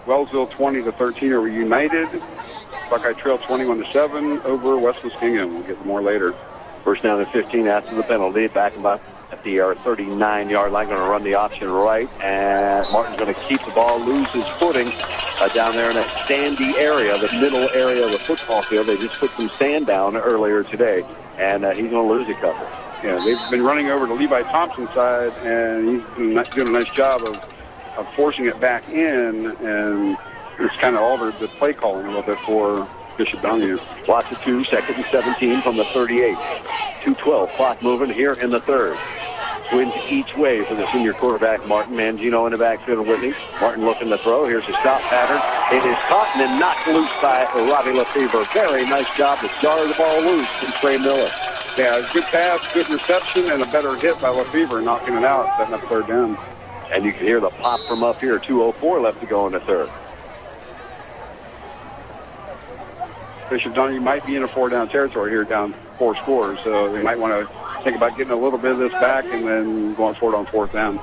[SPEAKER 2] Wellsville, 20-13 over United. Buckeye Trail 21-7 over West Muskingum. We'll get more later.
[SPEAKER 1] First down and 15 after the penalty. Back about at the 39-yard line, going to run the option right, and Martin's going to keep the ball, lose his footing down there in that sandy area, the middle area of the football field. They just put some sand down earlier today, and he's going to lose a couple.
[SPEAKER 2] Yeah, they've been running over to Levi Thompson's side, and he's doing a nice job of forcing it back in, and it's kind of altered the play calling a little bit for Bishop Donahue.
[SPEAKER 1] Lots of 2, second and 17 from the 38. 2:12, clock moving here in the third. Twins each way for the senior quarterback, Martin Mangino in the backfield with him. Martin looking to throw. Here's a stop pattern. It is caught and then knocked loose by Robbie LeFevre. Very nice job to jar the ball loose from Trey Miller.
[SPEAKER 2] Yeah, good pass, good reception, and a better hit by LeFevre, knocking it out, setting up third down.
[SPEAKER 1] And you can hear the pop from up here. 2:04 left to go in the third.
[SPEAKER 2] Bishop Donahue might be in a 4-down territory here, down 4 scores, so they might want to think about getting a little bit of this back and then going for it on 4th down.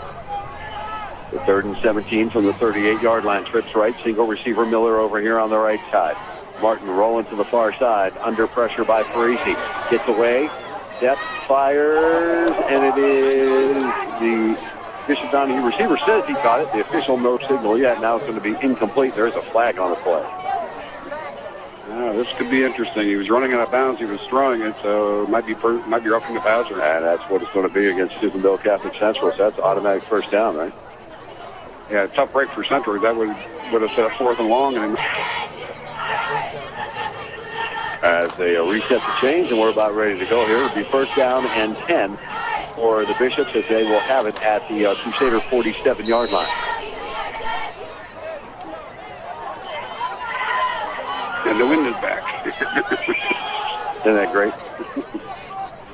[SPEAKER 1] The 3rd and 17 from the 38-yard line. Trips right, single receiver Miller over here on the right side. Martin rolling to the far side, under pressure by Parisi. Gets away, step, fires, and it is the Bishop Donahue receiver says he caught it. The official no signal yet. Now it's going to be incomplete. There is a flag on the play.
[SPEAKER 2] This could be interesting. He was running out of bounds. He was throwing it, so it might be roughing the passer.
[SPEAKER 1] And that's what it's going to be against Steubenville Catholic Central. So that's automatic first down, right?
[SPEAKER 2] Yeah, tough break for Central. That would have set up 4th and long. And
[SPEAKER 1] as they reset the chains, and we're about ready to go here. It'll be first down and 10 for the Bishops as they will have it at the Crusader 47-yard line.
[SPEAKER 2] And the wind is back.
[SPEAKER 1] Isn't that great?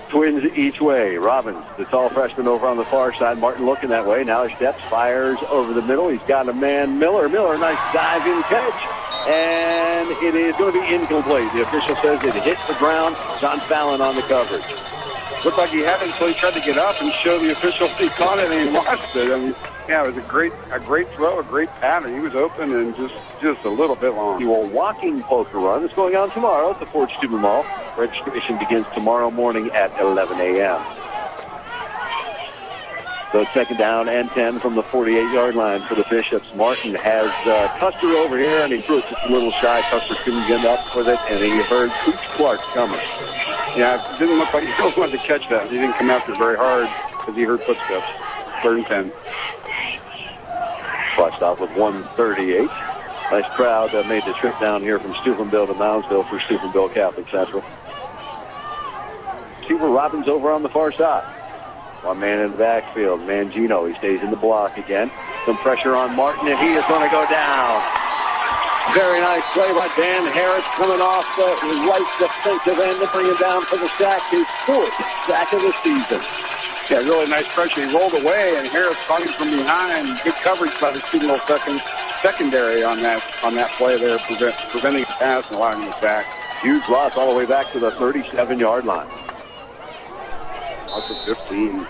[SPEAKER 1] Twins each way. Robbins, the tall freshman over on the far side. Martin looking that way. Now he steps, fires over the middle. He's got a man, Miller. Miller, nice diving catch. And it is going to be incomplete. The official says it hit the ground. John Fallon on the coverage.
[SPEAKER 2] Looked like he had it, so he tried to get up and show the official he caught it and he lost it. I mean, yeah, it was a great throw, a great pattern. He was open and just a little bit long.
[SPEAKER 1] The walking poker run is going on tomorrow at the Ford Steuben Mall. Registration begins tomorrow morning at 11 a.m. So it's second down and 10 from the 48-yard line for the Bishops. Martin has Custer over here, and he threw it just a little shy. Custer couldn't get up with it, and he heard Coach Clark coming.
[SPEAKER 2] Yeah, it didn't look like he still wanted to catch that. He didn't come after very hard because he heard footsteps. 3rd and 10.
[SPEAKER 1] Clock stop with 1:38. Nice crowd that made the trip down here from Steubenville to Moundsville for Steubenville Catholic Central. Receiver Robbins over on the far side. One man in the backfield, Mangino. He stays in the block again. Some pressure on Martin, and he is going to go down. Very nice play by Dan Harris coming off the right defensive end to bring him down for the sack. His fourth sack of the season.
[SPEAKER 2] Yeah, really nice pressure. He rolled away, and Harris caught him from behind. Good coverage by the Steubenville secondary on that play there, preventing the pass and allowing the sack.
[SPEAKER 1] Huge loss all the way back to the 37-yard line.
[SPEAKER 2] Also 15.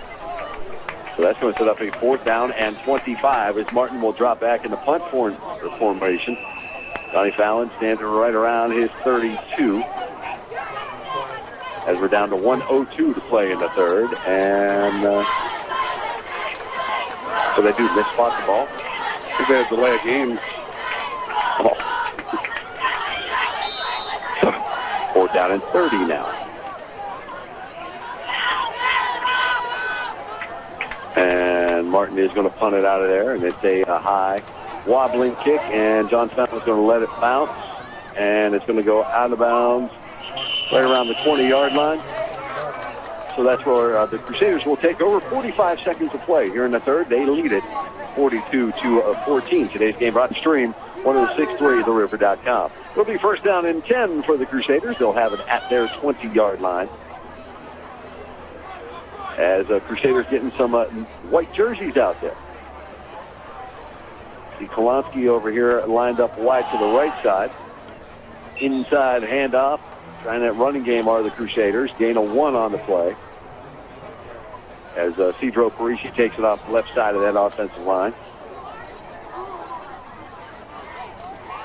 [SPEAKER 1] So that's going to set up a 4th down and 25 as Martin will drop back in the punt formation. Donnie Fallon standing right around his 32. As we're down to 1:02 to play in the third. And so they do misspot the ball.
[SPEAKER 2] I think they had delay a game.
[SPEAKER 1] Oh. 4th down and 30 now. And Martin is going to punt it out of there. And it's a high wobbling kick. And John Fountain's going to let it bounce. And it's going to go out of bounds right around the 20-yard line. So that's where the Crusaders will take over. 45 seconds to play here in the third. They lead it 42-14. Today's game brought to stream 1063theriver.com. It'll be 1st down and 10 for the Crusaders. They'll have it at their 20-yard line. As Crusaders getting some white jerseys out there. See Kolonsky over here lined up wide to the right side. Inside handoff. Trying that running game are the Crusaders. Gain of 1 on the play. As Cedro Parisi takes it off the left side of that offensive line.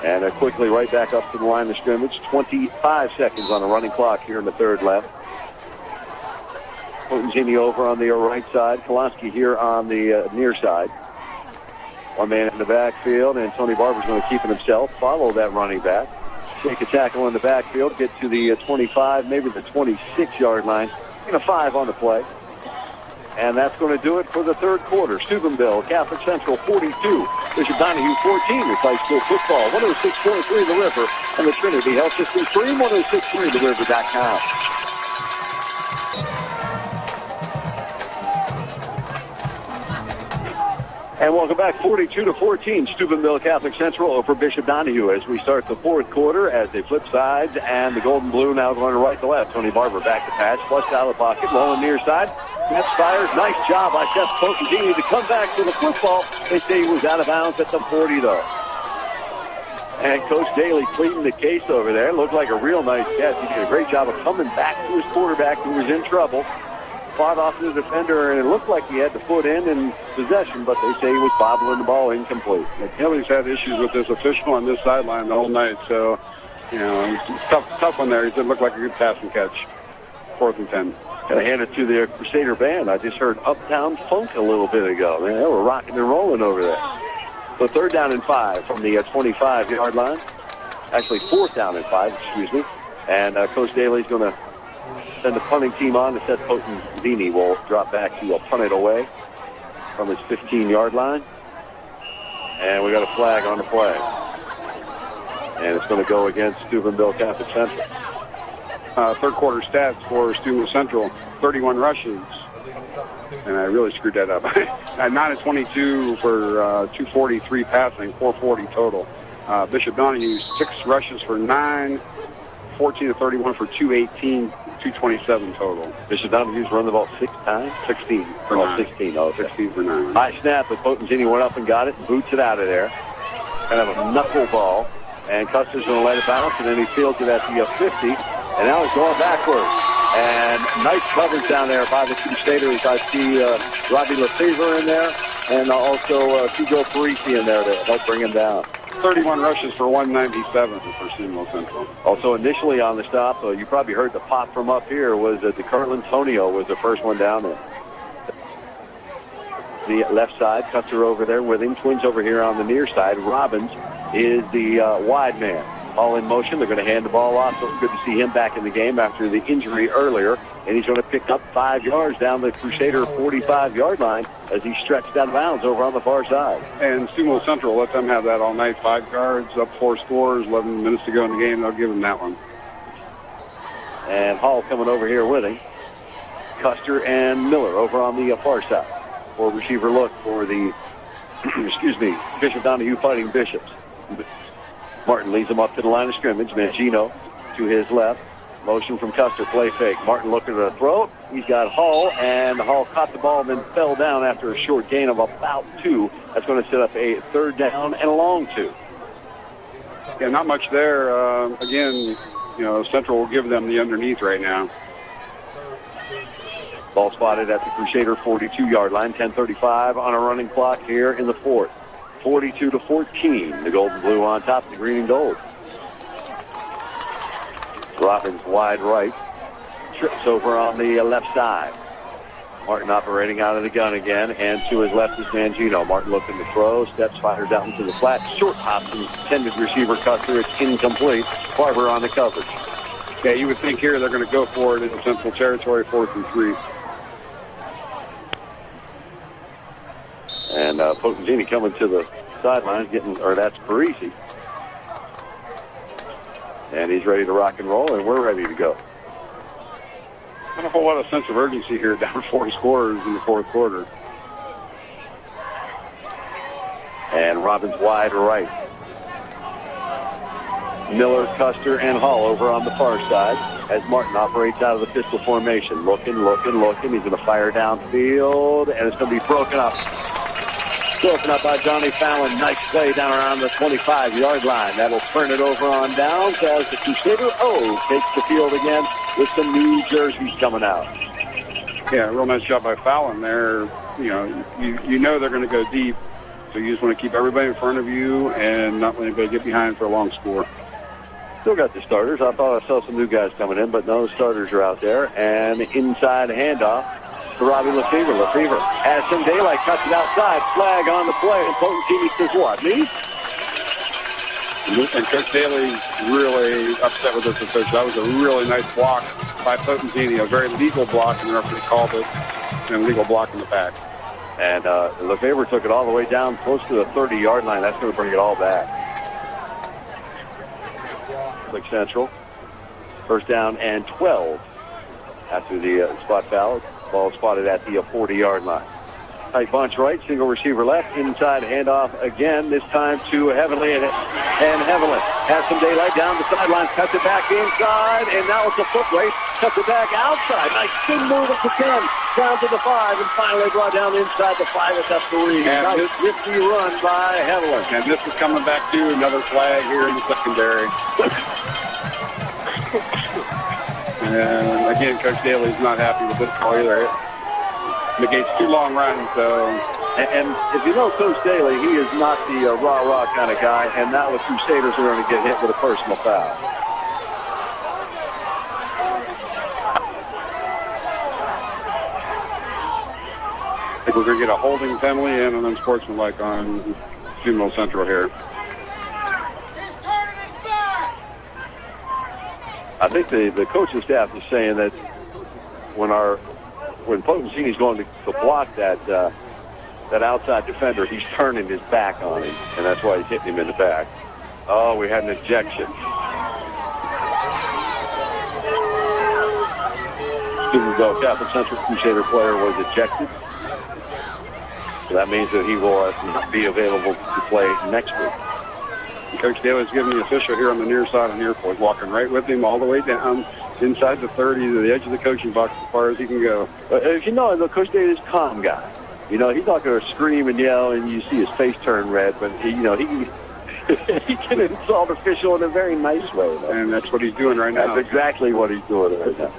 [SPEAKER 1] And quickly right back up to the line of scrimmage. 25 seconds on the running clock here in the third left. Potenzini over on the right side. Kolonsky here on the near side. One man in the backfield, and Tony Barber's going to keep it himself. Follow that running back. Take a tackle in the backfield, get to the 25, maybe the 26-yard line. And a 5 on the play. And that's going to do it for the third quarter. Steubenville Catholic Central 42, Bishop Donahue 14 with high school football. 106.3 The River and the Trinity Health System stream 1063theriver.com. And welcome back, 42-14, Steubenville Catholic Central over Bishop Donahue as we start the fourth quarter as they flip sides, and the gold and blue now going right to left. Tony Barber back to pass, flushed out of the pocket, low and near side. Nets fires, nice job by Seth Potenzini to come back to the football. They say he was out of bounds at the 40, though. And Coach Daly pleading the case over there. Looked like a real nice catch. He did a great job of coming back to his quarterback who was in trouble. Fought off the defender, and it looked like he had the foot in possession, but they say he was bobbling the ball incomplete.
[SPEAKER 2] Kelly's had issues with this official on this sideline the whole night, so, you know, it's tough one there. He did look like a good pass and catch. 4th and 10.
[SPEAKER 1] Got to hand it to the Crusader band. I just heard Uptown Funk a little bit ago. Man, they were rocking and rolling over there. So 3rd down and 5 from the 25-yard line. Actually, 4th down and 5, excuse me. And Coach Daly's going to send the punting team on. Seth Potenzini will drop back to punt it away from his 15-yard line. And we got a flag on the play. And it's going to go against Steubenville Catholic Central.
[SPEAKER 2] Third quarter stats for Steubenville Central, 31 rushes. And I really screwed that up. 9 of 22 for 243 passing, 440 total. Bishop Donahue, 6 rushes for 9, 14 of 31 for 218, 227 total.
[SPEAKER 1] Bishop Donahue's run the ball 6 times?
[SPEAKER 2] 16 for 9.
[SPEAKER 1] 16. Oh, okay.
[SPEAKER 2] 16 for 9.
[SPEAKER 1] High snap, but Potenzini went up and got it, boots it out of there. Kind of a knuckleball. And Custer's going to let it bounce, and then he fields it at the 50. And now he's going backwards. And nice coverage down there by the Crusaders. I see Robbie Lefevre in there, and also Hugo Parisi in there to help bring him down.
[SPEAKER 2] 31 rushes for 197 for Steubenville Central.
[SPEAKER 1] Also initially on the stop, you probably heard the pop from up here, was DeCarl Antonio was the first one down there. The left side, Custer over there with him. Twins over here on the near side. Robbins is the wide man. Hall in motion. They're going to hand the ball off. So it's good to see him back in the game after the injury earlier. And he's going to pick up 5 yards down the Crusader 45-yard line as he stretched out of bounds over on the far side.
[SPEAKER 2] And Sumo Central let them have that all night. 5 yards, up 4 scores, 11 minutes to go in the game. They'll give them that one.
[SPEAKER 1] And Hall coming over here with him. Custer and Miller over on the far side. 4 receiver look for the, Bishop Donahue Fighting Bishops. Martin leads them up to the line of scrimmage. Mangino to his left. Motion from Custer, play fake. Martin looking to throw. He's got Hall, and Hall caught the ball and then fell down after a short gain of about 2. That's going to set up a 3rd down and a long 2.
[SPEAKER 2] Yeah, not much there. Again, Central will give them the underneath right now.
[SPEAKER 1] Ball spotted at the Crusader 42-yard line. 10:35 on a running clock here in the 4th. 42-14. The gold and blue on top of the green and gold. Robbins wide right. Trips over on the left side. Martin operating out of the gun again. And to his left is Mangino. Martin looking to throw. Steps, fires out into the flat. Short hops intended receiver Custer. It's incomplete. Barber on the coverage.
[SPEAKER 2] Yeah, you would think here they're going to go for it in the Central Territory, 4th and 3.
[SPEAKER 1] And Potenzini coming to the sidelines, that's Parisi. And he's ready to rock and roll, and we're ready to go.
[SPEAKER 2] Not a whole lot of sense of urgency here, down 4 scores in the 4th quarter.
[SPEAKER 1] And Robbins wide right. Miller, Custer, and Hall over on the far side as Martin operates out of the pistol formation. Looking. He's going to fire downfield, and it's going to be broken up. Broken up by Johnny Fallon. Nice play down around the 25-yard line. That'll turn it over on down as the Crusader takes the field again with some new jerseys coming out.
[SPEAKER 2] Yeah, real nice job by Fallon there. You know they're going to go deep, so you just want to keep everybody in front of you and not let anybody get behind for a long score.
[SPEAKER 1] Still got the starters. I thought I saw some new guys coming in, but no starters are out there. And inside handoff to Robbie Lefevre. Lefevre has some daylight, cuts it outside. Flag on the play, and Potentini says what? Me?
[SPEAKER 2] And Coach Daly's really upset with this official. That was a really nice block by Potentini, a very legal block, and the referee called it an illegal block in the back.
[SPEAKER 1] And Lefevre took it all the way down close to the 30-yard line. That's going to bring it all back. Central. 1st down and 12 after the spot foul. Ball spotted at the 40-yard line. Tight bunch right, single receiver left, inside handoff again, this time to Heavenly, and Heavenly has some daylight down the sidelines, cuts it back inside, and now it's a foot race, cuts it back outside. Nice spin move at the 10, down to the 5, and finally brought down inside the 5 at that 3. Nice nifty run by Heavenly.
[SPEAKER 2] And this is coming back to another flag here in the secondary. And again, Coach Daly's not happy with this call either. It negates 2 long runs, so.
[SPEAKER 1] And if you know Coach Daly, he is not the rah-rah kind of guy, and now the Crusaders are going to get hit with a personal foul.
[SPEAKER 2] I think we're going to get a holding penalty and an unsportsmanlike on Sumo Central here.
[SPEAKER 1] I think the coaching staff is saying that when Potentini's going to block that outside defender, he's turning his back on him, and that's why he's hitting him in the back. Oh, we had an ejection. Steubenville Catholic Central Crusader player was ejected. So that means that he will be available to play next week.
[SPEAKER 2] Coach Daly's giving the official here on the near side of the airport, walking right with him all the way down inside the 30 to the edge of the coaching box as far as he can go.
[SPEAKER 1] If you know, the Coach Daly's a calm guy. He's not going to scream and yell and you see his face turn red, but he can he can insult official in a very nice way. Though.
[SPEAKER 2] And that's what he's doing right now.
[SPEAKER 1] That's exactly what he's doing right now.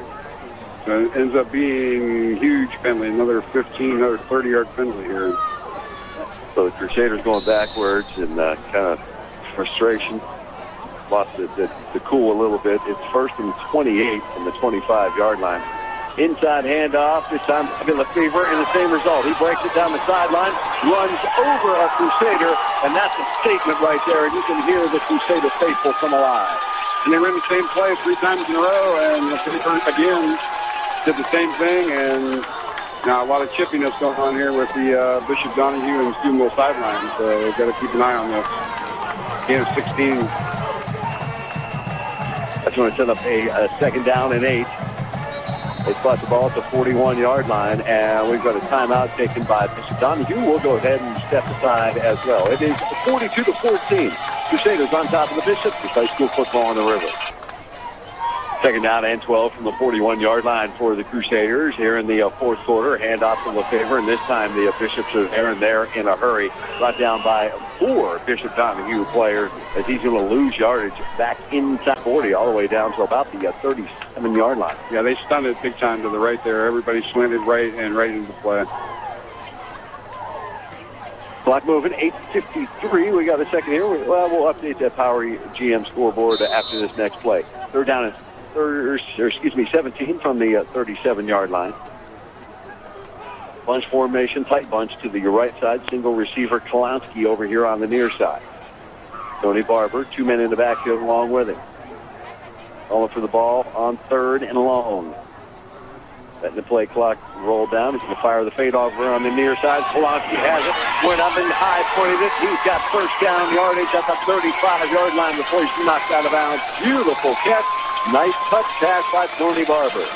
[SPEAKER 2] So it ends up being huge penalty, another 30-yard penalty here.
[SPEAKER 1] So the Crusaders going backwards and kind of frustration. Lost the cool a little bit. It's 1st and 28 from the 25-yard line. Inside handoff, this time Lefevre, and the same result. He breaks it down the sideline, runs over a Crusader, and that's a statement right there. And you can hear the Crusader faithful come alive.
[SPEAKER 2] And they ran the same play 3 times in a row, and Lefevre again did the same thing. And now a lot of chippiness going on here with the Bishop Donahue and Steubenville sidelines. So we've got to keep an eye on this. Gain of 16.
[SPEAKER 1] That's going to set up a second down and 8. They spot the ball at the 41-yard line, and we've got a timeout taken by Bishop Donahue. We'll go ahead and step aside as well. It is 42-14. Crusaders on top of the Bishops. It's high school football on the river. Second down and 12 from the 41-yard line for the Crusaders here in the fourth quarter. Handoff to Lefevre, and this time the Bishops are there and there in a hurry. Brought down by 4 Bishop Donahue players as he's going to lose yardage back inside 40 all the way down to about the 37-yard line.
[SPEAKER 2] Yeah, they stunned it big time to the right there. Everybody slanted right and right into the play.
[SPEAKER 1] Clock moving, 8:53. We got a second here. We'll update that Power GM scoreboard after this next play. Third down and 17 from the 37-yard line. Bunch formation, tight bunch to the right side. Single receiver Kalonsky over here on the near side. Tony Barber, 2 men in the backfield along with him. Calling for the ball on third and long. Letting the play clock roll down. He's going to fire the fade over on the near side. Kalonsky has it. Went up and high pointed it. He's got first down yardage at the 35-yard line before he's knocked out of bounds. Beautiful catch. Nice touch pass by Tony Barber.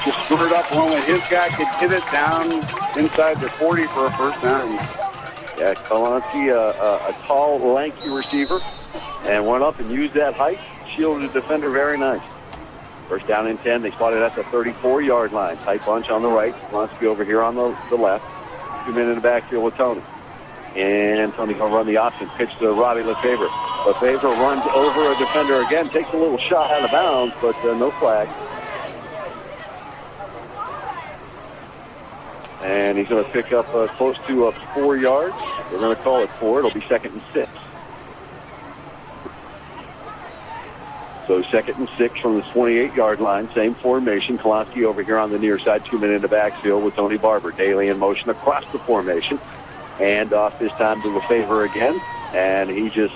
[SPEAKER 2] Just screwed up one when his guy could hit it down inside the 40 for a first down.
[SPEAKER 1] Yeah, Kalonsky, a tall, lanky receiver, and went up and used that height. Shielded the defender very nice. First down and 10. They spotted at the 34-yard line. Tight bunch on the right. Kalonsky over here on the left. 2 men in the backfield with Tony. And Tony's going to run the option. Pitch to Robbie Lefevre. Lefevre runs over a defender again. Takes a little shot out of bounds, but no flag. And he's going to pick up close to 4 yards. They're going to call it 4. It'll be 2nd and 6. So 2nd and 6 from the 28-yard line. Same formation. Kalonsky over here on the near side. 2 men in the backfield with Tony Barber. Daly in motion across the formation. And off this time to Lefevre again. And he just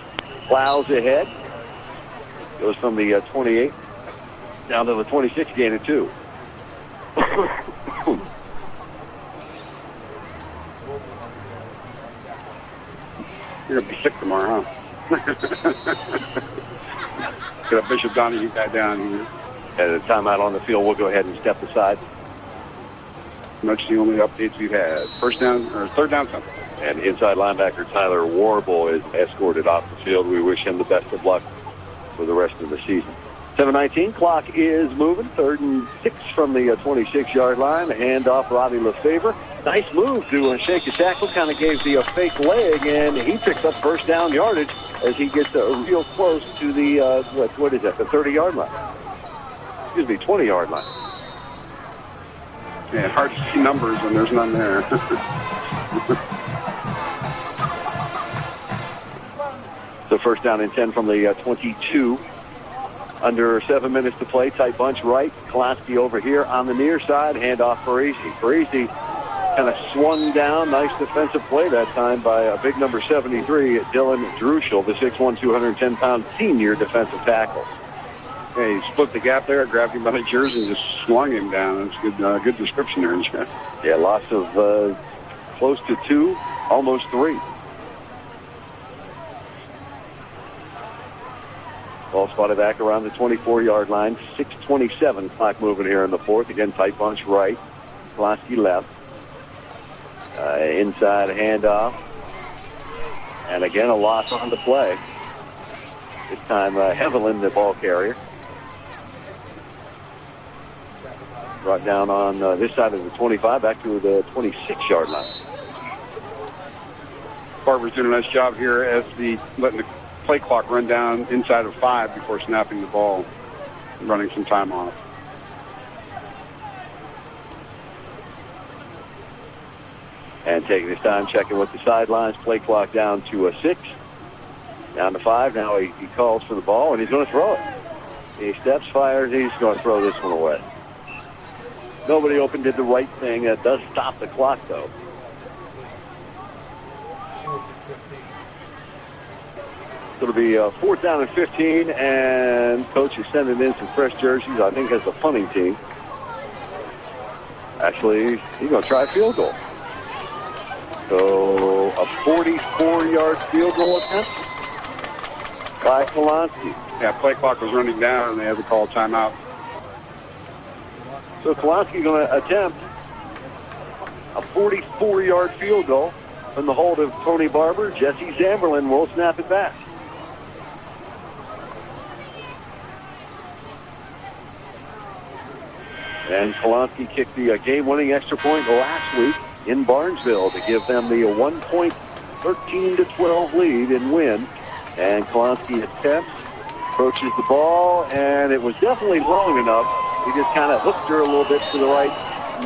[SPEAKER 1] plows ahead. Goes from the 28 down to the 26, gain of 2.
[SPEAKER 2] You're going to be sick tomorrow, huh? Get a Bishop Donahue guy down here.
[SPEAKER 1] At a timeout on the field, we'll go ahead and step aside.
[SPEAKER 2] Much the only updates we've had. First down, or third down something.
[SPEAKER 1] And inside linebacker Tyler Warble is escorted off the field. We wish him the best of luck for the rest of the season. 7:19, clock is moving. 3rd and 6 from the 26-yard line. Handoff Robbie Lefevre. Nice move to shake a tackle. Kind of gave the fake leg, and he picks up first down yardage as he gets real close to the, what is that, the 30-yard line. Excuse me, 20-yard line.
[SPEAKER 2] Yeah, hard to see numbers when there's none there.
[SPEAKER 1] So first down and 10 from the 22. Under 7 minutes to play. Tight bunch right. Kalonsky over here on the near side. Handoff Parisi. Parisi kind of swung down. Nice defensive play that time by a big number 73, Dylan Druschel, the 6'1", 210-pound senior defensive tackle.
[SPEAKER 2] Yeah, he split the gap there, grabbed him by the jersey, and just swung him down. That's good, good description there, Jeff.
[SPEAKER 1] Yeah, loss of close to 2, almost 3. Ball spotted back around the 24-yard line. 6:27 clock moving here in the fourth. Again, tight bunch right. Kalonsky left. Inside handoff. And again, a loss on the play. This time, Hevelin, the ball carrier. Brought down on this side of the 25, back to the 26-yard line.
[SPEAKER 2] Barber's doing a nice job here as letting the play clock run down inside of 5 before snapping the ball and running some time off.
[SPEAKER 1] And taking his time, checking with the sidelines. Play clock down to 6. Down to 5. Now he calls for the ball, and he's going to throw it. He steps, fires. He's going to throw this one away. Nobody open, did the right thing. That does stop the clock, though. So it'll be 4th down and 15, and coach is sending in some fresh jerseys, I think, as the punting team. Actually, he's going to try a field goal. So a 44-yard field goal attempt by Kalonsky.
[SPEAKER 2] Yeah, play clock was running down, and they had to call timeout.
[SPEAKER 1] So Kalonsky going to attempt a 44-yard field goal from the hold of Tony Barber. Jesse Zamberlin will snap it back. And Kalonsky kicked the game-winning extra point last week in Barnesville to give them the 1-point 13-12 lead and win. And Kalonsky attempts, approaches the ball, and it was definitely long enough. He just kind of hooked her a little bit to the right.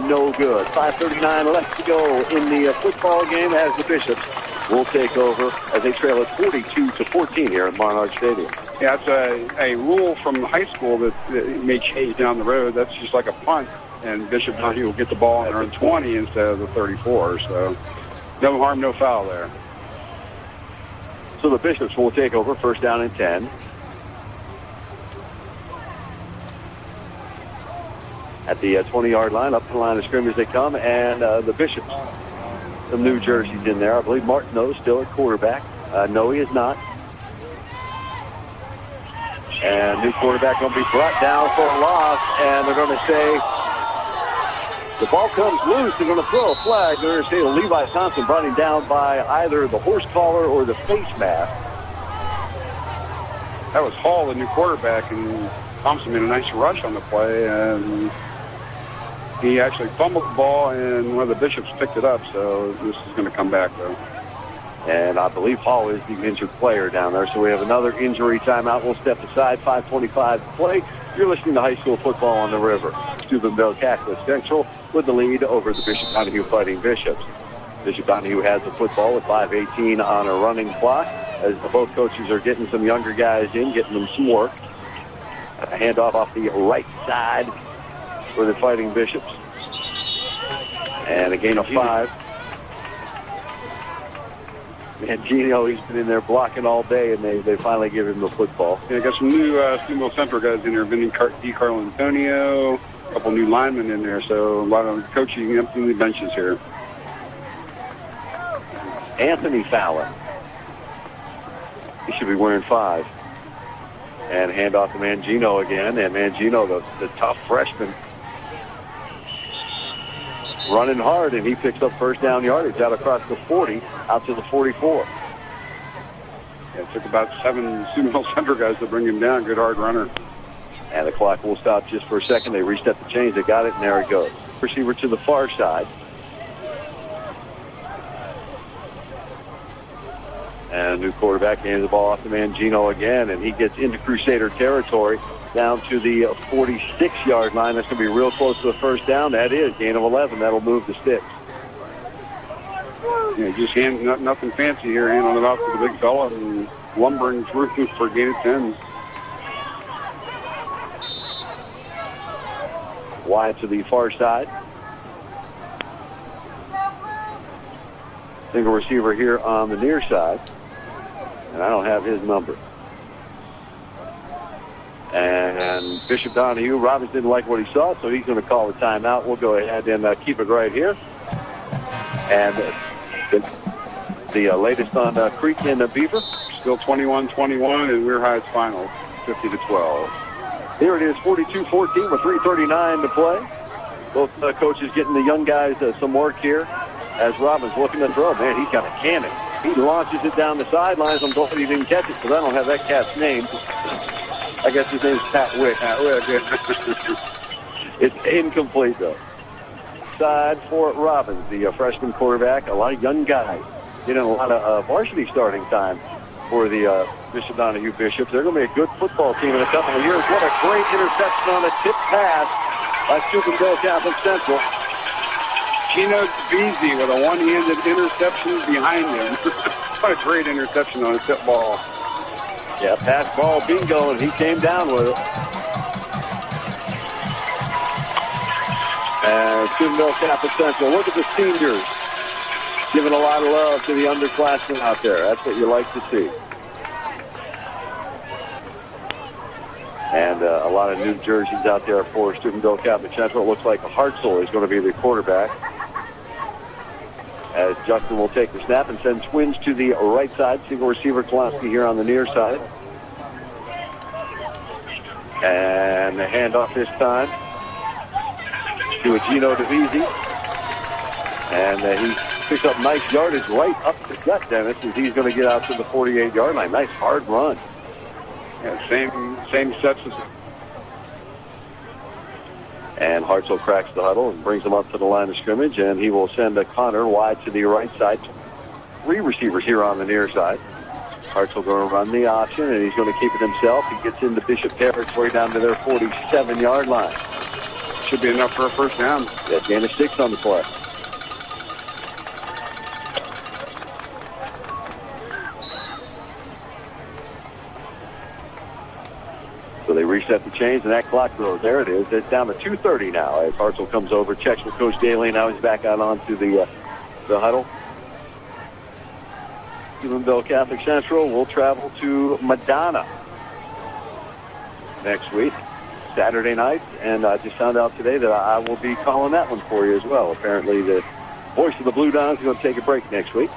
[SPEAKER 1] No good. 5:39 left to go in the football game as the Bishops will take over as they trail at 42-14 here at Monarch Stadium.
[SPEAKER 2] Yeah, it's a rule from high school that may change down the road. That's just like a punt, and Bishop Donahue will get the ball on their own 20 instead of the 34. So no harm, no foul there.
[SPEAKER 1] So the Bishops will take over, 1st down and 10. At the 20-yard line, up to the line of scrimmage they come, and the Bishops, some new jerseys in there. I believe Martineau is still at quarterback. No, he is not. And new quarterback going to be brought down for a loss, and they're going to say the ball comes loose. They're going to throw a flag. They're going to say Levi Thompson brought him down by either the horse collar or the face mask.
[SPEAKER 2] That was Hall, the new quarterback, and Thompson made a nice rush on the play, and he actually fumbled the ball, and one of the Bishops picked it up, so this is going to come back, though.
[SPEAKER 1] And I believe Hall is the injured player down there. So we have another injury timeout. We'll step aside. 5:25 to play. You're listening to high school football on the river. Steubenville Catholic Central with the lead over the Bishop Donahue Fighting Bishops. Bishop Donahue has the football with 5:18 on a running clock as both coaches are getting some younger guys in, getting them some work. A handoff off the right side for the Fighting Bishops. And a gain of 5. Mangino, he's been in there blocking all day, and they finally give him the football.
[SPEAKER 2] Yeah, got some new Steubenville Central guys in there. Vinny Carl Antonio, a couple new linemen in there, so a lot of coaching emptying the benches here.
[SPEAKER 1] Anthony Fallon. He should be wearing 5. And handoff to Mangino again, and Mangino, the tough freshman, running hard, and he picks up 1st down yardage out across the 40, out to the 44.
[SPEAKER 2] Yeah, it took about 7 Steubenville Central guys to bring him down. Good hard runner.
[SPEAKER 1] And the clock will stop just for a second. They reset the change. They got it, and there it goes. Receiver to the far side. And a new quarterback hands the ball off to Mangino again, and he gets into Crusader territory down to the 46-yard line. That's going to be real close to the 1st down. That is gain of 11. That'll move the sticks.
[SPEAKER 2] Yeah, just nothing fancy here. Handing it off to the big fella and lumbering through for a gain of 10.
[SPEAKER 1] Wide to the far side. Single receiver here on the near side. And I don't have his number. And Bishop Donahue, Robbins didn't like what he saw, so he's going to call the timeout. We'll go ahead and keep it right here. And the latest on Creek and Beaver.
[SPEAKER 2] Still 21-21, and Weir High's final, 50-12.
[SPEAKER 1] Here it is, 42-14 with 3:39 to play. Both coaches getting the young guys some work here. As Robbins looking to throw, man, he's got a cannon. He launches it down the sidelines. I'm glad he didn't catch it because I don't have that cat's name. I guess his name's Pat Wick. It's incomplete, though. Side for Robbins, the freshman quarterback. A lot of young guys getting a lot of varsity starting time for the Bishop Donahue Bishops. They're going to be a good football team in a couple of years. What a great interception on a tip pass by Steubenville Catholic Central.
[SPEAKER 2] Gino Beasy with a one-handed interception behind him. What a great interception on a tip ball.
[SPEAKER 1] Yeah, pass ball bingo, and he came down with it. And Steubenville Catholic Central, look at the seniors giving a lot of love to the underclassmen out there. That's what you like to see. And a lot of new jerseys out there for Steubenville Catholic Central. It looks like Hartzell is going to be the quarterback, as Justin will take the snap and send Twins to the right side. Single receiver Klosky here on the near side. And the handoff this time to a Gino DeVisi. And he picks up nice yardage right up the gut, Dennis, as he's going to get out to the 48-yard line. Nice hard run.
[SPEAKER 2] Yeah, same sets as.
[SPEAKER 1] And Hartzell cracks the huddle and brings him up to the line of scrimmage, and he will send a Connor wide to the right side. 3 receivers here on the near side. Hartzell going to run the option, and he's going to keep it himself. He gets into Bishop territory down to their 47-yard line.
[SPEAKER 2] Should be enough for a first down.
[SPEAKER 1] Yeah, gain of 6 on the play. So they reset the chains, and that clock goes. There it is. It's down to 2:30 now as Hartzell comes over, checks with Coach Daly. Now he's back out onto the huddle. Steubenville Catholic Central will travel to Madonna next week, Saturday night. And I just found out today that I will be calling that one for you as well. Apparently the voice of the Blue Dons is going to take a break next week.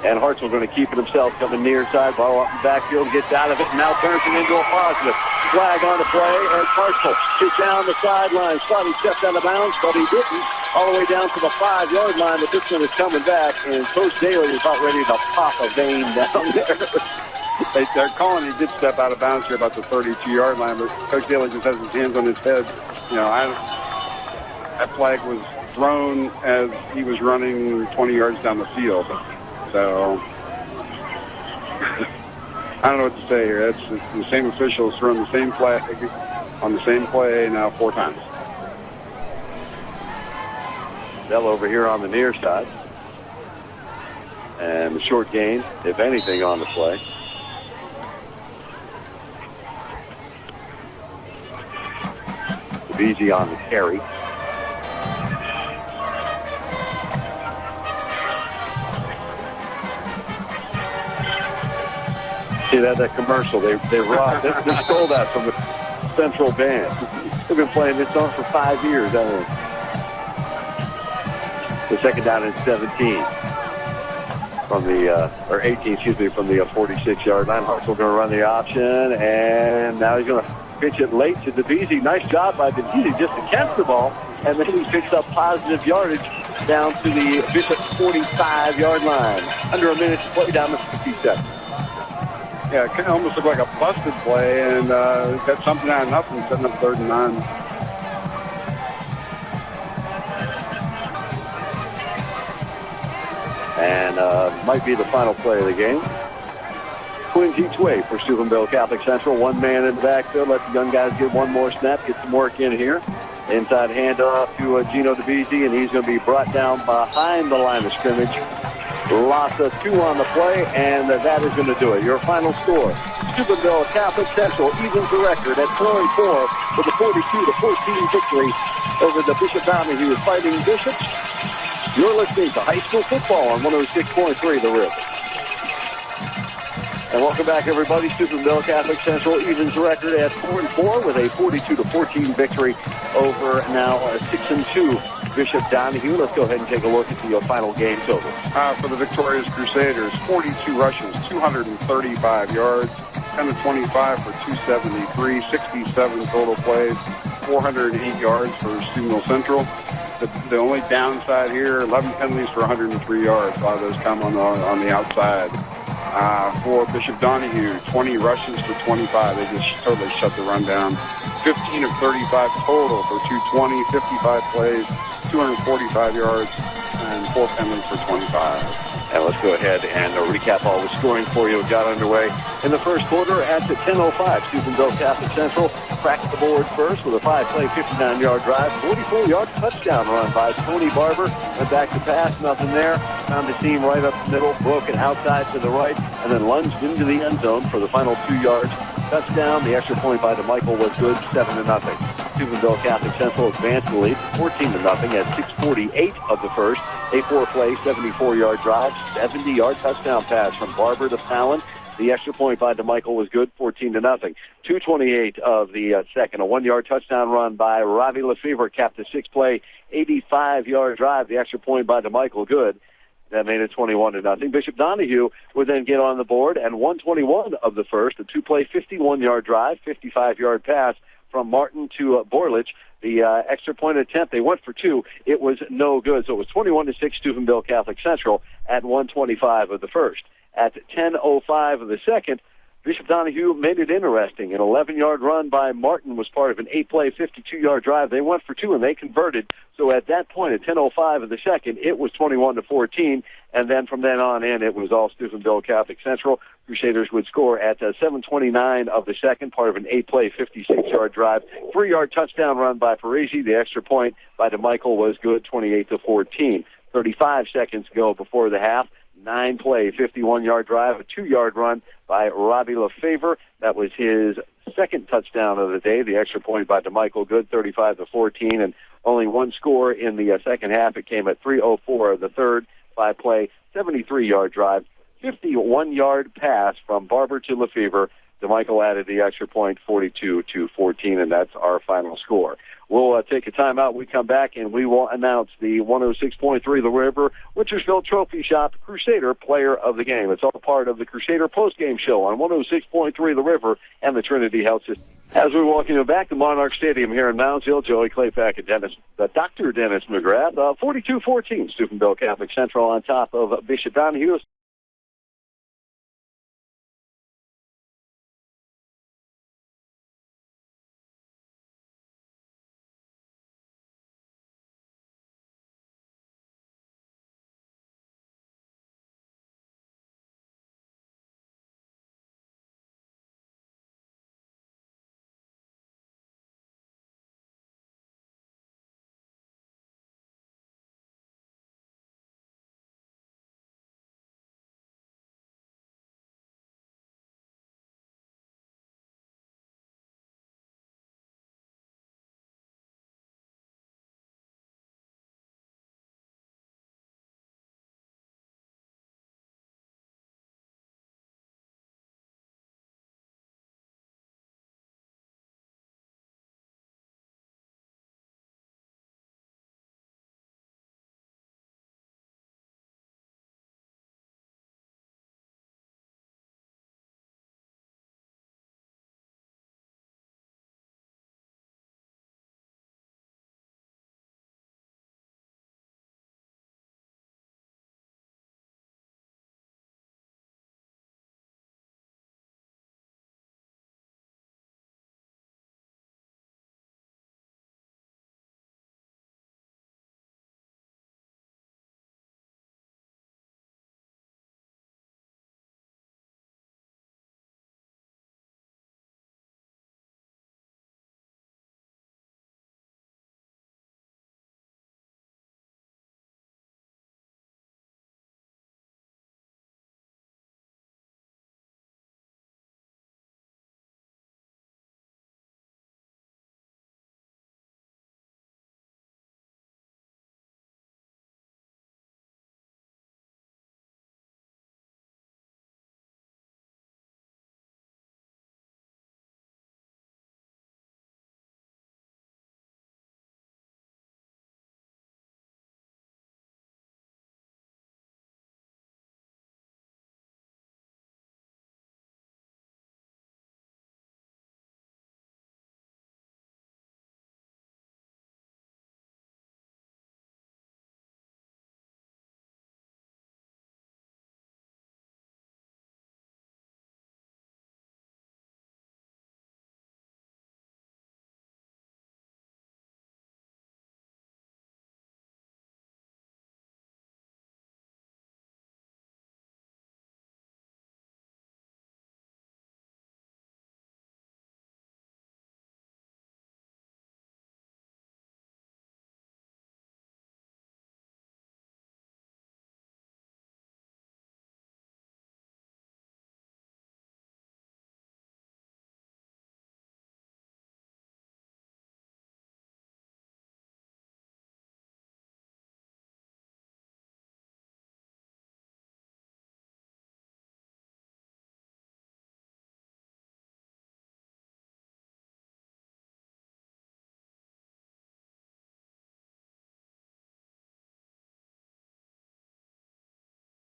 [SPEAKER 1] And Hartzell going to keep it himself, coming near side, ball up in the backfield, gets out of it, and now turns it into a positive. Flag on the play, and Hartzell is down the sideline. Thought he stepped out of bounds, but he didn't. All the way down to the 5-yard line, but this one is coming back, and Coach Daly is about ready to pop a vein down there.
[SPEAKER 2] They're calling he did step out of bounds here about the 32-yard line, but Coach Daly just has his hands on his head. You know, that flag was thrown as he was running 20 yards down the field. So, I don't know what to say here. It's the same officials throwing the same flag on the same play now 4 times.
[SPEAKER 1] Bell over here on the near side. And the short gain, if anything, on the play. Easy on the carry. See that commercial? They robbed. They stole that from the Central Band. They've been playing this song for 5 years. The second down and 17 from the or 18, excuse me, from the 46-yard line. Hartzell going to run the option, and now he's going to pitch it late to DeVisi. Nice job by DeVisi just to catch the ball, and then he picks up positive yardage down to the Bishop 45-yard line. Under a minute to play down the 57.
[SPEAKER 2] Yeah, it almost looked like a busted play, and got something out of nothing, setting up 3rd and 9.
[SPEAKER 1] And might be the final play of the game. Twins each way for Steubenville Catholic Central. 1 man in the backfield. Let the young guys get one more snap, get some work in here. Inside handoff to Gino DeVisi, and he's going to be brought down behind the line of scrimmage. Lassa 2 on the play, and that is going to do it. Your final score, Steubenville Catholic Central evens the record at 4-4 with a 42-14 victory over the Bishop Donahue Fighting Bishops. You're listening to high school football on 106.3 The River. And welcome back, everybody. Steubenville Catholic Central evens the record at 4-4 with a 42-14 victory over now 6-2 Bishop Donahue. Let's go ahead and take a look at the final game total.
[SPEAKER 2] For the victorious Crusaders, 42 rushes, 235 yards, 10 of 25 for 273, 67 total plays, 408 yards for Steubenville Central. The only downside here, 11 penalties for 103 yards. A lot of those come on the outside. For Bishop Donahue, 20 rushes for 25. They just totally shut the run down. 15 of 35 total for 220, 55 plays, 245 yards, and 4 penalties for 25.
[SPEAKER 1] And let's go ahead and recap all the scoring for you. It got underway in the first quarter at the 10:05. Steubenville Catholic Central cracked the board first with a 5-play, 59-yard drive, 44-yard touchdown run by Tony Barber. Went back to pass, nothing there. Found the team right up the middle, broken outside to the right, and then lunged into the end zone for the final 2 yards. Touchdown. The extra point by DeMichael was good, 7-0. Steubenville Catholic Central advanced the lead 14-0 at 6:48 of the first. A four-play, 74-yard drive, 70-yard touchdown pass from Barber to Fallon. The extra point by DeMichael was good, 14-0. 2:28 of the second. A 1-yard touchdown run by Robbie Lefevre capped a 6-play, 85-yard drive. The extra point by DeMichael good. That made it 21-0. Bishop Donahue would then get on the board, and 1:21 of the first, a 2-play, 51-yard drive, 55-yard pass from Martin to Borlich. The extra point attempt, they went for two. It was no good, so it was 21-6 Steubenville Catholic Central at 1:25 of the first. At 10:05 of the second, Bishop Donahue made it interesting. An 11-yard run by Martin was part of an 8-play, 52-yard drive. They went for two, and they converted. So at that point, at 10:05 of the second, it was 21-14, and then from then on in, it was all Steubenville Catholic Central. Crusaders would score at 7:29 of the second, part of an 8-play, 56-yard drive. 3-yard touchdown run by Parisi. The extra point by DeMichael was good, 28-14. 35 seconds go before the half. 9-play, 51-yard drive, a 2-yard run by Robbie Lefevre. That was his second touchdown of the day. The extra point by DeMichael good, 35-14, and only one score in the second half. It came at 3:04 of the third. 5-play, 73-yard drive, 51-yard pass from Barber to Lefevre. DeMichael added the extra point, 42-14, and that's our final score. We'll take a timeout. We come back, and we will announce the 106.3 The River Wintersville Trophy Shop Crusader Player of the Game. It's all part of the Crusader postgame show on 106.3 The River and the Trinity Health System. As we walk back to Monarch Stadium here in Moundsville, Joey Klepack and Dr. Dennis McGrath, 42-14, Steubenville Catholic Central on top of Bishop Donahue.